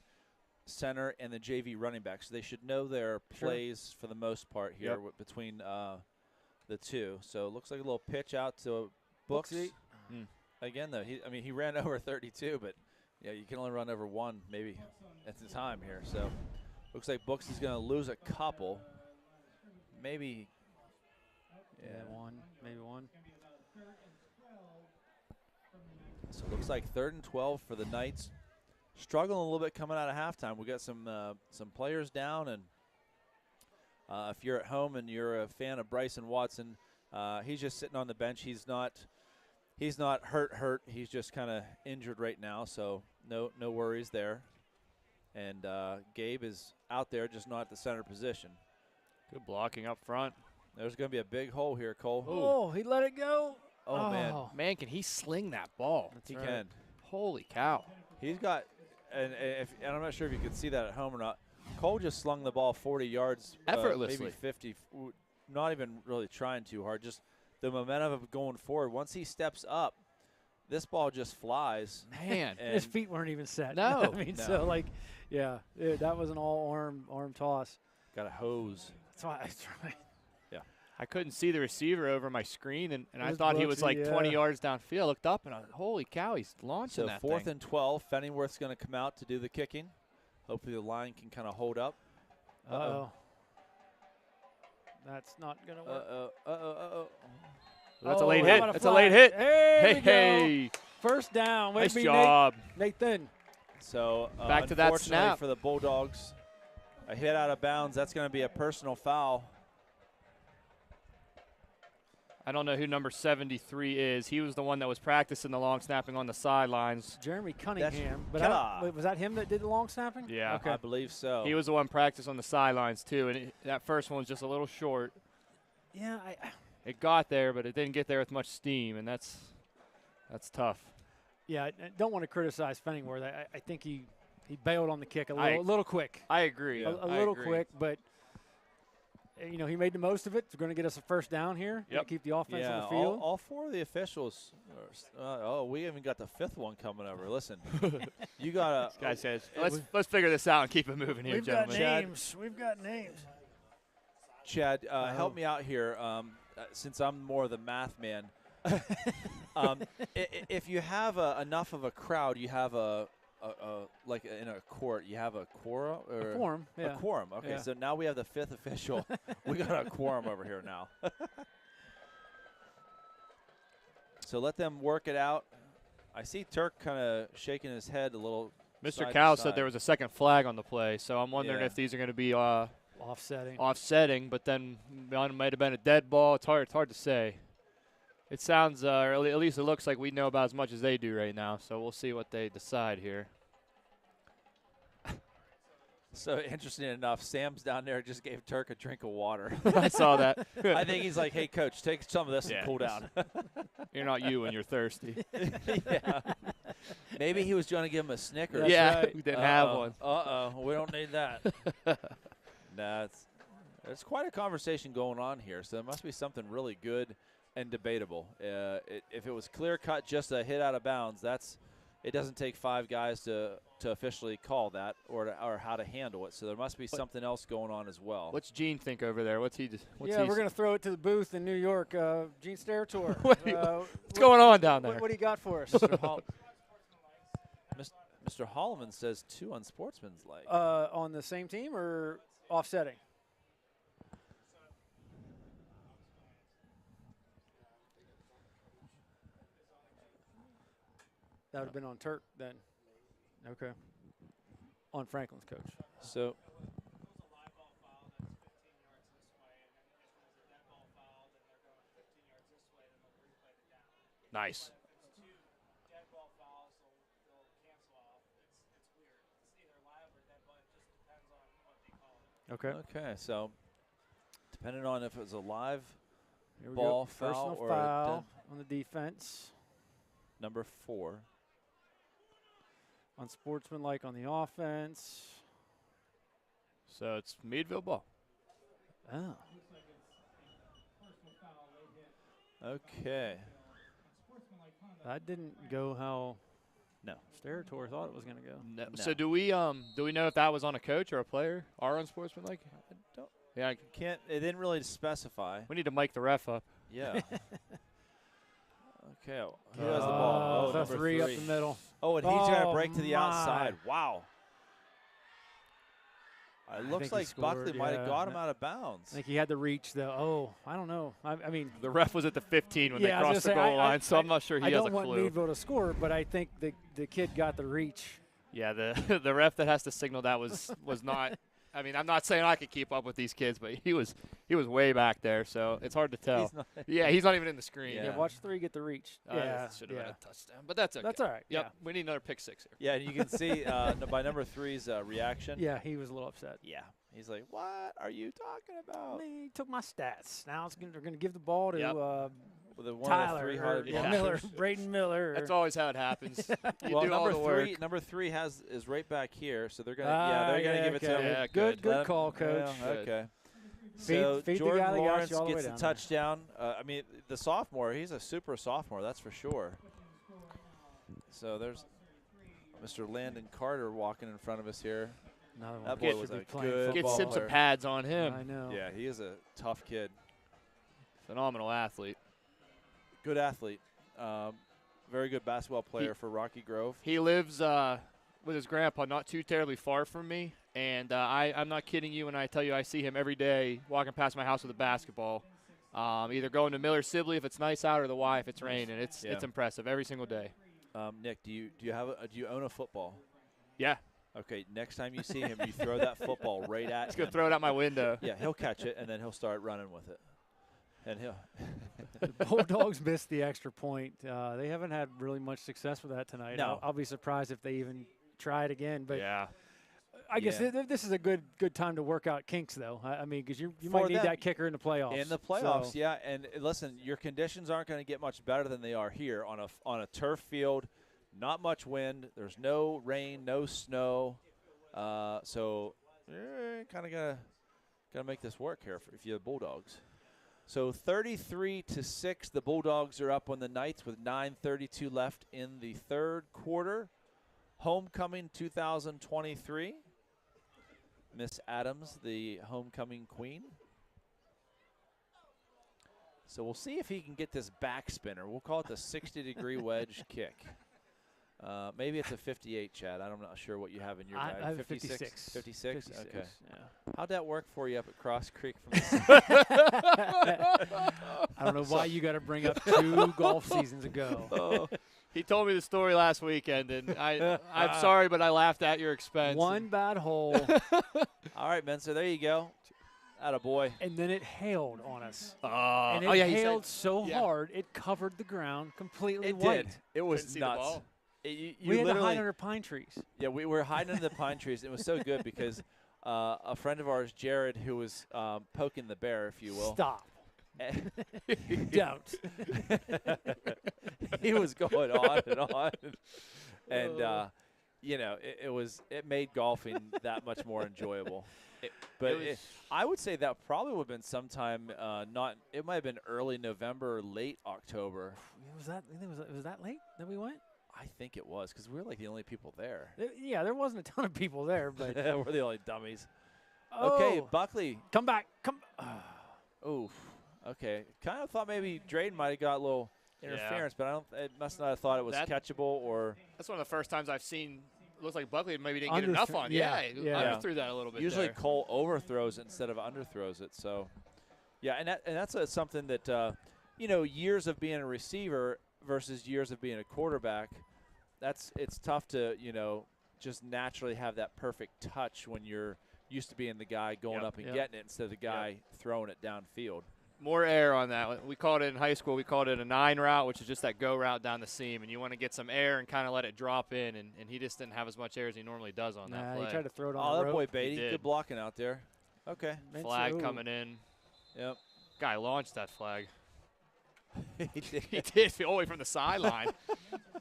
center and the JV running back, so they should know their plays for the most part here between the two. So it looks like a little pitch out to Books. Again, though, he ran over 32, but yeah, you can only run over one maybe at the time here. So looks like Books is going to lose a couple, maybe. Maybe one. So it looks like 3rd and 12 for the Knights. Struggling a little bit coming out of halftime. We got some players down, and if you're at home and you're a fan of Bryson Watson, he's just sitting on the bench. He's not hurt. He's just kind of injured right now, so no worries there. And Gabe is out there, just not at the center position. Good blocking up front. There's going to be a big hole here, Cole. Oh, he let it go. Oh, man. Man, can he sling that ball? He can. Holy cow. He's got, and I'm not sure if you could see that at home or not, Cole just slung the ball 40 yards. Effortlessly. Maybe 50, not even really trying too hard, just the momentum of going forward. Once he steps up, this ball just flies. Man. His feet weren't even set. No. So, like, that was an all-arm toss. Got a hose. That's right. Yeah. I couldn't see the receiver over my screen, and I was thought he Brooksy, was like 20 yards downfield. Looked up, and holy cow, he's launching that thing. So 4th and 12, Fenningworth's going to come out to do the kicking. Hopefully the line can kind of hold up. Uh-oh. That's not going to work. That's a late hit. That's a late hit. Hey. First down. Nice job. Nathan. So back to that snap for the Bulldogs. A hit out of bounds. That's going to be a personal foul. I don't know who number 73 is. He was the one that was practicing the long snapping on the sidelines. Jeremy Cunningham. But was that him that did the long snapping? Yeah. Okay. I believe so. He was the one practicing on the sidelines, too, and that first one was just a little short. Yeah. It got there, but it didn't get there with much steam, and that's tough. Yeah, I don't want to criticize Fenningworth. I think he bailed on the kick a little quick. I agree. A little quick, but he made the most of it. It's going to get us a first down here. Yep. Keep the offense on the field. All 4 of the officials. We even got the 5th one coming over. Listen, you got to. Guy says, let's figure this out and keep it moving here, gentlemen. We've got names. Chad, help me out here. Since I'm more the math man, if you have enough of a crowd, you have like in a court, you have a quorum. A quorum. Yeah. A quorum. Okay, so now we have the 5th official. We got a quorum over here now. So let them work it out. I see Turk kind of shaking his head a little. Mr. Cow said there was a second flag on the play, so I'm wondering if these are going to be offsetting, but then it might have been a dead ball. It's hard to say. It sounds, or at least it looks like we know about as much as they do right now, so we'll see what they decide here. So interesting enough, Sam's down there just gave Turk a drink of water. I saw that. I think he's like, hey, Coach, take some of this and cool down. You're not you when you're thirsty. Yeah. Maybe he was trying to give him a Snickers. Yeah, we didn't have one. We don't need that. Nah, there's quite a conversation going on here, so there must be something really good and debatable. If it was clear-cut, just a hit out of bounds, it doesn't take 5 guys to officially call that or how to handle it. So there must be something else going on as well. What's Gene think over there? What's we're going to throw it to the booth in New York. Gene Sterator. What's going on down there? What do you got for us? Mr. Holloman says 2 unsportsmanlike. On the same team or offsetting? That would have been on Turk then. Okay. On Franklin's coach. So Nice. Okay. Okay, so depending on if it was a live Here we ball, go. foul, Personal or foul on the defense. number 4. Unsportsmanlike on the offense. So it's Meadville ball. Oh. Okay. That didn't go how No. Sterator thought it was going to go. No. So do we know if that was on a coach or a player? Our unsportsmanlike? I don't. Yeah, Can't. It didn't really specify. we need to mic the ref up. Yeah. Okay. Who has the ball? Oh, that's number 3 up 3. the middle. Oh, and he's going to break to my. the outside. Wow. It looks like Buckley might have got him out of bounds. I think he had the reach, though. Oh, I don't know. I mean, The ref was at the 15 when they crossed the goal line, so I'm not sure he has a clue. I don't want Meadville to score, but I think the kid got the reach. Yeah, the ref that has to signal that was not. I mean, I'm not saying I could keep up with these kids, but he was way back there, so it's hard to tell. He's not even in the screen. Yeah, watch 3 get the reach. Yeah, should have been a touchdown, but that's okay. That's all right. Yep, Yeah. we need another pick 6 here. Yeah, and you can see by number 3's reaction. Yeah, he was a little upset. Yeah, he's like, "What are you talking about?" He took my stats. Now they're going to give the ball to The one Tyler of the 3 or hard Miller, blockers. Braden Miller. That's always how it happens. You Well, do all the work. number 3 is right back here, so they're gonna give it to him. Yeah, good call, coach. Yeah, okay. Feed So the Jordan guy that got Lawrence you all the gets way the down. touchdown. I mean, the sophomore, he's a super sophomore, that's for sure. So there's Mr. Landon Carter walking in front of us here. Another one. That boy was a good Get ball some player. pads on him. I know. Yeah, he is a tough kid. Phenomenal athlete. Good athlete. Very good basketball player for Rocky Grove. He lives with his grandpa not too terribly far from me, and I'm not kidding you when I tell you I see him every day walking past my house with a basketball, either going to Miller Sibley if it's nice out or the Y if it's raining. It's impressive every single day. Nick, do you own a football? Yeah. Okay, next time you see him, you throw that football right at He's him. going to throw it out my window. Yeah, he'll catch it, and then he'll start running with it. And he'll. The Bulldogs missed the extra point. They haven't had really much success with that tonight. No. I'll be surprised if they even try it again. But yeah. I guess this is a good time to work out kinks, though. I mean, because you For might need them, that kicker in the playoffs. In the playoffs, so. yeah. And listen, your conditions aren't going to get much better than they are here on a turf field. Not much wind. There's no rain, no snow. So kind of gotta make this work here if you're the Bulldogs. So 33-6, the Bulldogs are up on the Knights with 9:32 left in the third quarter. Homecoming 2023. Miss Adams, the homecoming queen. So we'll see if he can get this back spinner. We'll call it the 60-degree wedge kick. Maybe it's a 58, Chad. I'm not sure what you have in your bag. I have 56. 56. Okay. Yeah. How'd that work for you up at Cross Creek? I don't know why you got to bring up 2 golf seasons ago. Oh. He told me the story last weekend, and I'm sorry, but I laughed at your expense. One bad hole. All right, man. So there you go. Attaboy. And then it hailed on us. And it hailed so hard, it covered the ground completely white. It did. It was nuts. We had to hide under pine trees. Yeah, we were hiding under the pine trees. It was so good because a friend of ours, Jared, who was poking the bear, if you will. Stop. Don't. He was going on and on. And, it made golfing that much more enjoyable. I would say that probably would have been sometime it might have been early November or late October. Was that late that we went? I think it was because we were like the only people there. There wasn't a ton of people there, but we're the only dummies. Oh. Okay, Buckley. Come back. Oof. Okay. Kind of thought maybe Drayden might have got a little interference, but it must not have thought it was catchable or. That's one of the first times I've seen. Looks like Buckley maybe didn't get enough on. Yeah. Underthrew that a little bit. Usually there. Cole overthrows it instead of underthrows it. So, yeah, and that's something that years of being a receiver versus years of being a quarterback. It's tough to just naturally have that perfect touch when you're used to being the guy going up and getting it instead of the guy throwing it downfield. More air on that. We called it in high school, we called it a 9 route, which is just that go route down the seam. And you want to get some air and kind of let it drop in. And he just didn't have as much air as he normally does on that play. He tried to throw it on the that rope. boy Beatty. Good blocking out there. Okay. Flag coming in. Yep. Guy launched that flag. He did. He did, all the way from the sideline.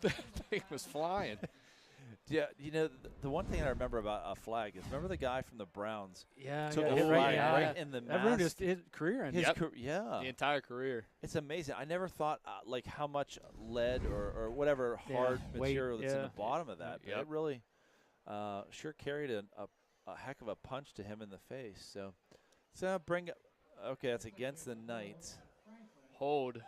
The thing was flying. Yeah, you know, the one thing I remember about a flag is, remember the guy from the Browns? Yeah, took yeah, a flag right in the that ruined mask. his career. His yeah. The entire career. It's amazing. I never thought like how much lead or whatever hard material that's in the bottom of that. But it really sure carried a heck of a punch to him in the face. So bring up. Okay, that's against the Knights. Hold,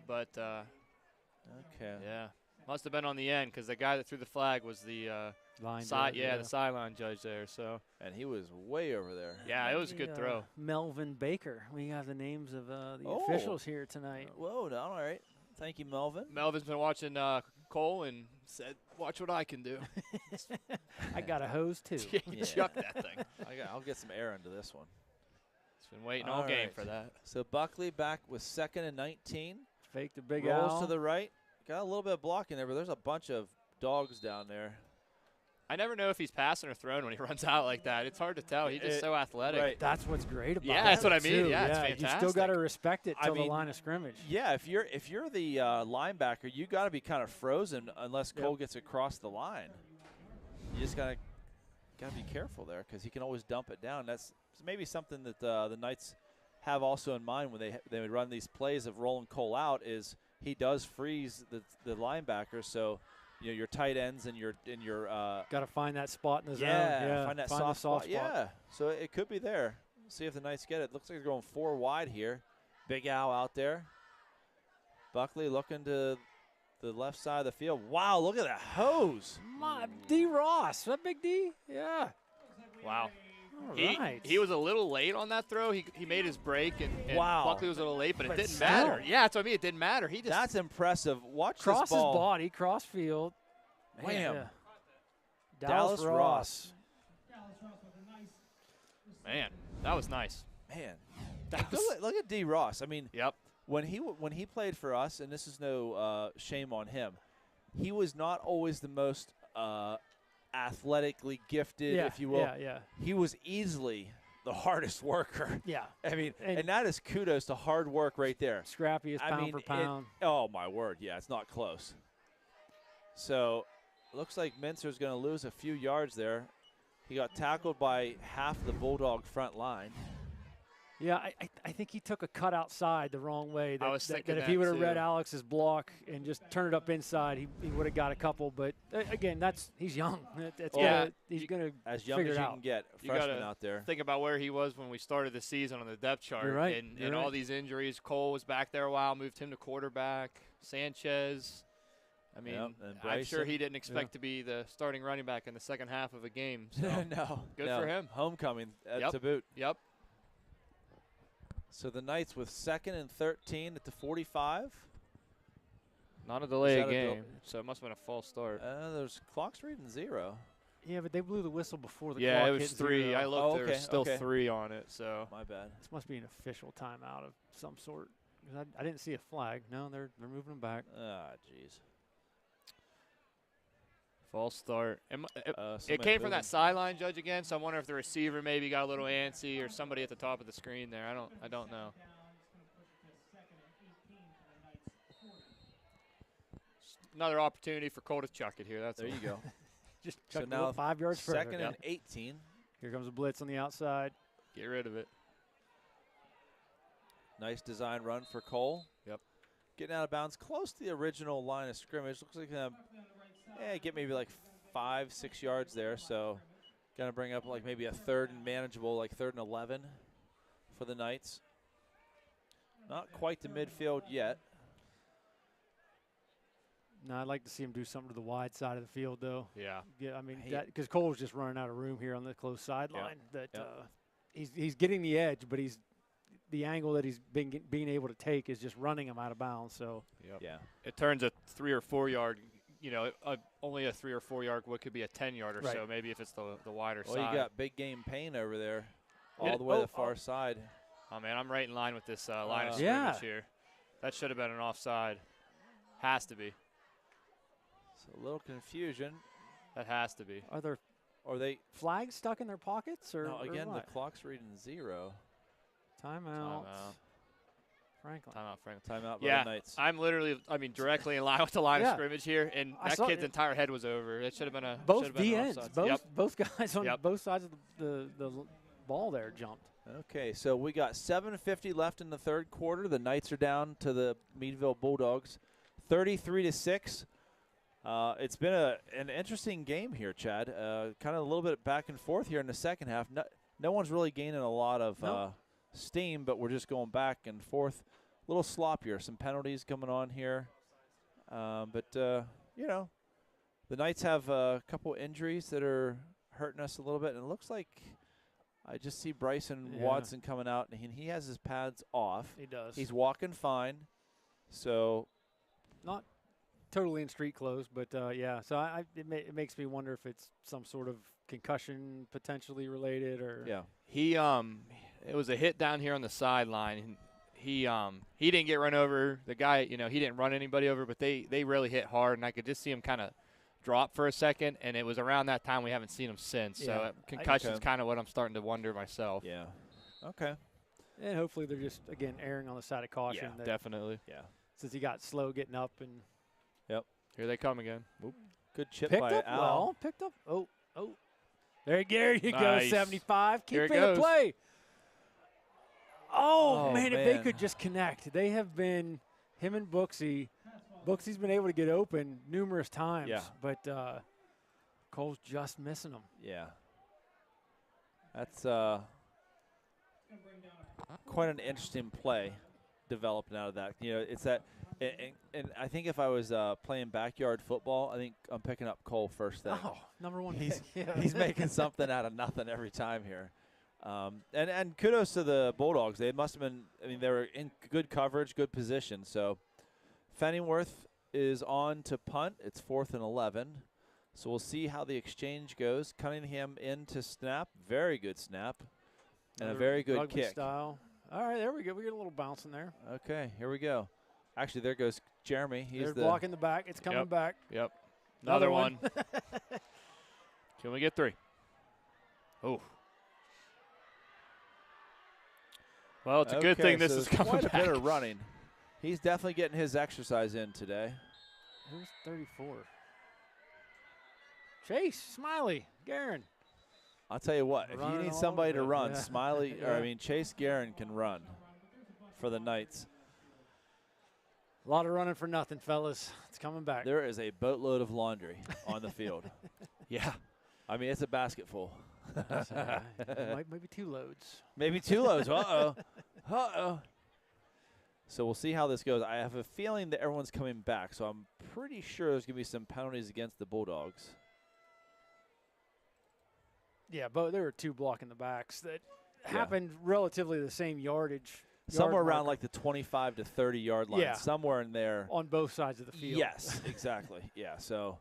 but okay. Yeah. Must have been on the end because the guy that threw the flag was the line side, judge, the sideline judge there. So and he was way over there. Yeah, it was a good throw. Melvin Baker. We have the names of the officials here tonight. Whoa, all right. Thank you, Melvin. Melvin's been watching Cole and said, "Watch what I can do." I got a hose too. Yeah. Chuck that thing. I'll get some air into this one. It's been waiting all game for that. So Buckley back with 2nd and 19. Fake the big Rolls owl. to the right. Got a little bit of blocking there, but there's a bunch of dogs down there. I never know if he's passing or throwing when he runs out like that. It's hard to tell. He's just so athletic. Right. That's what's great about it. Yeah, that's what I mean. Too. Yeah, it's fantastic. You still got to respect it till the line of scrimmage. Yeah, if you're the linebacker, you got to be kind of frozen unless Cole gets across the line. You just got to be careful there because he can always dump it down. That's maybe something that the Knights have also in mind when they would run these plays of rolling Cole out is he does freeze the linebacker, so you know your tight ends and your got to find that spot in the zone. Yeah, find that soft spot. Yeah, so it could be there. See if the Knights get it. Looks like they're going 4 wide here. Big Al out there. Buckley looking to the left side of the field. Wow, look at that hose. D. Ross, that big D. Yeah. Wow. Right. He was a little late on that throw. He made his break, and wow. Buckley was a little late, but it didn't still. matter. Yeah, that's what I mean. It didn't matter. He just That's impressive. Watch cross this ball. his body, cross field. Wham. Yeah. Dallas Ross. Man, that was nice. Man, look at D. Ross. I mean, yep. When he played for us, and this is no shame on him, he was not always the most athletically gifted, if you will. Yeah. He was easily the hardest worker. Yeah. I mean, and that is kudos to hard work right there. Scrappiest pound for pound. Oh, my word. Yeah, it's not close. So, looks like Mintzer's going to lose a few yards there. He got tackled by half the Bulldog front line. Yeah, I think he took a cut outside the wrong way. I was thinking that if that he would have read too. Alex's block and just turned it up inside, he would have got a couple. But again, he's young. He's gonna as young figure as it you out. can get. A You freshman gotta out there. Think about where he was when we started the season on the depth chart. You're right. And all these injuries. Cole was back there a while, moved him to quarterback. Sanchez. I mean, I'm sure he didn't expect to be the starting running back in the second half of a game. So no. Good for him. Homecoming to boot. Yep. So the Knights with 2nd and 13 at the 45. Not a delay game, so it must have been a false start. There's clock's reading 0. Yeah, but they blew the whistle before the yeah, clock it was hit 3. 0. I looked. There was still 3 on it. So my bad. This must be an official timeout of some sort. I didn't see a flag. No, they're moving them back. Ah, jeez. False start. It came from that sideline judge again, so I wonder if the receiver maybe got a little antsy or somebody at the top of the screen there. I don't know. Another opportunity for Cole to chuck it here. That's there. You go. Just so chuck it now 5 yards further. 2nd and 18. Here comes a blitz on the outside. Get rid of it. Nice design run for Cole. Yep. Getting out of bounds close to the original line of scrimmage. Looks like get maybe like 5-6 yards there. So gonna bring up like maybe a 3rd and manageable, like 3rd and 11 for the Knights. Not quite to midfield yet. No, I'd like to see him do something to the wide side of the field, though. Yeah. Yeah, I mean, because Cole's just running out of room here on the close sideline. He's getting the edge, but the angle that he's being able to take is just running him out of bounds. So it turns a 3 or 4 yard. You know, only a 3 or 4 yard. What could be a 10 yard or so? Maybe if it's the wider side. Well, you got big game Payne over there, all the way to the far side. Oh, man, I'm right in line with this line of scrimmage here. That should have been an offside. Has to be. So a little confusion. That has to be. Are they flags stuck in their pockets? Or, no, again, or the clock's reading 0. Timeout. Franklin. Timeout, Franklin. Timeout by yeah, the Knights. I'm literally, directly in line with the line of scrimmage here, and that kid's entire head was over. It should have been a both DNs. Both guys on Yep. both sides of the ball there jumped. Okay, so we got 7:50 left in the third quarter. The Knights are down to the Meadville Bulldogs, 33-6. It's been an interesting game here, Chad. Kind of a little bit back and forth here in the second half. No one's really gaining a lot of steam, but we're just going back and forth. A little sloppier. Some penalties coming on here. But you know, the Knights have a couple injuries that are hurting us a little bit. And it looks like I just see Bryson Watson coming out, and he has his pads off. He does. He's walking fine. So not totally in street clothes, but yeah. So it makes me wonder if it's some sort of concussion potentially related, or He it was a hit down here on the sideline. And he didn't get run over. The guy, he didn't run anybody over, but they really hit hard, and I could just see him kind of drop for a second, and it was around that time. We haven't seen him since. So concussion's kind of what I'm starting to wonder myself. Yeah. Okay. And hopefully they're just, again, erring on the side of caution. Yeah, definitely. Yeah. Since he got slow getting up and. Yep. Here they come again. Oop. Good chip picked by up Al. Well, picked up. Oh. There you go, Nice. 75. Keep Here it in the goes. play. Oh, man, if they man. could just connect. They have been, him and Booksy. Booksy's been able to get open numerous times. Yeah. But Cole's just missing them. Yeah. That's quite an interesting play developing out of that. It's that, and I think if I was playing backyard football, I think I'm picking up Cole first thing. Oh, number one. He's making something out of nothing every time here. And kudos to the Bulldogs. They must have been, they were in good coverage, good position. So Fenningworth is on to punt. It's 4th and 11. So we'll see how the exchange goes. Cunningham in to snap. Very good snap. And a very good rugby kick. Style. All right, there we go. We get a little bounce in there. Okay, here we go. Actually, there goes Jeremy. They're blocking the back. It's coming back. Yep. Another one. Can we get 3? Oh. Well, it's a good thing this is coming quite back. a bit of running. He's definitely getting his exercise in today. Who's 34? Chase, Smiley, Guerin. I'll tell you what, if you Running need all somebody over to it, run, yeah. Smiley, Chase Guerin can run for the Knights. A lot of running for nothing, fellas. It's coming back. There is a boatload of laundry on the field. Yeah. It's a basket full. Maybe 2 loads. Maybe 2 loads. Uh-oh. Uh-oh. So we'll see how this goes. I have a feeling that everyone's coming back, so I'm pretty sure there's going to be some penalties against the Bulldogs. Yeah, but there were 2 blocking the backs that happened relatively the same yardage. Somewhere around like the 25 to 30 yard line. Yeah. Somewhere in there. On both sides of the field. Yes, exactly. Yeah, so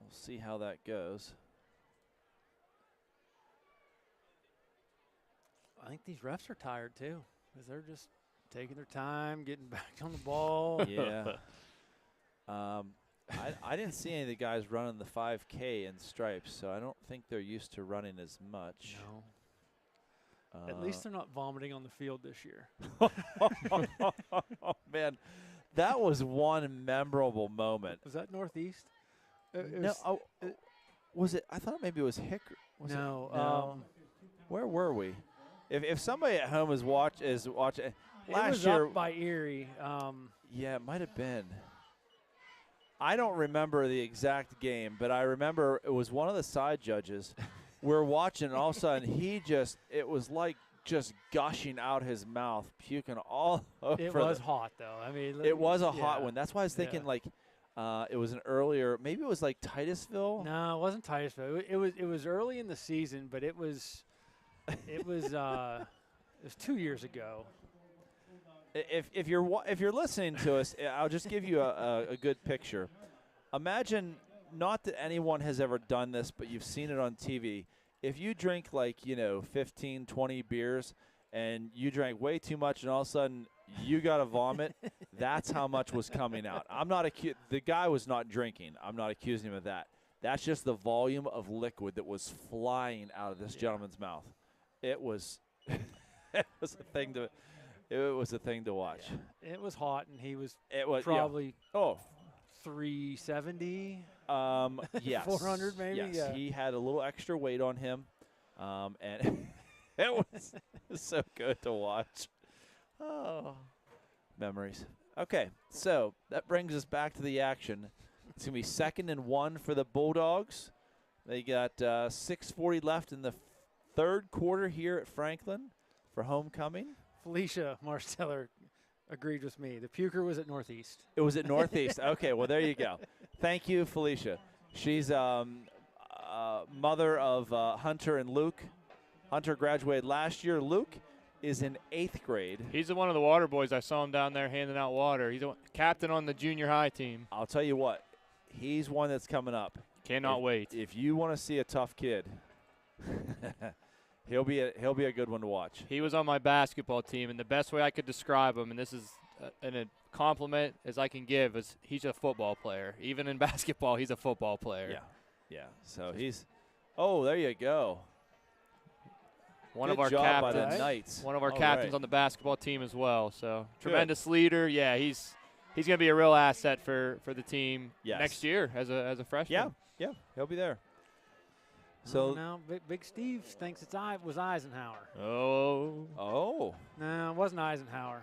we'll see how that goes. I think these refs are tired too, because they're just taking their time, getting back on the ball. Yeah. I didn't see any of the guys running the 5K in stripes, so I don't think they're used to running as much. No. At least they're not vomiting on the field this year. Oh, man, that was one memorable moment. Was that Northeast? Was it? I thought maybe it was Hickory. No. Where were we? If somebody at home is watching It last was year up by Erie. yeah, it might have been. I don't remember the exact game, but I remember it was one of the side judges. We're watching, and all of a sudden it was like just gushing out his mouth, puking all over. It was hot, though. It was a hot one. That's why I was thinking it was an earlier, maybe it was like Titusville. No, it wasn't Titusville. It was early in the season, but it was 2 years ago. If you're listening to us, I'll just give you a good picture. Imagine, not that anyone has ever done this, but you've seen it on TV. if you drink like 15, 20 beers, and you drank way too much, and all of a sudden you got to vomit, that's how much was coming out. I'm not the guy was not drinking. I'm not accusing him of that. That's just the volume of liquid that was flying out of this gentleman's mouth. It was it was a thing to watch. Yeah. It was hot, and he was probably 370. Yes, 400 maybe. Yes, yeah. He had a little extra weight on him, and it was so good to watch. Oh, memories. Okay, so that brings us back to the action. It's going to be 2nd and 1 for the Bulldogs. They got 6:40 left in the third quarter here at Franklin for homecoming. Felicia Marsteller agreed with me. The puker was at Northeast. It was at Northeast. Okay, well, there you go. Thank you, Felicia. She's mother of Hunter and Luke. Hunter graduated last year. Luke is in 8th grade. He's one of the water boys. I saw him down there handing out water. He's a captain on the junior high team. I'll tell you what, he's one that's coming up. Cannot wait. If you want to see a tough kid, he'll be a good one to watch. He was on my basketball team, and the best way I could describe him, and this is a compliment as I can give, is he's a football player. Even in basketball, he's a football player. Yeah. So he's – oh, there you go. One Good of our job captains. by the Knights. One of our All captains right. on the basketball team as well. So Good. tremendous leader. Yeah, he's going to be a real asset for the team Yes. next year as a freshman. Yeah, he'll be there. So now Big Steve thinks was Eisenhower. Oh. No, it wasn't Eisenhower.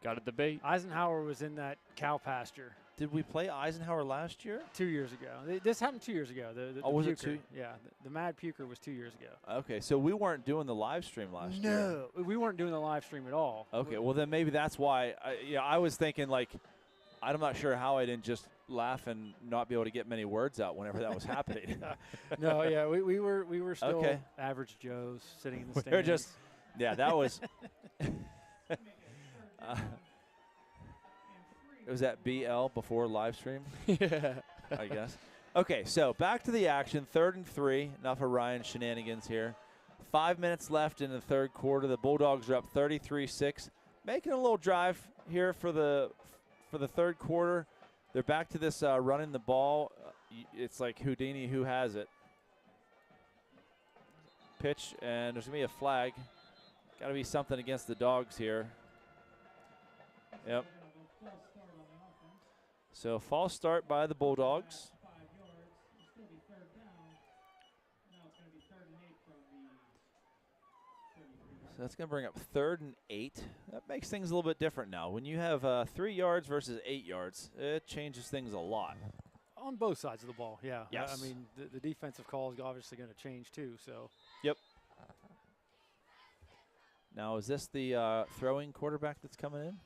Got a debate. Eisenhower was in that cow pasture. Did we play Eisenhower last year? 2 years ago. This happened 2 years ago. The was it puker. 2? Yeah, the Mad Puker was 2 years ago. Okay, so we weren't doing the live stream last year. No, we weren't doing the live stream at all. Okay, well then maybe that's why. I was thinking I'm not sure how I didn't just laugh and not be able to get many words out whenever that was happening. No, yeah, we were still Okay. average Joes sitting in the stands. We're just, that was. Was that BL before live stream? Yeah. I guess. Okay, so back to the action. 3rd and 3. Enough of Ryan's shenanigans here. 5 minutes left in the third quarter. The Bulldogs are up 33-6. Making a little drive here for the third quarter. They're back to this running the ball. It's like Houdini, who has it. Pitch, and there's going to be a flag. Got to be something against the Dogs here. Yep. So false start by the Bulldogs. So that's going to bring up 3rd and 8. That makes things a little bit different now. When you have 3 yards versus 8 yards, it changes things a lot. On both sides of the ball, yeah. Yes. I mean, the defensive call is obviously going to change too. So. Yep. Now, is this the throwing quarterback that's coming in?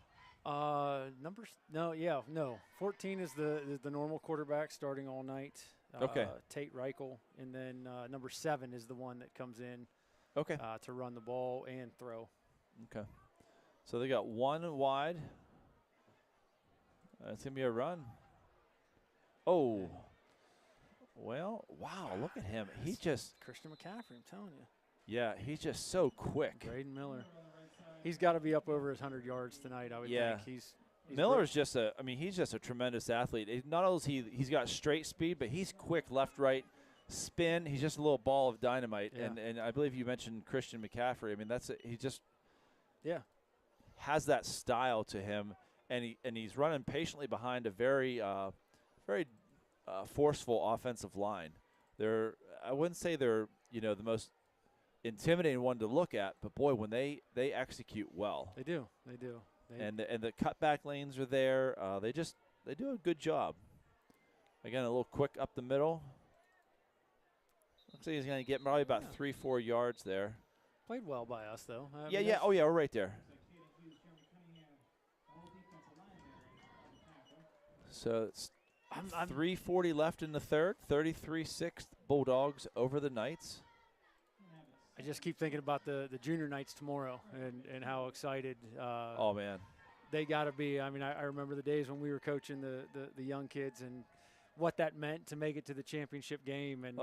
Numbers? No. 14 is the normal quarterback starting all night. Okay. Tate Reichel, and then number 7 is the one that comes in. Okay. To run the ball and throw. Okay. So they got one wide. It's gonna be a run. Oh. Well, wow! Look at him. He just Christian McCaffrey. I'm telling you. Yeah, he's just so quick. Braden Miller. He's got to be up over his 100 yards tonight, I would think. He's Miller's just he's just a tremendous athlete. Not only he's got straight speed, but he's quick left, right, spin. He's just a little ball of dynamite. Yeah. And I believe you mentioned Christian McCaffrey. I mean, he just has that style to him, and he's running patiently behind a very forceful offensive line. I wouldn't say they're the most intimidating one to look at, but boy, when they execute well. They do. And the cutback lanes are there. They do a good job. Again, a little quick up the middle. Looks like he's going to get probably about 3-4 yards there. Played well by us, though. Yeah. Oh, yeah, we're right there. So it's 3:40 left in the third. 33-6 Bulldogs over the Knights. I just keep thinking about the junior nights tomorrow and how excited. Oh, man. They got to be. I mean, I remember the days when we were coaching the young kids and what that meant to make it to the championship game. And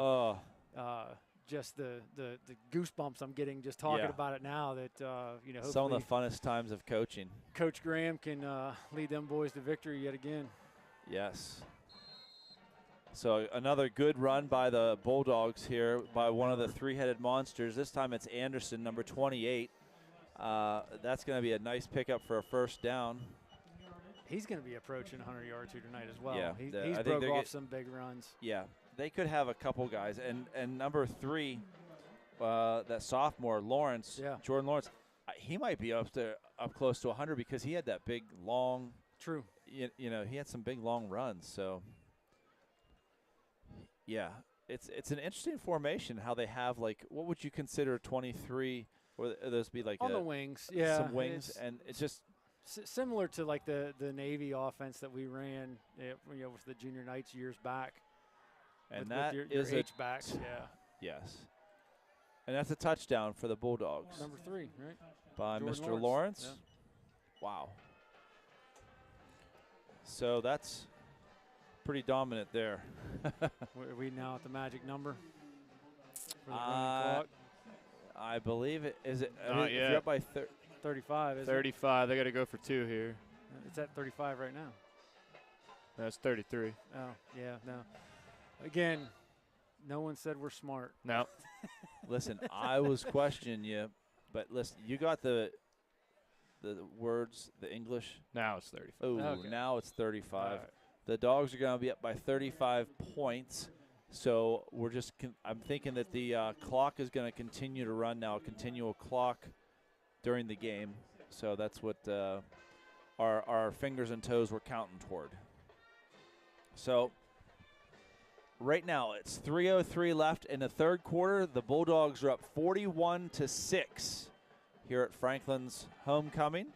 just the goosebumps I'm getting just talking about it now. That some of the funnest times of coaching. Coach Graham can lead them boys to victory yet again. Yes. So another good run by the Bulldogs here by one of the three-headed monsters. This time it's Anderson, number 28. That's going to be a nice pickup for a first down. He's going to be approaching 100 yards here tonight as well. Yeah, he's broke off some big runs. Yeah, they could have a couple guys. And number 3, that sophomore, Lawrence, Jordan Lawrence, he might be up close to 100 because he had that big, long. True. He had some big, long runs. So, yeah, it's an interesting formation how they have, like, what would you consider 23? Or those be like on the wings, yeah, some wings, and it's just similar to like the Navy offense that we ran, with the junior Knights years back. And with your H-backs, yeah. Yes. And that's a touchdown for the Bulldogs. Number 3, right? By Jordan Mr. Lawrence. Yeah. Wow. So that's pretty dominant there. Are we now at the magic number for the running clock? I believe it. Is it? Not if yet. you're up by 35, is 35. They got to go for 2 here. It's at 35 right now. That's 33. Oh, yeah, no. Again, no one said we're smart. No. Listen, I was questioning you, but listen, you got the words, the English. Now it's 35. Oh, okay. Now it's 35. Right. The Dogs are going to be up by 35 points. So we're just I'm thinking that the clock is going to continue to run now, a continual clock during the game. So that's what our fingers and toes were counting toward. So right now it's 3:03 left in the third quarter. The Bulldogs are up 41-6 here at Franklin's homecoming.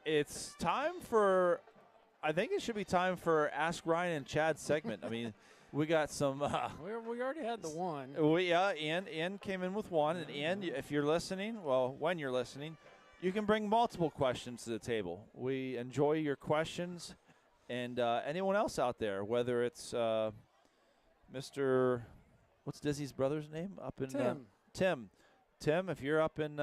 It's time for, I think it should be time for Ask Ryan and Chad's segment. I mean, we got some. We already had the one. Ian came in with one. And Ian, if you're listening, when you're listening, you can bring multiple questions to the table. We enjoy your questions. And anyone else out there, whether it's Mr. What's Dizzy's brother's name? Up in Tim. Tim, if you're up in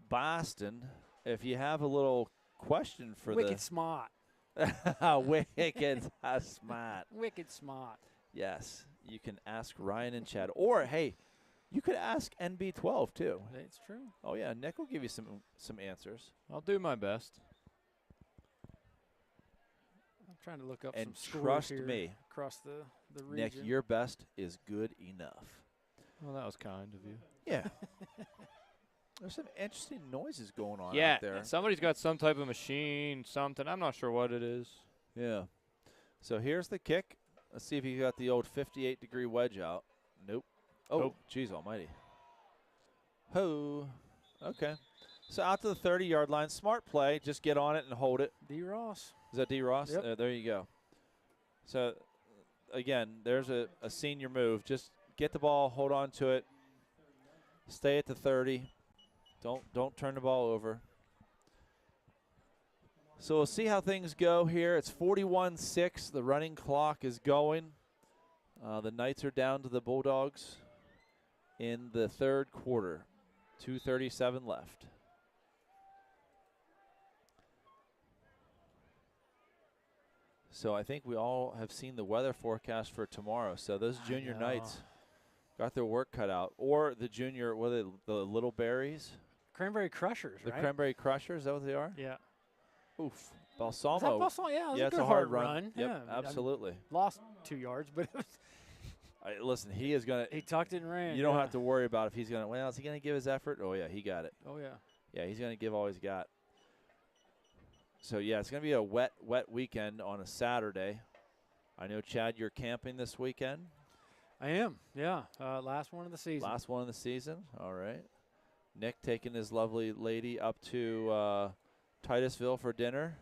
Boston, if you have a little question for Wicked smart. Wicked smart. Wicked smart. Yes, you can ask Ryan and Chad. Or, hey, you could ask NB12, too. It's true. Oh, yeah, Nick will give you some answers. I'll do my best. I'm trying to look up and some scores trust here me, across the region. Nick, your best is good enough. Well, that was kind of you. Yeah. There's some interesting noises going on out there. Somebody's got some type of machine, something. I'm not sure what it is. Yeah. So here's the kick. Let's see if you got the old 58-degree wedge out. Nope. Oh, geez almighty. Ho. Okay. So out to the 30-yard line. Smart play. Just get on it and hold it. D. Ross. Is that D. Ross? Yep. There you go. So, again, there's a senior move. Just get the ball, hold on to it, stay at the 30. Don't turn the ball over. So we'll see how things go here. It's 41-6. The running clock is going. The Knights are down to the Bulldogs in the third quarter. 2:37 left. So I think we all have seen the weather forecast for tomorrow. So those junior Knights got their work cut out. Or the junior, what are they, the Little Berries? Cranberry Crushers, The right? Cranberry Crushers, is that what they are? Yeah. Oof. Balsamo. Is that Balsamo? Yeah, it was a it's good a hard run. Yep, Yeah, absolutely. Lost 2 yards, but it was Listen, he is going to. he tucked it and ran. You don't have to worry about if he's going to. Well, is he going to give his effort? Oh, yeah, he got it. Oh, yeah. Yeah, he's going to give all he's got. So, yeah, it's going to be a wet weekend on a Saturday. I know, Chad, you're camping this weekend. I am, yeah. Last one of the season. Last one of the season. All right. Nick taking his lovely lady up to Titusville for dinner.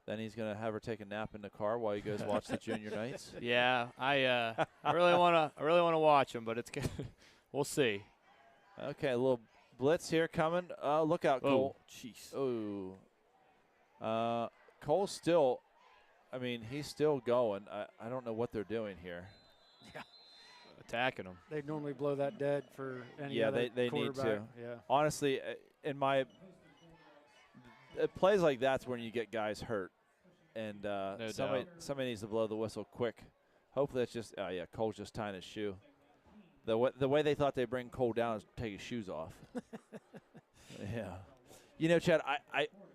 Then he's going to have her take a nap in the car while he goes watch the junior Knights. Yeah, I really want to watch them, but it's good. We'll see. Okay, a little blitz here coming. Look out, Cole. Jeez. Oh. Cole's still, I mean, he's still going. I don't know what they're doing here. Yeah. attacking them. They normally blow that dead for any yeah, other they need quarterback. to. Yeah. Honestly, plays like that's when you get guys hurt, and somebody needs to blow the whistle quick. Hopefully that's just Cole's just tying his shoe. The way they thought they'd bring Cole down is take his shoes off. Yeah. You know, Chad,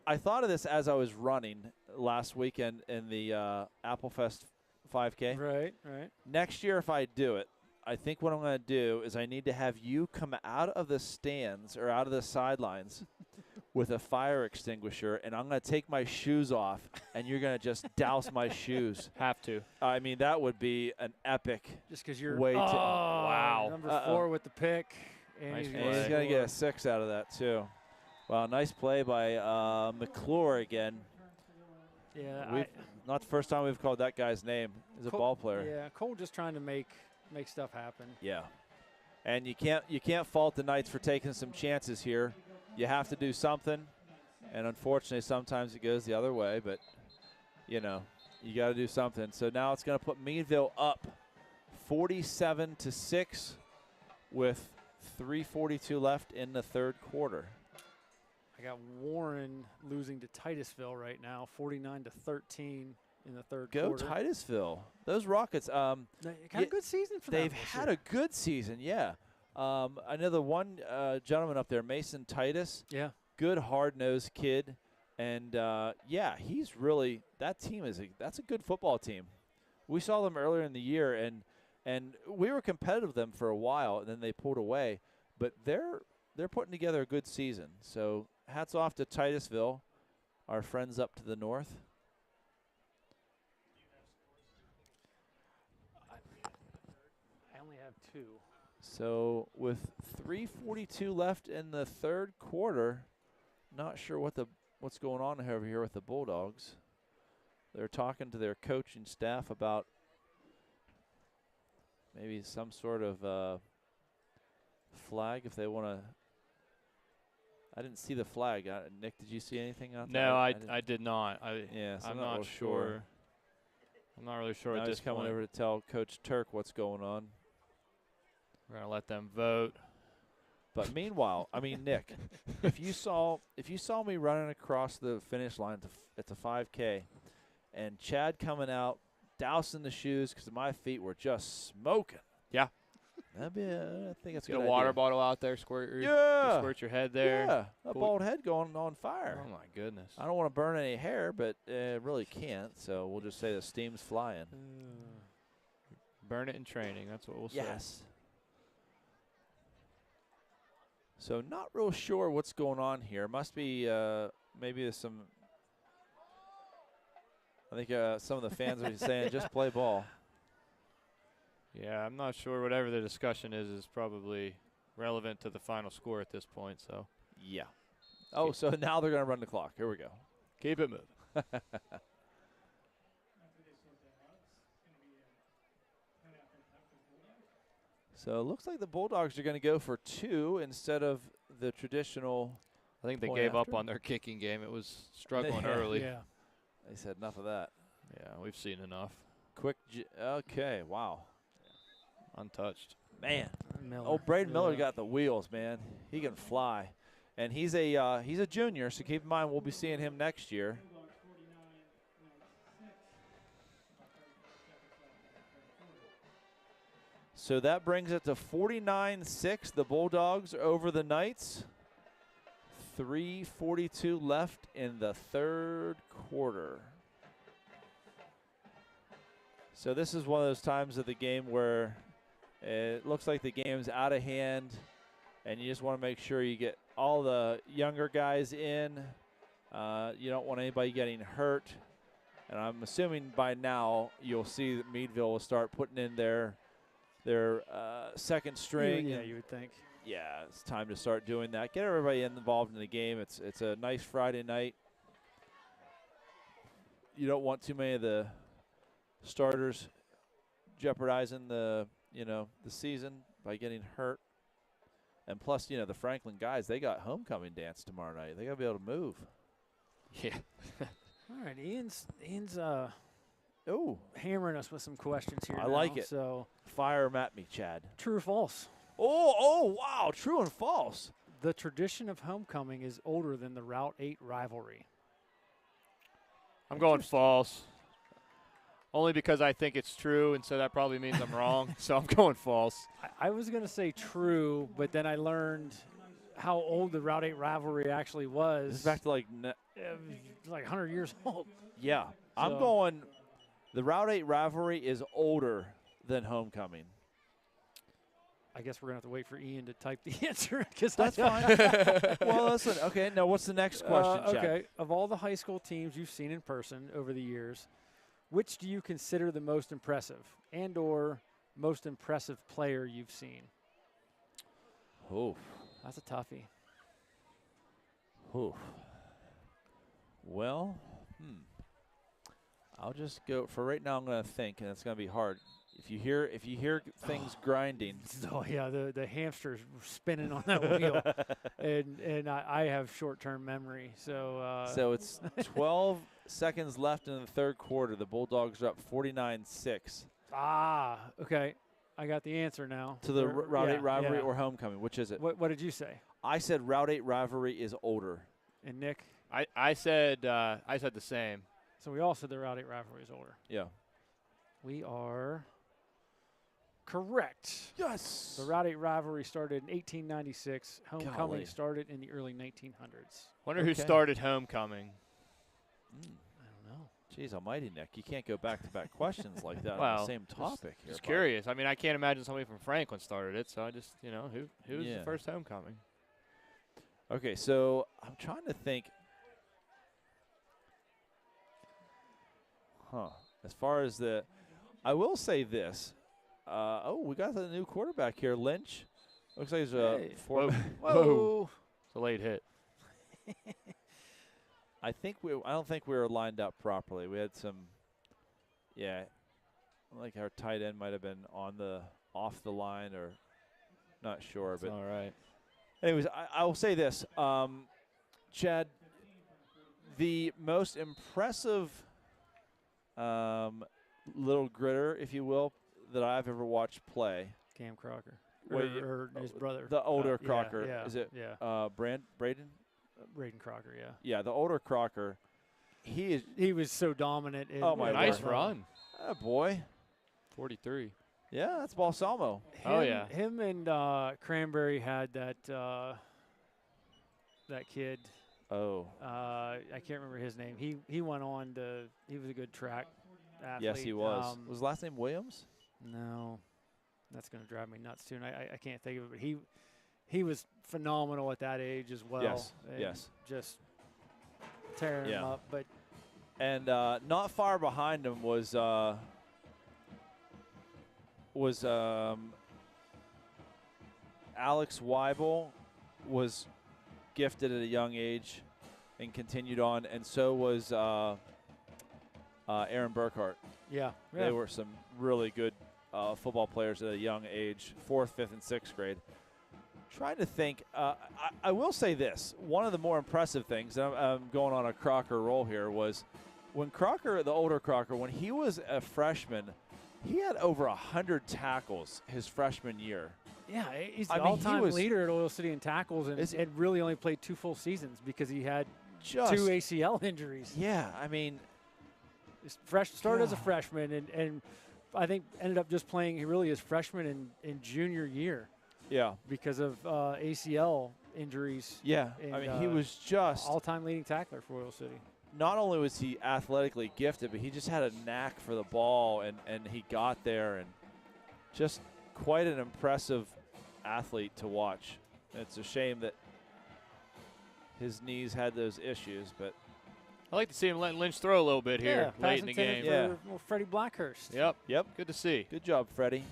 I thought of this as I was running last weekend in the Applefest 5K. Right. Next year, if I do it, I think what I'm going to do is I need to have you come out of the stands or out of the sidelines with a fire extinguisher, and I'm going to take my shoes off, and you're going to just douse my shoes. Have to. I mean, that would be an epic Just because you're way to. Wow. Number 4 with the pick. And Nice he's play. And he's going to get a 6 out of that, too. Wow, nice play by McClure again. Yeah. Not the first time we've called that guy's name. He's a ball player. Yeah, Cole just trying to make stuff happen. Yeah. And you can't fault the Knights for taking some chances here. You have to do something, and unfortunately sometimes it goes the other way, but, you know, you got to do something. So now it's going to put Meadville up 47-6 with 3:42 left in the third quarter. I got Warren losing to Titusville right now, 49-13 in the third Go quarter. Titusville. Those Rockets. Had a good season for them. They've had a good season, yeah. I know the one gentleman up there, Mason Titus. Yeah. Good hard-nosed kid. And, he's really – that team that's a good football team. We saw them earlier in the year, and we were competitive with them for a while, and then they pulled away. But they're putting together a good season. So hats off to Titusville, our friends up to the north. I only have 2. So with 3:42 left in the third quarter, not sure what's going on over here with the Bulldogs. They're talking to their coaching staff about maybe some sort of flag if they want to. I didn't see the flag. Nick, did you see anything out there? No, I did not. So I'm not sure. I'm not really sure now at this he's coming point. over to tell Coach Turk what's going on. We're going to let them vote. But meanwhile, I mean, Nick, if you saw me running across the finish line at the 5K, and Chad coming out, dousing the shoes because my feet were just smoking. Yeah. I think it's Get a water bottle out there, squirt your head there. Yeah, a bald head going on fire. Oh, my goodness. I don't want to burn any hair, but really can't, so we'll just say the steam's flying. Burn it in training. That's what we'll say. Yes. So not real sure what's going on here. Must be maybe there's some. I think some of the fans are saying just play ball. Yeah, I'm not sure. Whatever the discussion is probably relevant to the final score at this point. So. Yeah. Oh, so now they're going to run the clock. Here we go. Keep it moving. So it looks like the Bulldogs are going to go for 2 instead of the traditional. I think they gave up on their kicking game. It was struggling early. Yeah. They said enough of that. Yeah, we've seen enough. Quick. Okay, wow. Untouched. Man. Miller. Oh, Braden Miller got the wheels, man. He can fly. And he's a junior, so keep in mind we'll be seeing him next year. So that brings it to 49-6. The Bulldogs over the Knights. 3:42 left in the third quarter. So this is one of those times of the game where it looks like the game's out of hand, and you just want to make sure you get all the younger guys in. You don't want anybody getting hurt. And I'm assuming by now you'll see that Meadville will start putting in their second string. Yeah, you would think. Yeah, it's time to start doing that. Get everybody involved in the game. It's a nice Friday night. You don't want too many of the starters jeopardizing the season by getting hurt. And plus, the Franklin guys, they got homecoming dance tomorrow night. They got to be able to move. Yeah. All right, Ian's hammering us with some questions here. I like it. So fire 'em at me, Chad. True or false? Oh, wow. True and false. The tradition of homecoming is older than the Route 8 rivalry. I'm going false. Only because I think it's true, and so that probably means I'm wrong. So I'm going false. I was going to say true, but then I learned how old the Route 8 rivalry actually was. It's back to like 100 years old. Yeah. So I'm going the Route 8 rivalry is older than homecoming. I guess we're going to have to wait for Ian to type the answer. That's fine. Well, listen. Okay, now what's the next question, Chad? Okay. Of all the high school teams you've seen in person over the years, which do you consider the most impressive and or most impressive player you've seen? Oh. That's a toughie. Oh. Well, I'll just go for right now. I'm going to think, and it's going to be hard. If you hear things grinding. Oh yeah, the hamster's spinning on that wheel, and I have short-term memory. So it's 12 seconds left in the third quarter. The Bulldogs are up 49-6. Ah, okay. I got the answer now. To the Route 8 rivalry or homecoming. Which is it? What did you say? I said Route 8 rivalry is older. And Nick? I said the same. So we all said the Route 8 rivalry is older. Yeah. We are correct. Yes. The Route 8 rivalry started in 1896. Homecoming Golly. started in the early 1900s. Wonder who started homecoming. I don't know. Jeez almighty, Nick. You can't go back-to-back questions like that well, on the same topic here. Just curious. I mean, I can't imagine somebody from Franklin started it, so I just, who was the first homecoming? Okay, so I'm trying to think. As far as I will say this. We got the new quarterback here, Lynch. Looks like he's Whoa. It's a late hit. I don't think we were lined up properly. We had some, like our tight end might have been off the line or not sure. That's but all right. Anyways, I will say this, Chad. The most impressive little gritter, if you will, that I've ever watched play. Cam Crocker. Or his brother. The older Crocker. Yeah, Is it Braden? Braden Crocker, yeah. Yeah, the older Crocker. He was so dominant. Nice run. Oh, boy. 43. Yeah, that's Balsamo. Him and Cranberry had that kid. Oh. I can't remember his name. He went on he was a good track athlete. Yes, he was. Was his last name Williams? No. That's going to drive me nuts, too. And I can't think of it, but he was phenomenal at that age as well. Yes. Just tearing him up. And not far behind him was Alex Weibel was gifted at a young age and continued on, and so was Aaron Burkhart. Yeah. They were some really good football players at a young age, 4th, 5th, and 6th grade. Trying to think, I will say this. One of the more impressive things, and I'm going on a Crocker roll here, was when Crocker, the older Crocker, when he was a freshman, he had over 100 tackles his freshman year. Yeah, he's the all-time leader at Oil City in tackles, and really only played 2 full seasons because he had 2 ACL injuries. Yeah, I mean, started as a freshman, and I think ended up just playing really his freshman and junior year. Yeah, because of ACL injuries. Yeah, and, I mean, he was just all-time leading tackler for Oil City. Not only was he athletically gifted, but he just had a knack for the ball, and he got there, and just quite an impressive athlete to watch. It's a shame that his knees had those issues, but I like to see him letting Lynch throw a little bit here late in the game. For Freddie Blackhurst. Yep. Good to see. Good job, Freddie.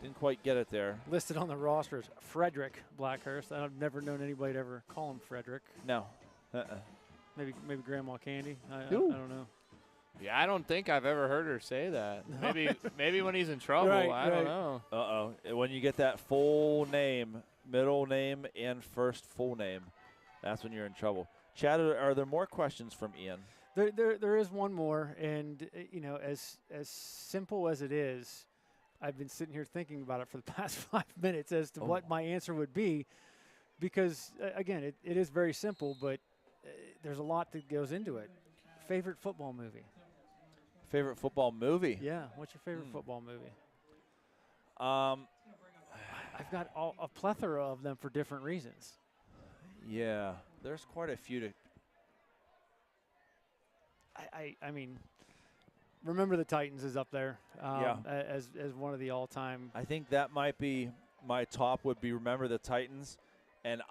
Didn't quite get it there. Listed on the roster is Frederick Blackhurst. I've never known anybody to ever call him Frederick. No. Maybe Grandma Candy. I don't know. Yeah, I don't think I've ever heard her say that. Maybe when he's in trouble. I don't know. Uh-oh. When you get that full name, middle name, and first full name, that's when you're in trouble. Chad, are there more questions from Ian? There is one more, and as simple as it is, I've been sitting here thinking about it for the past 5 minutes as to what my answer would be, because again, it is very simple, but there's a lot that goes into it. Favorite football movie? Favorite football movie? Yeah. What's your favorite football movie? I've got a plethora of them for different reasons. Yeah, there's quite a few to. I mean, Remember the Titans is up there Yeah. as one of the all-time. I think that might be my top would be Remember the Titans. And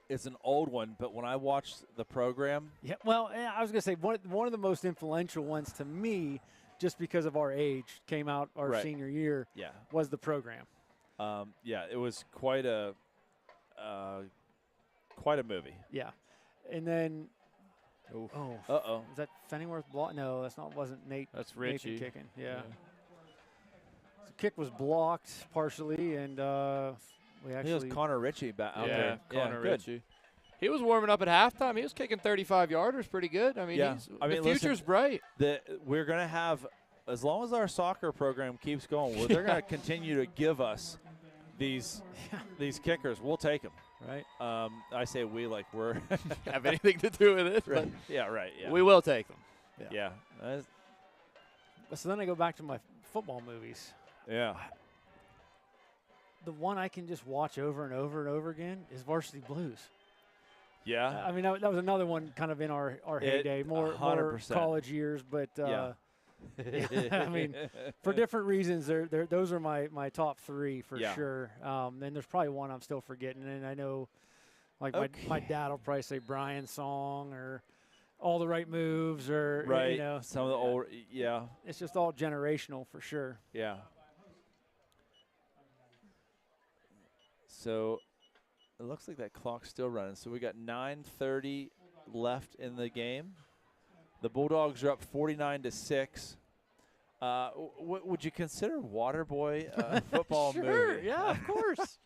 it's an old one, but when I watched the program. Yeah, well, I was going to say one of the most influential ones to me, just because of our age, came out our senior year, was the program. Yeah, it was quite a movie. Yeah. And then Oof. Was that Fennyworth block? No, wasn't Nate. That's Richie. Nathan kicking. Yeah. The kick was blocked partially, and we actually. It was Connor Ritchie out there. Connor Ritchie. He was warming up at halftime. He was kicking 35-yarders pretty good. I mean, the future's bright. We're going to have, as long as our soccer program keeps going, they're going to continue to give us these kickers. We'll take them. Right. I say we like we're have anything to do with it. Right. Yeah, right. Yeah. We will take them. Yeah. So then I go back to my football movies. Yeah. The one I can just watch over and over and over again is Varsity Blues. Yeah. I mean, that was another one kind of in our heyday, more college years, but I mean, for different reasons, those are my top three for sure. And there's probably one I'm still forgetting, and I know, like my dad will probably say Brian's song or All the Right Moves or some of the old It's just all generational for sure. Yeah. So it looks like that clock's still running. So we got 9:30 left in the game. The Bulldogs are up 49-6. Would you consider Waterboy a football movie? Sure, yeah, of course.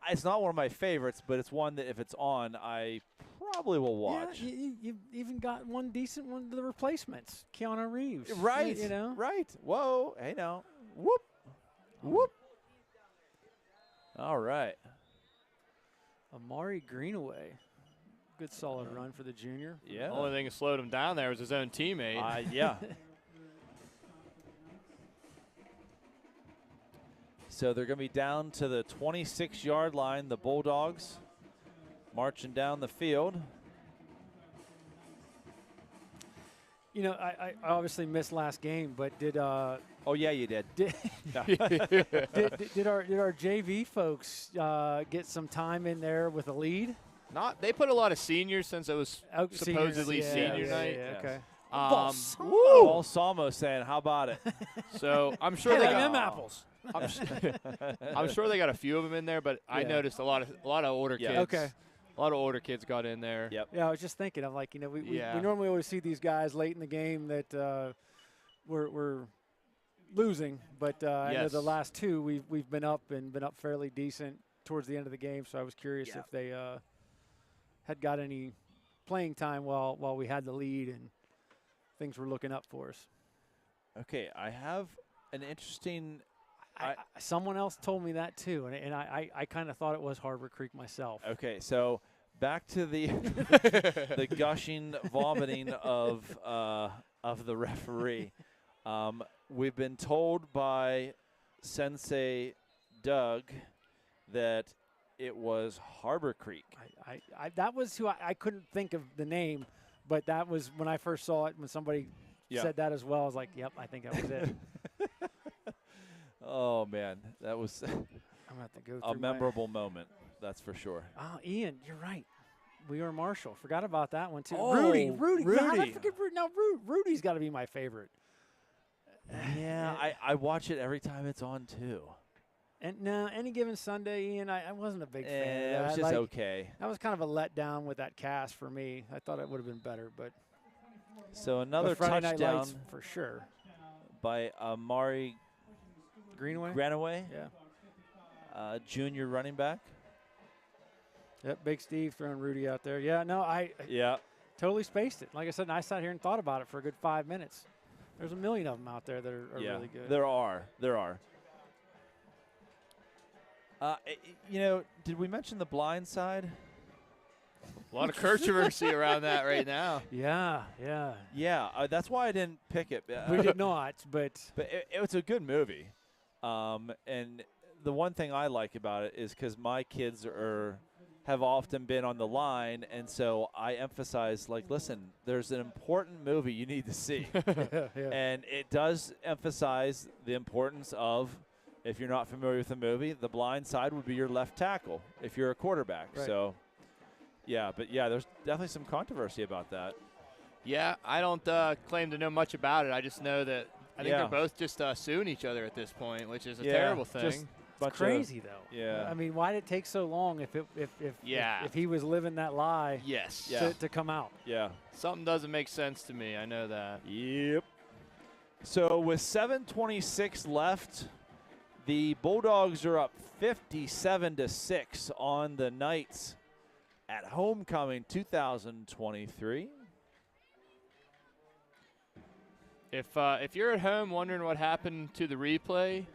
It's not one of my favorites, but it's one that if it's on, I probably will watch. Yeah, you've even got one decent one, The Replacements, Keanu Reeves. Right, right. Whoa, hey now. Whoop, whoop. All right. Amari Greenaway. Good solid run for the junior. Yeah. The only thing that slowed him down there was his own teammate. Yeah. So they're going to be down to the 26-yard line, the Bulldogs marching down the field. I obviously missed last game, but did oh yeah, you did. Did our JV folks get some time in there with a lead? They put a lot of seniors since it was supposedly senior night. Yeah, okay. Balsamo saying, "How about it?" So I'm sure they got them apples. I'm sure they got a few of them in there, but I noticed a lot of older kids. Okay. A lot of older kids got in there. Yep. Yeah, I was just thinking, I'm like, we normally always see these guys late in the game that we're losing, but I know the last two we've been up and been up fairly decent towards the end of the game. So I was curious if they had got any playing time while we had the lead and things were looking up for us. Okay, I have an interesting. Someone else told me that too, and I kind of thought it was Harbor Creek myself. Okay, so back to the the gushing, vomiting of the referee. We've been told by Sensei Doug that it was Harbor Creek. That was who I couldn't think of the name, but that was when I first saw it. When somebody said that as well, I was like, "Yep, I think that was it." Oh man, that was I'm gonna have to go a through memorable moment. That's for sure. Oh, Ian, you're right. We were Marshall. Forgot about that one too. Oh, Rudy. Rudy. God, I forget Rudy. Now Rudy's got to be my favorite. Yeah, I watch it every time it's on too. And no, any given Sunday, Ian, I wasn't a big fan. It was just okay. That was kind of a letdown with that cast for me. I thought it would have been better, but. So another Friday Night touchdown Lights for sure by Amari Greenaway. Yeah. Junior running back. Yep, Big Steve throwing Rudy out there. Yeah, no, Yeah. Totally spaced it. Like I said, I sat here and thought about it for a good 5 minutes. There's a million of them out there that are really good. There are. Did we mention The Blind Side? A lot of controversy around that right now. Yeah. That's why I didn't pick it. We did not, but it was a good movie. And the one thing I like about it is because my kids have often been on the line, and so I emphasize, listen, there's an important movie you need to see. And it does emphasize the importance of, if you're not familiar with the movie, The Blind Side would be your left tackle if you're a quarterback. Right. So, there's definitely some controversy about that. Yeah, I don't claim to know much about it. I just know that I think they're both just suing each other at this point, which is a terrible thing. It's crazy, though. Yeah. I mean, why did it take so long if he was living that lie to come out? Yeah. Something doesn't make sense to me. I know that. Yep. So with 7:26 left, the Bulldogs are up 57-6 on the Knights at homecoming 2023. If you're at home wondering what happened to the replay,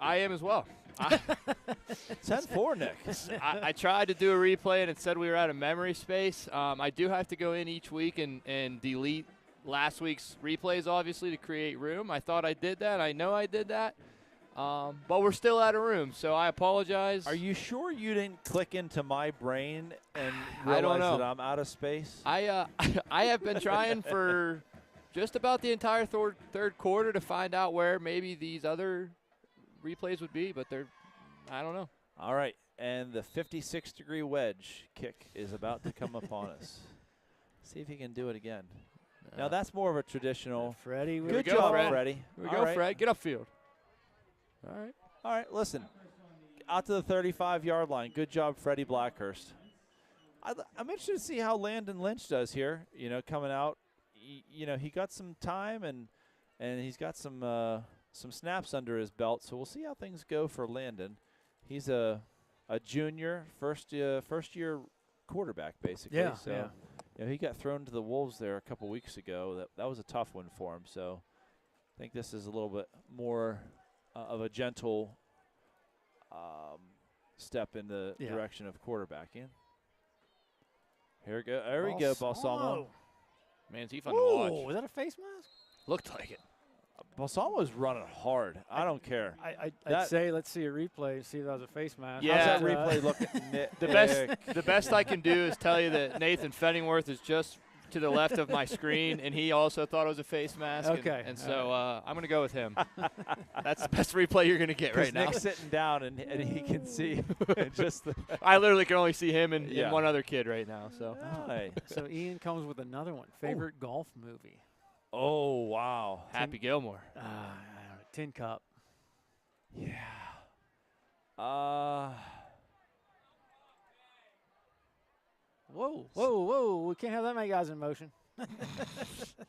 I am as well. 10-4, Nick. I tried to do a replay, and it said we were out of memory space. I do have to go in each week and delete last week's replays, obviously, to create room. I thought I did that. I know I did that. But we're still out of room, so I apologize. Are you sure you didn't click into my brain and realize that I'm out of space? I have been trying for just about the entire third quarter to find out where maybe these other replays would be, but I don't know. All right, and the 56-degree wedge kick is about to come upon us. See if he can do it again. Now that's more of a traditional. Freddie, good job, Freddie. Here we go, Fred. Get upfield. All right. Listen, out to the 35-yard line. Good job, Freddie Blackhurst. I'm interested to see how Landon Lynch does here. Coming out, he got some time and he's got some snaps under his belt. So we'll see how things go for Landon. He's a junior, first year quarterback basically. So he got thrown to the Wolves there a couple weeks ago. That was a tough one for him. So I think this is a little bit more of a gentle step in the direction of quarterbacking. Here we go, Balsamo. Man, is he fun to watch? Was that a face mask? Looked like it. Balsamo's running hard. I don't care. I'd say let's see a replay, see if that was a face mask. Yeah. How's that replay looking? The best I can do is tell you that Nathan Fenningworth is just to the left of my screen, and he also thought it was a face mask. Okay. And so I'm going to go with him. That's the best replay you're going to get right now. Nick's sitting down, and he can see just the I literally can only see him and one other kid right now. So. So Ian comes with another one. Favorite golf movie? Oh, wow. Happy Gilmore. I don't know, Tin Cup. Yeah. Whoa. We can't have that many guys in motion.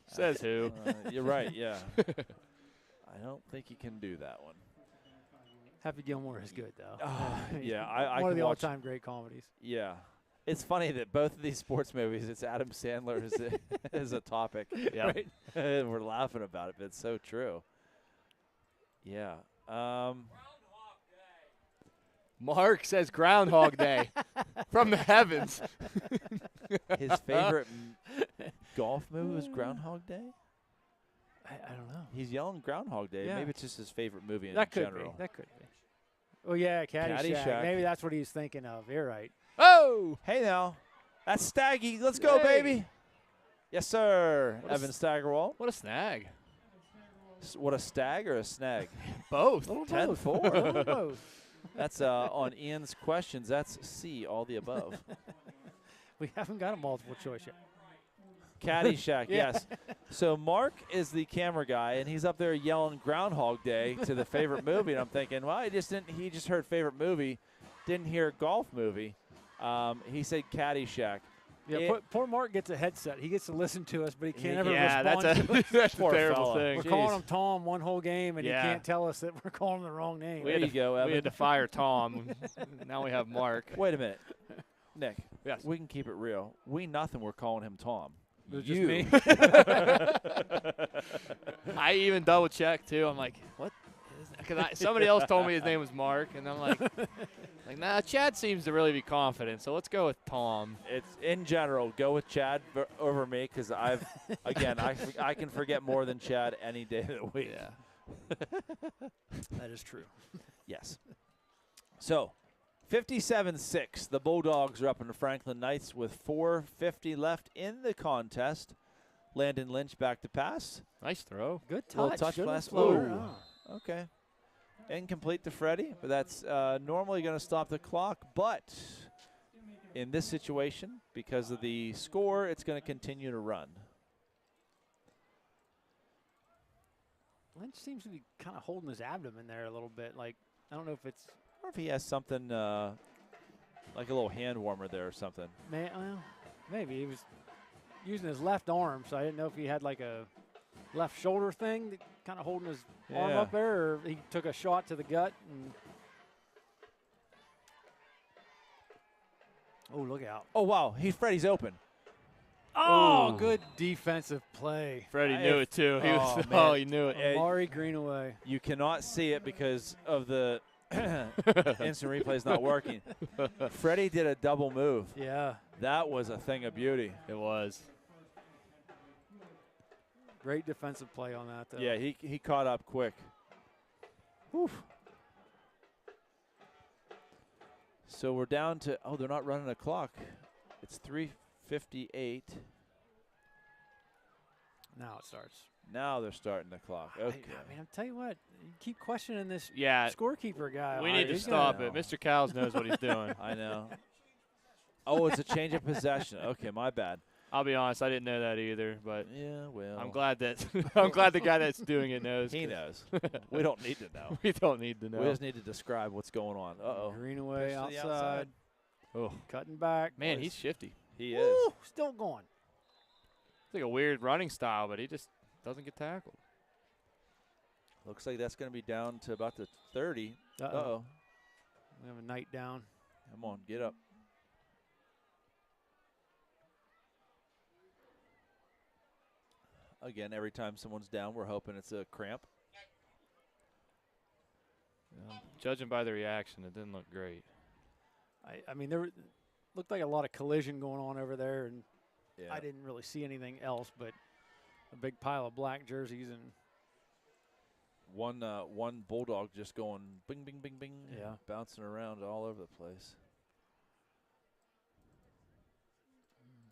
Says who? You're right, yeah. I don't think you can do that one. Happy Gilmore is good, though. I one of can the watch all-time great comedies. Yeah. It's funny that both of these sports movies, it's Adam Sandler as a topic. Yeah. Right? And we're laughing about it, but it's so true. Yeah. Mark says Groundhog Day from the heavens. His favorite golf movie was Groundhog Day? I don't know. He's yelling Groundhog Day. Yeah. Maybe it's just his favorite movie in That general. That could be. Oh, yeah, Caddyshack. Maybe that's what he's thinking of. You're right. Oh! Hey, now. That's Staggy. Let's go, baby. Yes, sir. Evan Staggerwall. What a snag. What, a stag or a snag? Both. 10-4. Both. That's on Ian's questions. That's C, all the above. We haven't got a multiple choice yet. Caddyshack, yes. So Mark is the camera guy, and he's up there yelling Groundhog Day to the favorite movie. And I'm thinking, well, he just heard favorite movie, didn't hear golf movie. He said Caddyshack. Yeah, poor Mark gets a headset. He gets to listen to us, but he can't ever respond to us. That's a Poor terrible fella. thing. We're calling him Tom one whole game, and he can't tell us that we're calling him the wrong name. There you go, Evan. We had to fire Tom. Now we have Mark. Wait a minute. Nick, yes, we can keep it real. We're calling him Tom. Just me. I even double checked too. I'm like, what? Because somebody else told me his name was Mark, and I'm like, nah. Chad seems to really be confident, so let's go with Tom. It's in general, go with Chad over me because I can forget more than Chad any day of the week. Yeah, that is true. Yes. So, 57-6. The Bulldogs are up in the Franklin Knights with 4:50 left in the contest. Landon Lynch back to pass. Nice throw. Good Little touch. Good pass. floater. Oh, okay. Incomplete to Freddie, but that's normally going to stop the clock. But in this situation, because of the score, it's going to continue to run. Lynch seems to be kind of holding his abdomen there a little bit. Like, I don't know if it's... Or if he has something like a little hand warmer there or something. Well, maybe. He was using his left arm, so I didn't know if he had like a left shoulder thing, kind of holding his arm up there, or he took a shot to the gut. And oh, look out. Oh, wow. Freddie's open. Oh, good defensive play. Freddie knew it, too. He knew it. Amari Greenaway. You cannot see it because of the instant replay is not working. Freddie did a double move. Yeah. That was a thing of beauty. It was. Great defensive play on that, though. Yeah, he caught up quick. Whew. So we're down to, they're not running a clock. It's 3:58. Now it starts. Now they're starting the clock. Okay. I mean, I'll tell you what, you keep questioning this scorekeeper guy. We need to stop it. Mr. Cowles knows what he's doing. I know. Oh, it's a change of possession. Okay, my bad. I'll be honest, I didn't know that either, but yeah, well, I'm glad that I'm glad the guy that's doing it knows. He knows. We don't need to know. We don't need to know. We just need to describe what's going on. Greenaway outside. Oh, cutting back. Man, he's shifty. He is. Still going. It's like a weird running style, but he just doesn't get tackled. Looks like that's going to be down to about the 30. Uh-oh. We have a Knight down. Come on, get up. Again, every time someone's down, we're hoping it's a cramp. Judging by the reaction, it didn't look great. I mean, there looked like a lot of collision going on over there, and I didn't really see anything else but a big pile of black jerseys and one Bulldog just going bing, bing, bing, bing, bouncing around all over the place.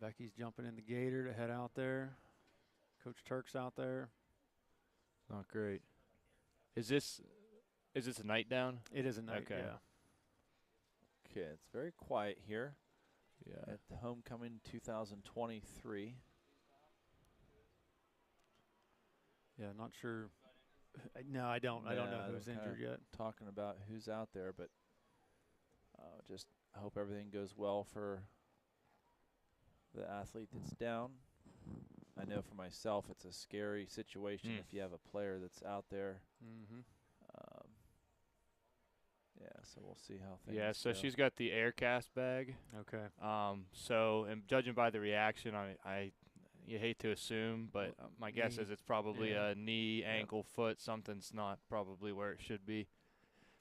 Becky's jumping in the gator to head out there. Coach Turk's out there. Not great. Is this a Knight down? It is a Knight, okay. Yeah. Okay, it's very quiet here. Yeah. At the homecoming 2023. Yeah, not sure. No, I don't. I don't know who's injured yet. Talking about who's out there, but just hope everything goes well for the athlete that's down. I know for myself it's a scary situation if you have a player that's out there. Mm-hmm. So we'll see how things so go. she's got the air cast bag. Okay. So, and judging by the reaction, you hate to assume, but my guess is it's probably a knee, ankle, foot. Something's not probably where it should be.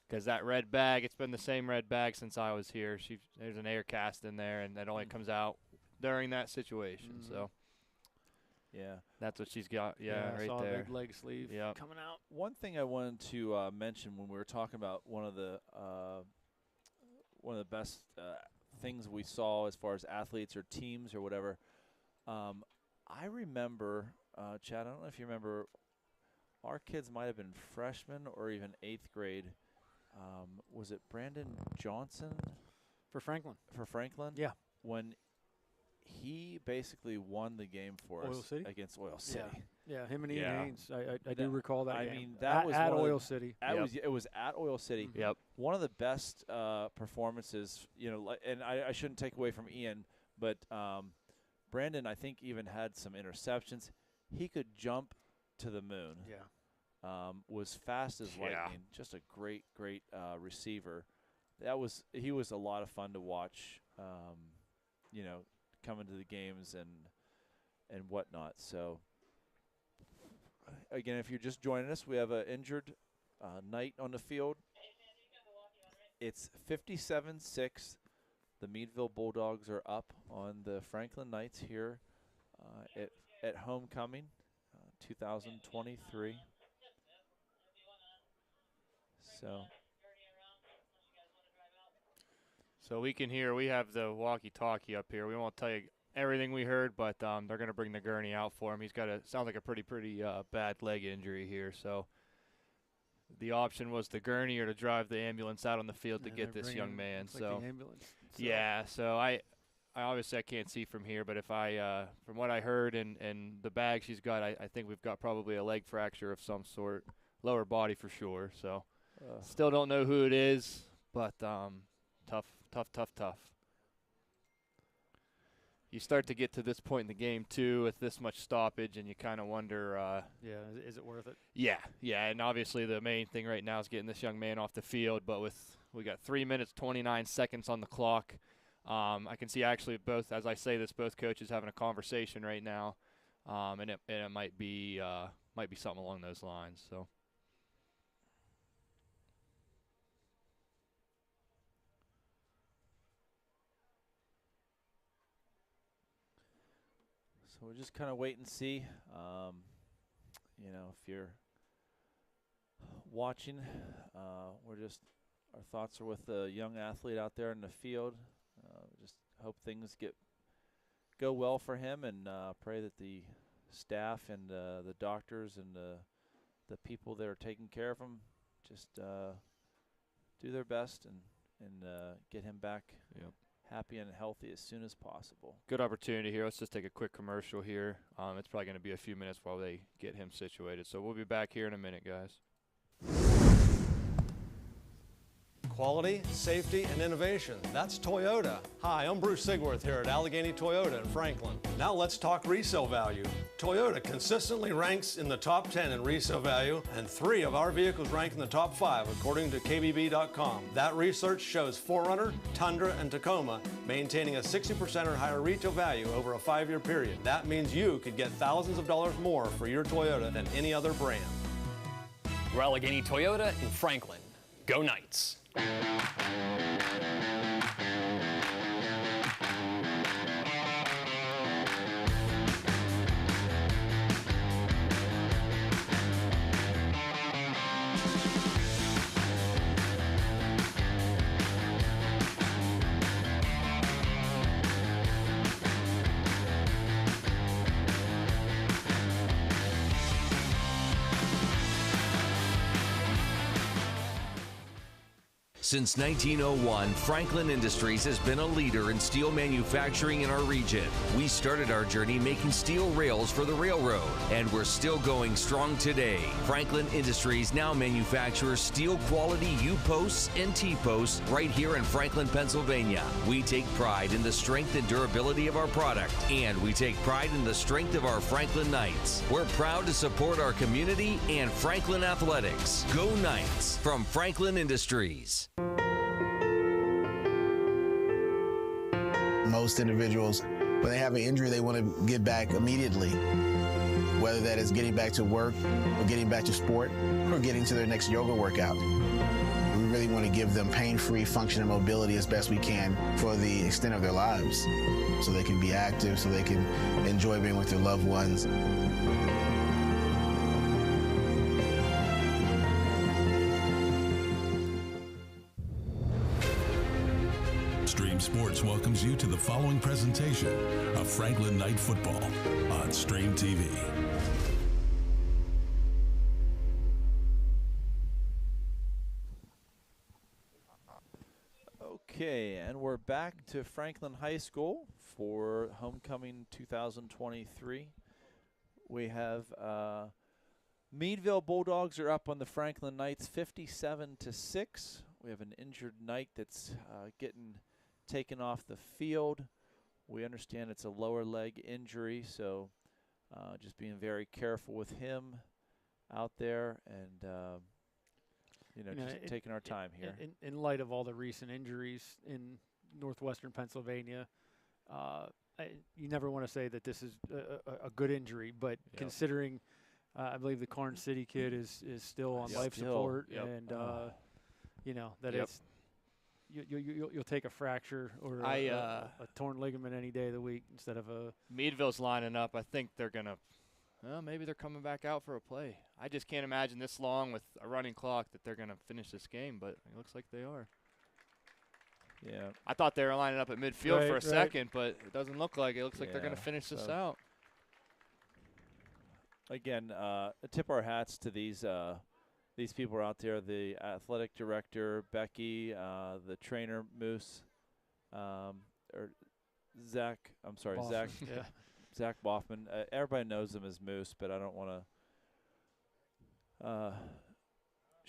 Because that red bag, it's been the same red bag since I was here. There's an air cast in there, and that only comes out during that situation. So. Yeah, that's what she's got. I right saw there. Red leg sleeve coming out. One thing I wanted to mention when we were talking about one of the best things we saw as far as athletes or teams or whatever. I remember, Chad. I don't know if you remember. Our kids might have been freshmen or even 8th grade. Was it Brandon Johnson for Franklin? Yeah. When he basically won the game for us against Oil City. Yeah, him and Ian Haynes. I do recall that game. I mean, that was at Oil City. It was at Oil City. Yep. One of the best performances, and I shouldn't take away from Ian, but Brandon, I think, even had some interceptions. He could jump to the moon. Yeah. Was fast as lightning. Just a great receiver. He was a lot of fun to watch. you know, coming to the games and whatnot. So, again, if you're just joining us, we have an injured Knight on the field. It's 57-6. The Meadville Bulldogs are up on the Franklin Knights here at homecoming 2023. So we can hear, we have the walkie-talkie up here. We won't tell you everything we heard, but they're going to bring the gurney out for him. He's got sounds like a pretty bad leg injury here. So the option was the gurney or to drive the ambulance out on the field to get this young man. So like the ambulance. Yeah, so I obviously I can't see from here, but if from what I heard and the bag she's got, I think we've got probably a leg fracture of some sort, lower body for sure. So still don't know who it is, but tough. You start to get to this point in the game, too, with this much stoppage, and you kind of wonder. Is it worth it? Yeah, and obviously the main thing right now is getting this young man off the field, but we got 3 minutes, 29 seconds on the clock. I can see actually both, as I say this, both coaches having a conversation right now, and it might be something along those lines. So. So we'll just kind of wait and see. You know, if you're watching, our thoughts are with the young athlete out there in the field. Just hope things go well for him, and pray that the staff and the doctors and the people that are taking care of him just do their best and get him back. Yep. Happy and healthy as soon as possible. Good opportunity here. Let's just take a quick commercial here. It's probably going to be a few minutes while they get him situated. So we'll be back here in a minute, guys. Quality, safety, and innovation. That's Toyota. Hi, I'm Bruce Sigworth here at Allegheny Toyota in Franklin. Now let's talk resale value. Toyota consistently ranks in the top 10 in resale value, and 3 of our vehicles rank in the top 5 according to KBB.com. That research shows 4Runner, Tundra, and Tacoma maintaining a 60% or higher retail value over a 5-year period. That means you could get thousands of dollars more for your Toyota than any other brand. We're Allegheny Toyota in Franklin. Go Knights! Since 1901, Franklin Industries has been a leader in steel manufacturing in our region. We started our journey making steel rails for the railroad, and we're still going strong today. Franklin Industries now manufactures steel quality U-posts and T-posts right here in Franklin, Pennsylvania. We take pride in the strength and durability of our product, and we take pride in the strength of our Franklin Knights. We're proud to support our community and Franklin athletics. Go Knights from Franklin Industries. Most individuals, when they have an injury, they want to get back immediately, whether that is getting back to work or getting back to sport or getting to their next yoga workout. We really want to give them pain-free function and mobility as best we can for the extent of their lives, so they can be active, so they can enjoy being with their loved ones. Stream Sports welcomes you to the following presentation of Franklin Knight Football on Stream TV. Okay, and we're back to Franklin High School for homecoming 2023. We have Meadville Bulldogs are up on the Franklin Knights 57-6. We have an injured Knight that's getting taken off the field. We understand it's a lower leg injury, so just being very careful with him out there, and just taking our time here. In light of all the recent injuries in Northwestern Pennsylvania. You never want to say that this is a good injury, but considering I believe the Karn City kid is still on life support, and you know that it's you'll take a fracture or a torn ligament any day of the week instead of a. Meadville's lining up. I think they're gonna. Well, maybe they're coming back out for a play. I just can't imagine this long with a running clock that they're gonna finish this game, but it looks like they are. Yeah. I thought they were lining up at midfield for a second, but it doesn't look like it. It looks like they're going to finish this out. Again, tip our hats to these people out there, the athletic director, Becky, the trainer, Moose, or Zach. I'm sorry, Boffman. Zach. Zach Boffman. Everybody knows him as Moose, but I don't want to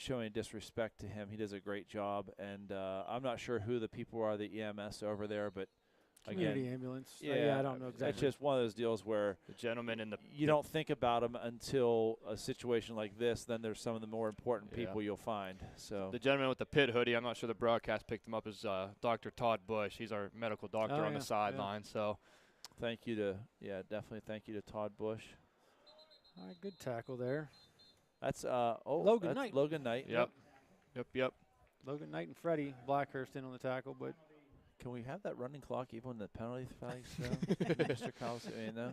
show any disrespect to him. He does a great job, and I'm not sure who the people are, the EMS over there, but community again, ambulance. Yeah, I don't know exactly. It's just one of those deals where the gentleman in the you don't think about them until a situation like this. Then there's some of the more important people you'll find. So the gentleman with the pit hoodie, I'm not sure the broadcast picked him up, is Dr. Todd Bush. He's our medical doctor on the sideline. So thank you to definitely thank you to Todd Bush. All right, good tackle there. That's Logan Knight. Logan Knight. Yep. Logan Knight and Freddie Blackhurst in on the tackle, but can we have that running clock even when the penalty flags, Mr. Cowles? No.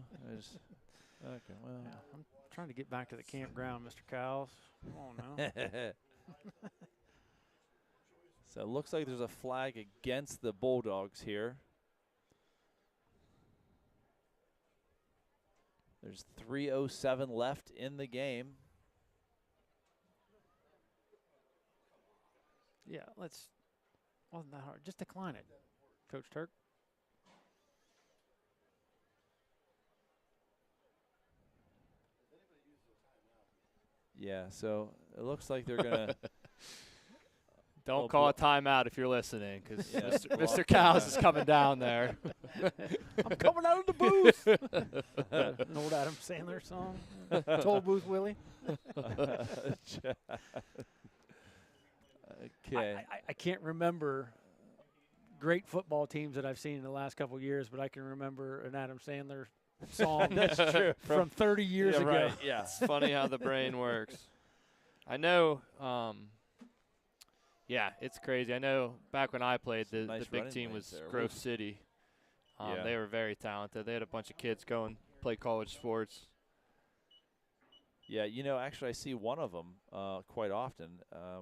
Okay. Well, I'm trying to get back to the campground, Mr. Cowles. Come on now. So it looks like there's a flag against the Bulldogs here. There's 3:07 left in the game. Yeah, wasn't that hard. Just decline it, Coach Turk. Yeah, so it looks like they're going to. Don't call a timeout if you're listening, because Mr. Cowles is coming down there. I'm coming out of the booth. An old Adam Sandler song. Toll Booth Willie. Okay. I can't remember great football teams that I've seen in the last couple of years, but I can remember an Adam Sandler song That's true. from 30 years ago. Right, yeah. It's funny how the brain works. I know, it's crazy. I know back when I played, the big team was Grove City. They were very talented. They had a bunch of kids go and play college sports. Yeah, actually I see one of them quite often.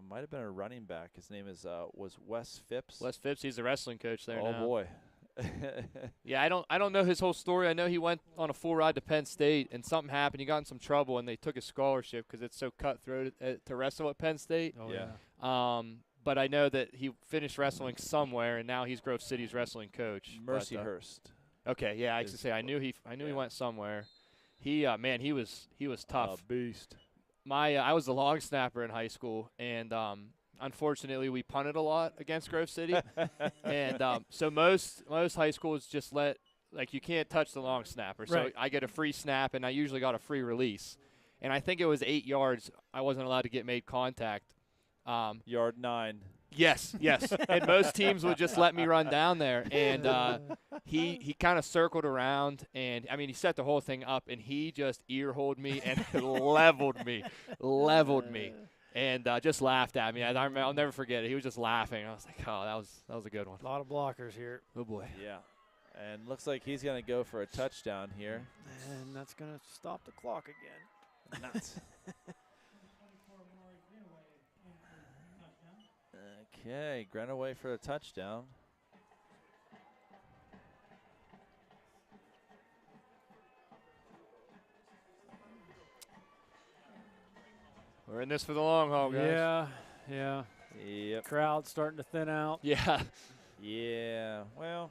Might have been a running back. His name was Wes Phipps. Wes Phipps, he's the wrestling coach there now. Oh boy. Yeah, I don't know his whole story. I know he went on a full ride to Penn State and something happened. He got in some trouble and they took his scholarship because it's so cutthroat to wrestle at Penn State. Oh yeah. But I know that he finished wrestling somewhere and now he's Grove City's wrestling coach. Mercyhurst. Okay, yeah, I used to say I knew he went somewhere. He was tough. Beast. I was a long snapper in high school, and unfortunately we punted a lot against Grove City, and so most high schools just you can't touch the long snapper. So I get a free snap, and I usually got a free release, and I think it was 8 yards. I wasn't allowed to get made contact. Yard 9. Yes. And most teams would just let me run down there. And he kind of circled around, and, he set the whole thing up, and he just ear-holed me and leveled me, and just laughed at me. I'll never forget it. He was just laughing. I was like, oh, that was a good one. A lot of blockers here. Oh, boy. Yeah. And looks like he's going to go for a touchdown here. And that's going to stop the clock again. Nuts. Okay, Grenaway for a touchdown. We're in this for the long haul, guys. Yeah. Yep. Crowd's starting to thin out. Yeah. Yeah. Well,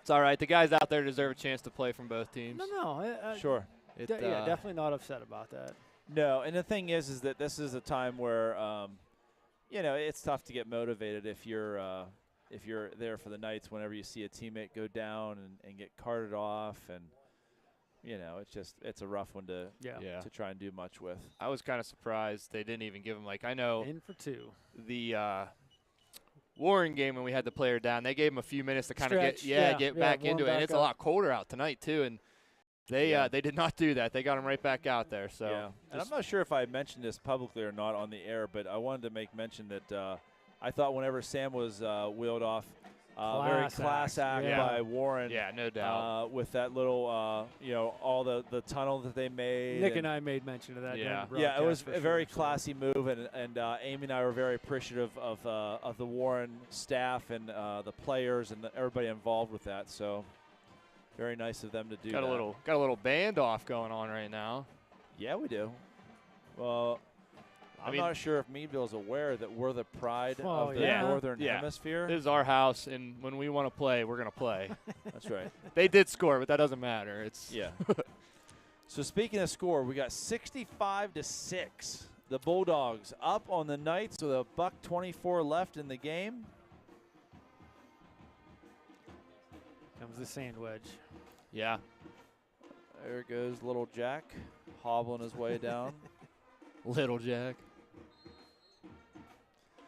it's all right. The guys out there deserve a chance to play from both teams. No. Sure. Definitely not upset about that. No, and the thing is that this is a time where it's tough to get motivated if you're there for the Knights whenever you see a teammate go down and get carted off, and it's a rough one to try and do much with. I was kind of surprised they didn't even give him I know in for 2. The Warren game when we had the player down. They gave him a few minutes to kind of get back into it. And it's a lot colder out tonight too, and they did not do that. They got him right back out there. So and I'm not sure if I mentioned this publicly or not on the air, but I wanted to make mention that I thought whenever Sam was wheeled off, very class act by Warren. Yeah, no doubt. With that little, all the tunnel that they made. Nick and I made mention of that. Yeah, it was a very classy move, and Amy and I were very appreciative of the Warren staff and the players and everybody involved with that. So very nice of them to do that. Got a little band off going on right now. Yeah, we do. Well, I'm not sure if Meadville's aware that we're the pride of the Northern Hemisphere. This is our house, and when we want to play, we're going to play. That's right. They did score, but that doesn't matter. So speaking of score, we got 65-6. The Bulldogs up on the Knights with a $1:24 left in the game. Comes the sand wedge. Yeah. There goes little Jack hobbling his way down. Little Jack.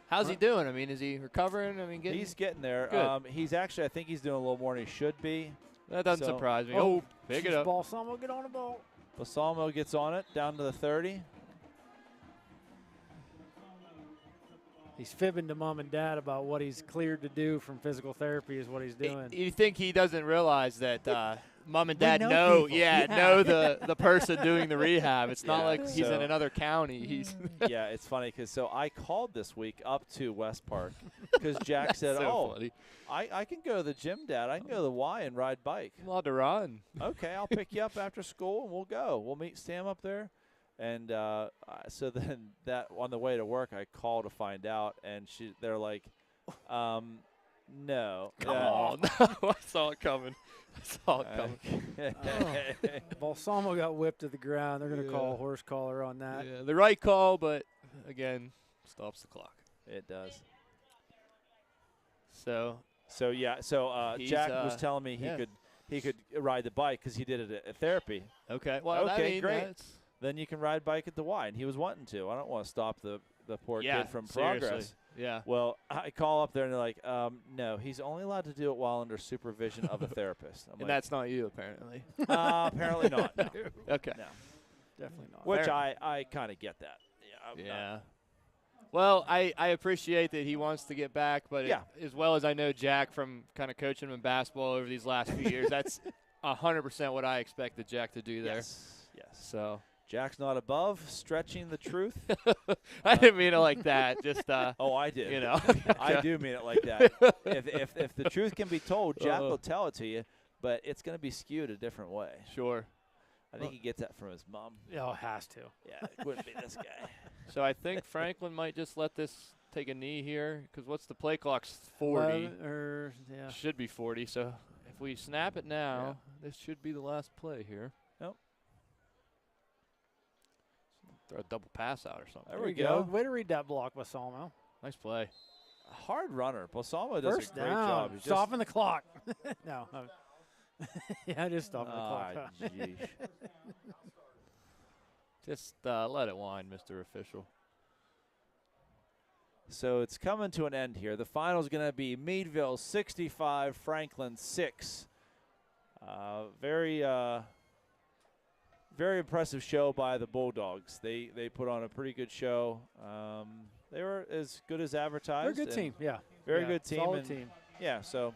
How's he doing? I mean, is he recovering? I mean, he's getting there. He's actually, I think he's doing a little more than he should be. That doesn't surprise me. Oh, pick it up. Balsamo, get on the ball. Balsamo gets on it, down to the 30. He's fibbing to mom and dad about what he's cleared to do from physical therapy is what he's doing. You think he doesn't realize that mom and dad know the person doing the rehab. It's not like he's in another county. Yeah, it's funny because I called this week up to West Park because Jack said, funny. I can go to the gym, Dad. I can go to the Y and ride bike. I'm allowed to run. Okay, I'll pick you up after school and we'll go. We'll meet Sam up there. And so then on the way to work, I call to find out, and they're like, no. Come on. I saw it coming. Balsamo got whipped to the ground. They're going to call a horse collar on that. Yeah, the right call, but, again, stops the clock. It does. So Jack was telling me he could ride the bike because he did it at therapy. Okay. Well, great. Then you can ride bike at the Y, and he was wanting to. I don't want to stop the poor kid from progress. Yeah. Well, I call up there, and they're like, no, he's only allowed to do it while under supervision of a therapist. And that's not you, apparently. Apparently not. No. Okay. No. Definitely not. Which I kind of get that. Yeah. Well, I appreciate that he wants to get back, but as well as I know Jack from kind of coaching him in basketball over these last few years, that's 100% what I expected Jack to do there. Yes. So Jack's not above stretching the truth. I didn't mean it like that. Just I did. You know, I do mean it like that. If the truth can be told, Jack will tell it to you, but it's going to be skewed a different way. Sure. I think he gets that from his mom. Oh, has to. Yeah, it wouldn't be this guy. So I think Franklin might just let this take a knee here because what's the play clock's 40? Should be 40. So if we snap it now, this should be the last play here. Nope. Throw a double pass out or something. There we go. Way to read that block, Balsamo. Nice play. Hard runner. Balsamo does First a great down. job. Stopping the clock. No. Just stopping the clock. Geez. Just let it wind, Mr. Official. So it's coming to an end here. The final is going to be Meadville 65, Franklin 6. Very impressive show by the Bulldogs. They put on a pretty good show. They were as good as advertised. They're a good team, Very good team. Solid team. Yeah, so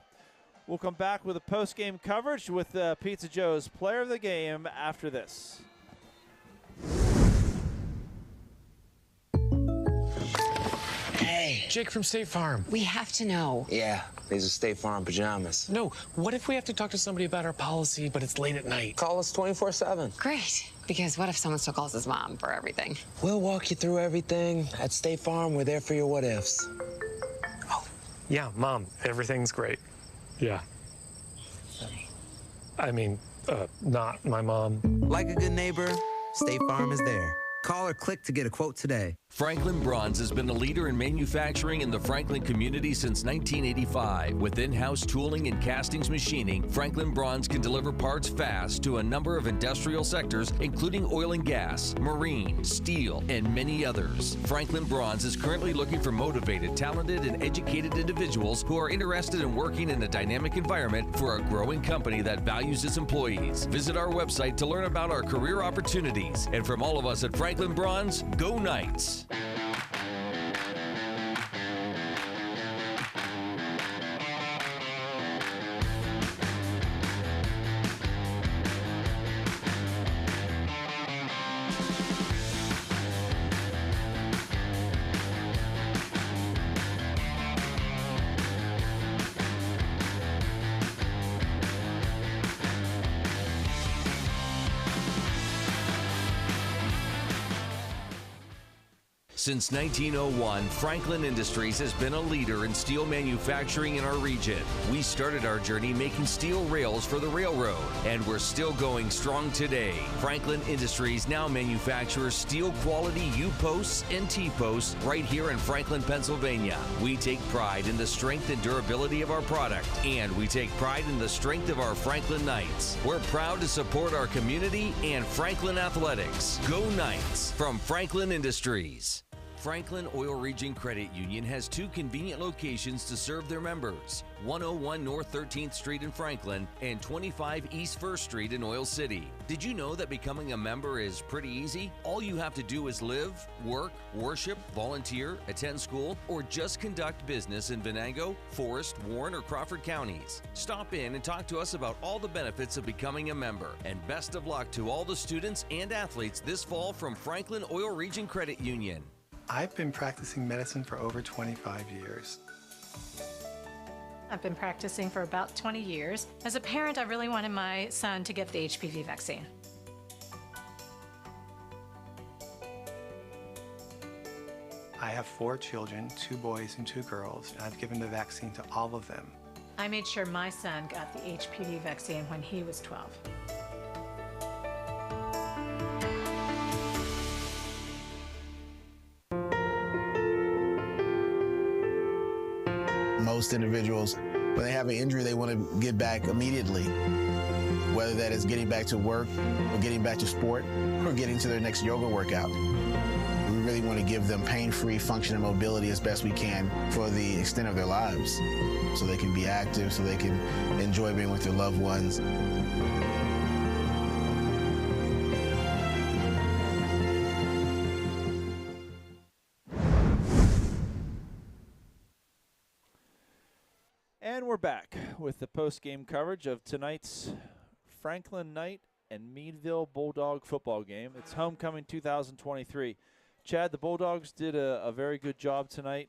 we'll come back with a post-game coverage with Pizza Joe's Player of the Game after this. Hey. Jake from State Farm. We have to know. Yeah, these are State Farm pajamas. No, what if we have to talk to somebody about our policy, but it's late at night? Call us 24/7. Great, because what if someone still calls his mom for everything? We'll walk you through everything. At State Farm, we're there for your what-ifs. Oh, yeah, Mom, everything's great. Yeah. I mean, not my mom. Like a good neighbor, State Farm is there. Call or click to get a quote today. Franklin Bronze has been a leader in manufacturing in the Franklin community since 1985. With in-house tooling and castings machining, Franklin Bronze can deliver parts fast to a number of industrial sectors, including oil and gas, marine, steel, and many others. Franklin Bronze is currently looking for motivated, talented, and educated individuals who are interested in working in a dynamic environment for a growing company that values its employees. Visit our website to learn about our career opportunities. And from all of us at Franklin Bronze, go Knights! Since 1901, Franklin Industries has been a leader in steel manufacturing in our region. We started our journey making steel rails for the railroad, and we're still going strong today. Franklin Industries now manufactures steel quality U-posts and T-posts right here in Franklin, Pennsylvania. We take pride in the strength and durability of our product, and we take pride in the strength of our Franklin Knights. We're proud to support our community and Franklin athletics. Go Knights from Franklin Industries. Franklin Oil Region Credit Union has 2 convenient locations to serve their members, 101 North 13th Street in Franklin and 25 East 1st Street in Oil City. Did you know that becoming a member is pretty easy? All you have to do is live, work, worship, volunteer, attend school, or just conduct business in Venango, Forest, Warren, or Crawford counties. Stop in and talk to us about all the benefits of becoming a member. And best of luck to all the students and athletes this fall from Franklin Oil Region Credit Union. I've been practicing medicine for over 25 years. I've been practicing for about 20 years. As a parent, I really wanted my son to get the HPV vaccine. I have 4 children, 2 boys and 2 girls, and I've given the vaccine to all of them. I made sure my son got the HPV vaccine when he was 12. Most individuals, when they have an injury, they want to get back immediately, whether that is getting back to work or getting back to sport or getting to their next yoga workout. We really want to give them pain-free function and mobility as best we can for the extent of their lives, so they can be active, so they can enjoy being with their loved ones. And we're back with the post-game coverage of tonight's Franklin Knight and Meadville Bulldog football game. It's homecoming 2023. Chad, the Bulldogs did a very good job tonight.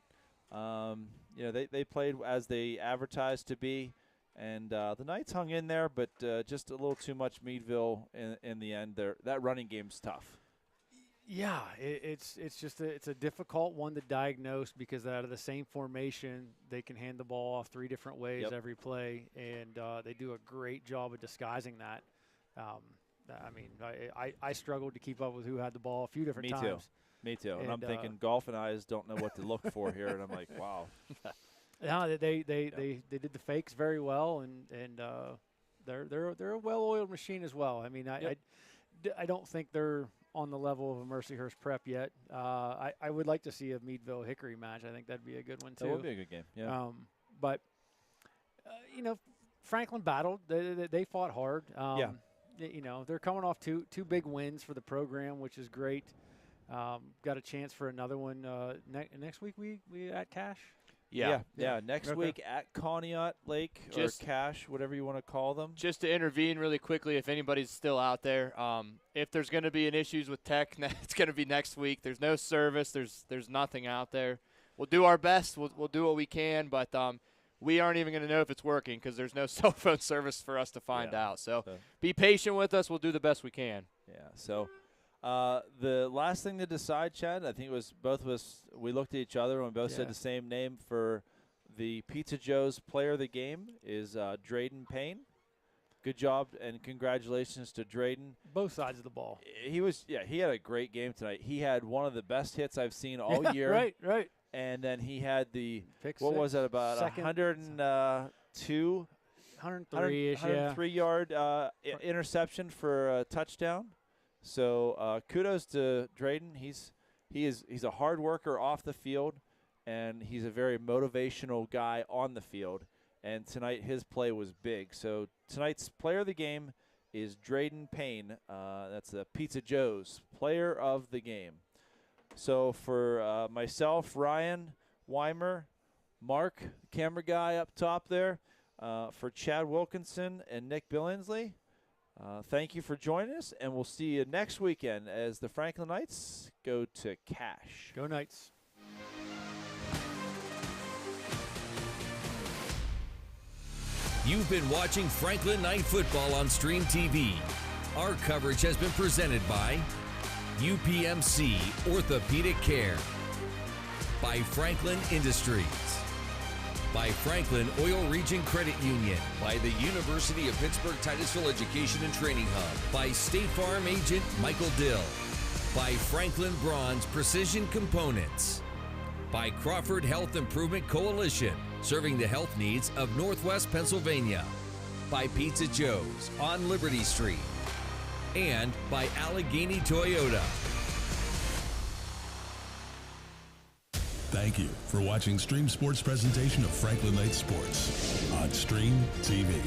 They played as they advertised to be, and the Knights hung in there, but just a little too much Meadville in the end. That running game's tough. Yeah, it's just it's a difficult one to diagnose because out of the same formation, they can hand the ball off 3 different ways every play, and they do a great job of disguising that. I struggled to keep up with who had the ball a few different times. Me too. And I'm thinking golf and eyes don't know what to look for here, and I'm like, wow. Yeah, they did the fakes very well, and they're a well-oiled machine as well. I mean, I don't think they're on the level of a Mercyhurst Prep yet. I would like to see a Meadville Hickory match. I think that'd be a good one too. That would be a good game. Yeah. But Franklin battled. They fought hard. They're coming off two big wins for the program, which is great. Got a chance for another one next week. We at Cache. Yeah. Next week at Conneaut Lake or Cache, whatever you want to call them. Just to intervene really quickly, if anybody's still out there, if there's going to be an issues with tech, it's going to be next week. There's no service. There's nothing out there. We'll do our best. We'll do what we can, but we aren't even going to know if it's working because there's no cell phone service for us to find out. So be patient with us. We'll do the best we can. Yeah. So. The last thing to decide, Chad, I think it was both of us, we looked at each other and we both said the same name for the Pizza Joe's player of the game is Drayden Payne. good job and congratulations to Drayden. Both sides of the ball. He had a great game tonight. He had one of the best hits I've seen all year. Right. And then he had the Pick what six, was that, about 102? 103-ish, 103-yard interception for a touchdown. So kudos to Drayden. He's a hard worker off the field, and he's a very motivational guy on the field. And tonight his play was big. So tonight's player of the game is Drayden Payne. That's the Pizza Joe's player of the game. So for myself, Ryan Weimer, Mark, camera guy up top there, for Chad Wilkinson and Nick Billingsley, thank you for joining us, and we'll see you next weekend as the Franklin Knights go to Cache. Go Knights. You've been watching Franklin Night Football on Stream TV. Our coverage has been presented by UPMC Orthopedic Care, by Franklin Industries, by Franklin Oil Region Credit Union, by the University of Pittsburgh Titusville Education and Training Hub, by State Farm Agent Michael Dill, by Franklin Bronze Precision Components, by Crawford Health Improvement Coalition, serving the health needs of Northwest Pennsylvania, by Pizza Joe's on Liberty Street, and by Allegheny Toyota. Thank you for watching Stream Sports' presentation of Franklin Knights Sports on Stream TV.